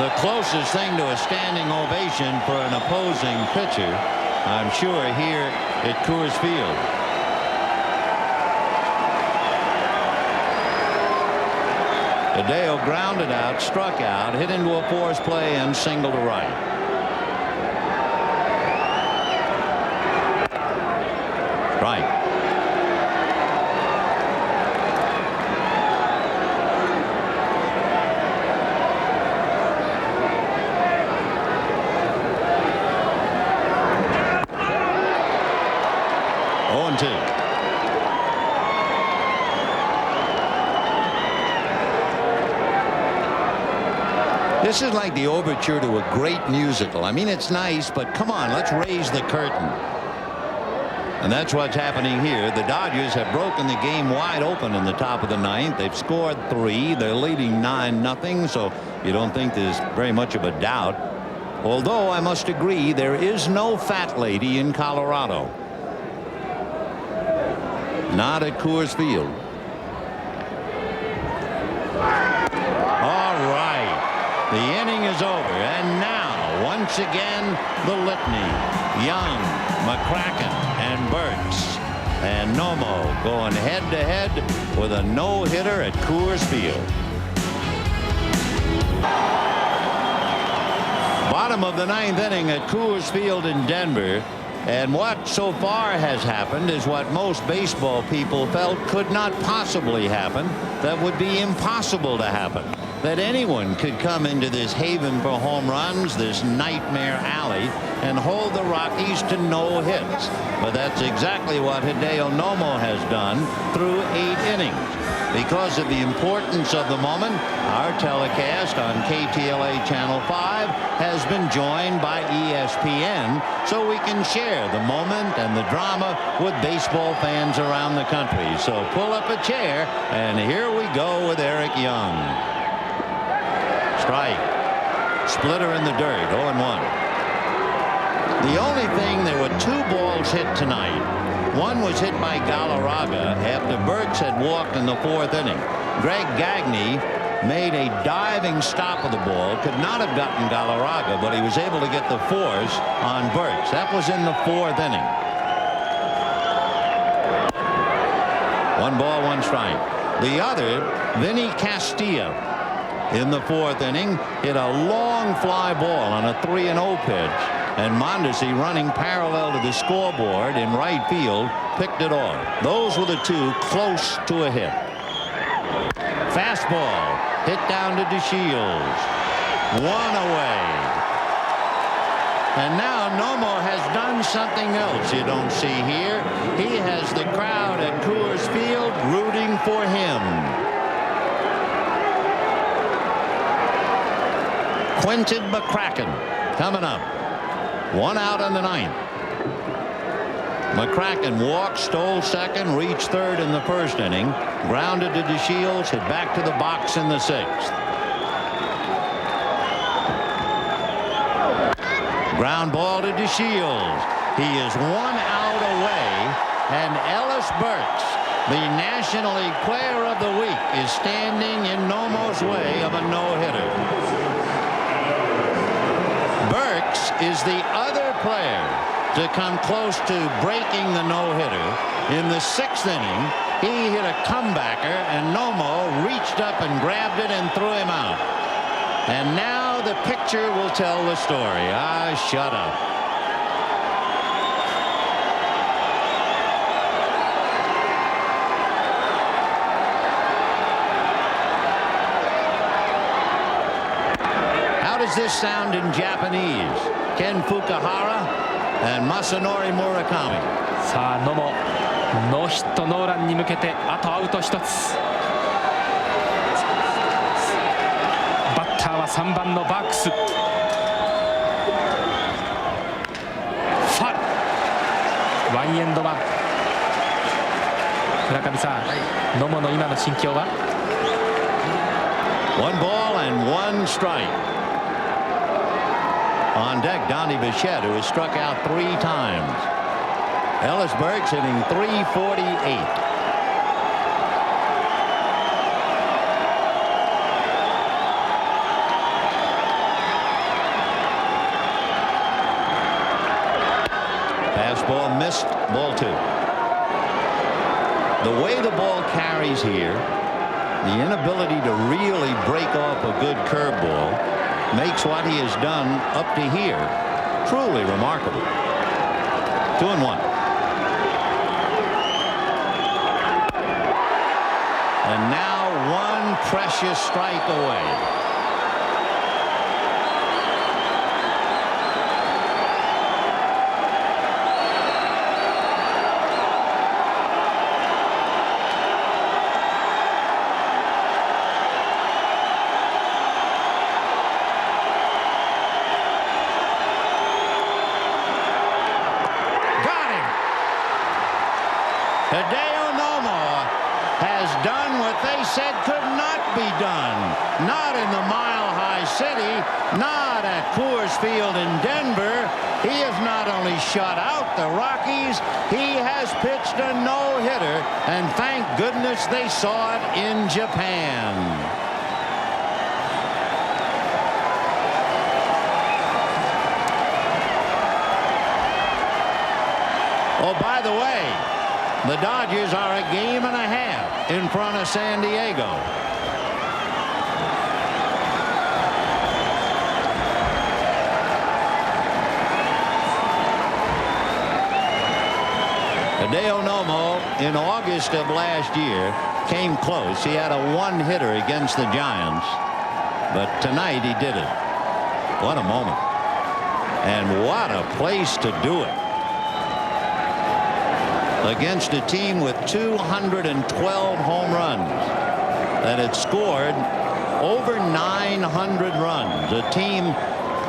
[SPEAKER 1] the closest thing to a standing ovation for an opposing pitcher, I'm sure, here at Coors Field. Hideo grounded out, struck out, hit into a force play, and single to right. Right. This is like the overture to a great musical. I mean, it's nice, but come on, let's raise the curtain. And that's what's happening here. The Dodgers have broken the game wide open in the top of the 9th. They've scored 3. They're leading 9-0, so you don't think there's very much of a doubt. Although I must agree, there is no fat lady in Colorado. Not at Coors Field. All right. The inning is over, and now once again the litany. Young, McCracken, and Burks, and Nomo going head-to-head with a no-hitter at Coors Field. Bottom of the 9th inning at Coors Field in Denver. And what so far has happened is what most baseball people felt could not possibly happen, that would be impossible to happen. That anyone could come into this haven for home runs, this nightmare alley, and hold the Rockies to no hits. But that's exactly what Hideo Nomo has done through 8 innings. Because of the importance of the moment, our telecast on KTLA Channel 5 has been joined by ESPN, so we can share the moment and the drama with baseball fans around the country. So pull up a chair, and here we go with Eric Young. Strike. Splitter in the dirt, 0-1. The only thing, there were 2 balls hit tonight. One was hit by Galarraga after Burks had walked in the 4th inning. Greg Gagne made a diving stop of the ball. Could not have gotten Galarraga, but he was able to get the force on Burks. That was in the 4th inning. 1 ball, 1 strike. The other, Vinny Castilla, in the 4th inning, hit a long fly ball on a 3-0 pitch. And Mondesi, running parallel to the scoreboard in right field, picked it off. Those were the 2 close to a hit. Fastball hit down to DeShields. 1 away. And now Nomo has done something else you don't see here. He has the crowd at Coors Field rooting for him. Quentin McCracken coming up. 1 out in the 9th. McCracken walked, stole second, reached third in the 1st inning, grounded to DeShields, hit back to the box in the 6th. Ground ball to DeShields. He is 1 out away, and Ellis Burks, the National League Player of the Week, is standing in Nomo's way of a no-hitter. Burks is the other player to come close to breaking the no-hitter. In the 6th inning, he hit a comebacker, and Nomo reached up and grabbed it and threw him out. And now the picture will tell the story. Shut up. How does this sound in Japanese? Ken Fukuhara and Masanori Murakami.
[SPEAKER 4] さあ野茂ノーヒットノーランに向けてあとアウト1つ。バッターは3番のバックス。ファウル。1エンド1。村上さん、野茂の今の心境は？
[SPEAKER 1] 1 ball and 1 strike. On deck, Donnie Bichette, who has struck out 3 times. Ellisberg's hitting .348. Fastball missed, ball 2. The way the ball carries here, the inability to really break off a good curveball makes what he has done up to here truly remarkable. 2-1. And now 1 precious strike away. Hideo Nomo has done what they said could not be done. Not in the Mile High City, not at Coors Field in Denver. He has not only shut out the Rockies, he has pitched a no-hitter, and thank goodness they saw it in Japan. Oh, by the way, the Dodgers are a game and a half in front of San Diego. Hideo Nomo, in August of last year, came close. He had a 1-hitter against the Giants, but tonight he did it. What a moment. And what a place to do it. Against a team with 212 home runs that had scored over 900 runs, a team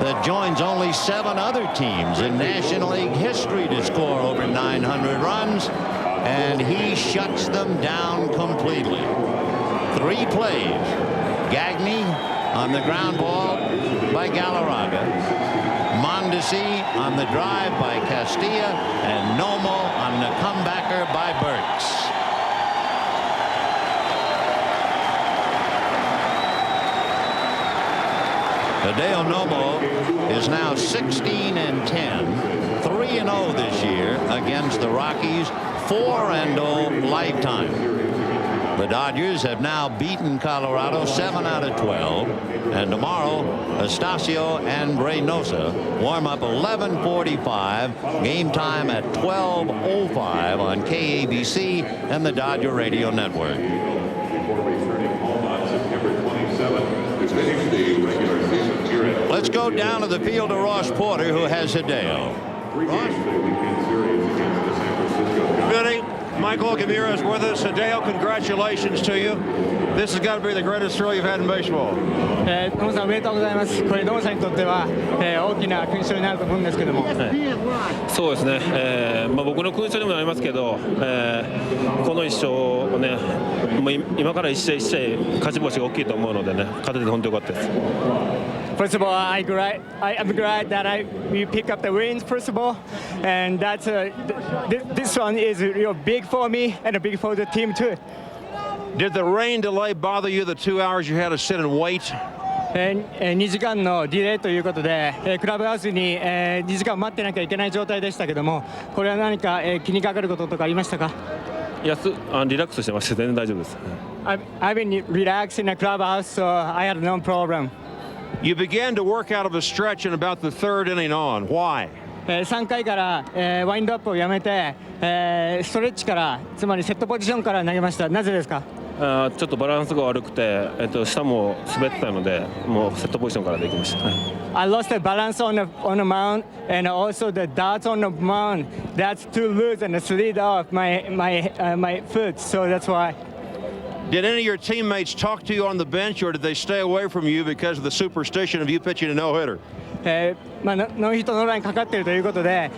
[SPEAKER 1] that joins only 7 other teams in National League history to score over 900 runs, and he shuts them down completely. 3 plays. Gagne on the ground ball by Galarraga. Mondesi on the drive by Castilla, and Nomo on the comebacker by Burks. Hideo Nomo is now 16-10, 3-0 this year against the Rockies, 4-0 lifetime. The Dodgers have now beaten Colorado 7 out of 12, and tomorrow Estacio and Reynosa warm up 11:45, game time at 12:05 on KABC and the Dodger Radio Network. Let's go down to the field to Ross Porter, who has Hideo. Ross?
[SPEAKER 3] Vinny, Michael Gavira is with us. Hideo, congratulations to you. This has got to be the greatest thrill you've had in baseball.
[SPEAKER 5] 野茂さんおめでとうございます。これ野茂さんにとっては、大きな勲章になると思うんですけども。
[SPEAKER 6] そうですね、僕の勲章にもなりますけど、この一勝をね、もう今から一試合一試合勝ち星が大きいと思うのでね、勝てて本当良かったです。
[SPEAKER 5] First of all, I am glad that we pick up the wins. First of all, and that's this one is real big for me and big for the team too.
[SPEAKER 3] Did the rain delay bother you? The 2 hours you had to sit and wait
[SPEAKER 5] 2時間のディレイということで、クラブハウスに、2時間待ってなきゃいけない状態でしたけども、これは何か、気にかかることとかありましたか？
[SPEAKER 6] リラックスしてまして全然大丈夫です。
[SPEAKER 5] I've been relaxed in the clubhouse, so I had no problem.
[SPEAKER 3] You began to work out of a stretch in about the third inning on. Why?
[SPEAKER 5] 3回から、ワインドアップをやめて、ストレッチから、つまりセットポジションから投げました。なぜですか？
[SPEAKER 6] ちょっとバランスが悪くて、下も滑ってたので、もうセットポジションからできました。
[SPEAKER 5] I lost the balance on the mound and also the darts on the mound. That's too loose and slid off my foot, so that's why.
[SPEAKER 3] Did any of your teammates talk to you on the bench, or did they stay away from you because of the superstition of you pitching a no-hitter?
[SPEAKER 5] ノーヒットノーランにかかっているということで、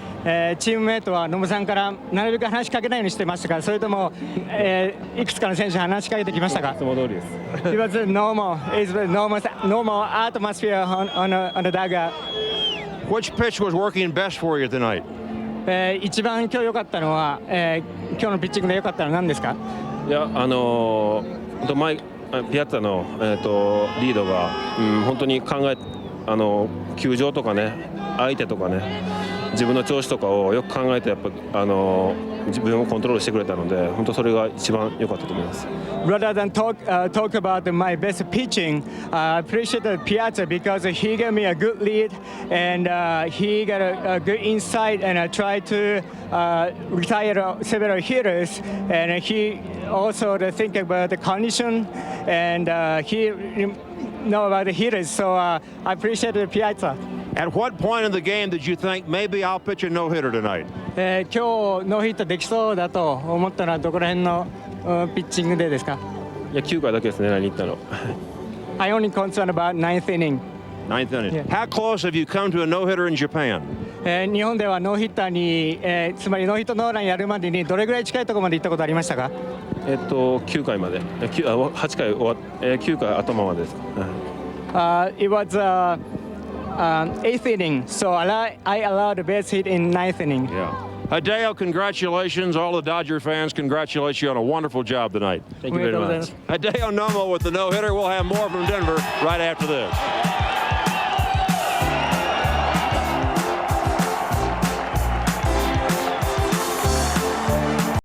[SPEAKER 5] チームメイトは野茂さんからなるべく話しかけないようにしてましたか、それとも、いくつかの選手に話しかけてきましたか？
[SPEAKER 6] いつも通りです。
[SPEAKER 5] It was normal atmosphere on the dugout.
[SPEAKER 3] Which pitch was working best for you tonight?
[SPEAKER 5] 一番今日良かったのは、今日のピッチングで良かったのは何ですか？
[SPEAKER 6] いやピアッツァのリードが、本当に球場とかね、相手とかね、自分の調子とかをよく考えてやっぱ自分をコントロールしてくれたので、本当それが一番良かったと思います。
[SPEAKER 5] Rather than talk about my best pitching, I appreciate Piazza because he gave me a good lead and he got a good insight, and I tried to retire several hitters, and he also think about the condition, and he know about the hitters, so I appreciate Piazza.
[SPEAKER 3] At what point in the game did you think maybe I'll pitch a no-hitter tonight?
[SPEAKER 5] 今日ノーヒットできそうだと思ったのはどこら辺のピッチングでですか？
[SPEAKER 6] いや9回だけですね、狙いに行ったの。
[SPEAKER 5] I only concerned about ninth inning.
[SPEAKER 3] Ninth inning.
[SPEAKER 5] Yeah.
[SPEAKER 3] How close have you come to a no-hitter in Japan?
[SPEAKER 5] 日本ではノーヒッターに、つまりノーヒットノーランやるまでにどれぐらい近いところまで行ったことありましたか
[SPEAKER 6] ？9回まで、8回終わ9回頭までです。
[SPEAKER 5] It was eighth inning, so I allowed a base hit in ninth inning.
[SPEAKER 3] Yeah. Hideo, congratulations. All the Dodger fans congratulate you on a wonderful job tonight.
[SPEAKER 6] Thank you very much.
[SPEAKER 3] Hideo Nomo with the no-hitter. We'll have more from Denver right after this.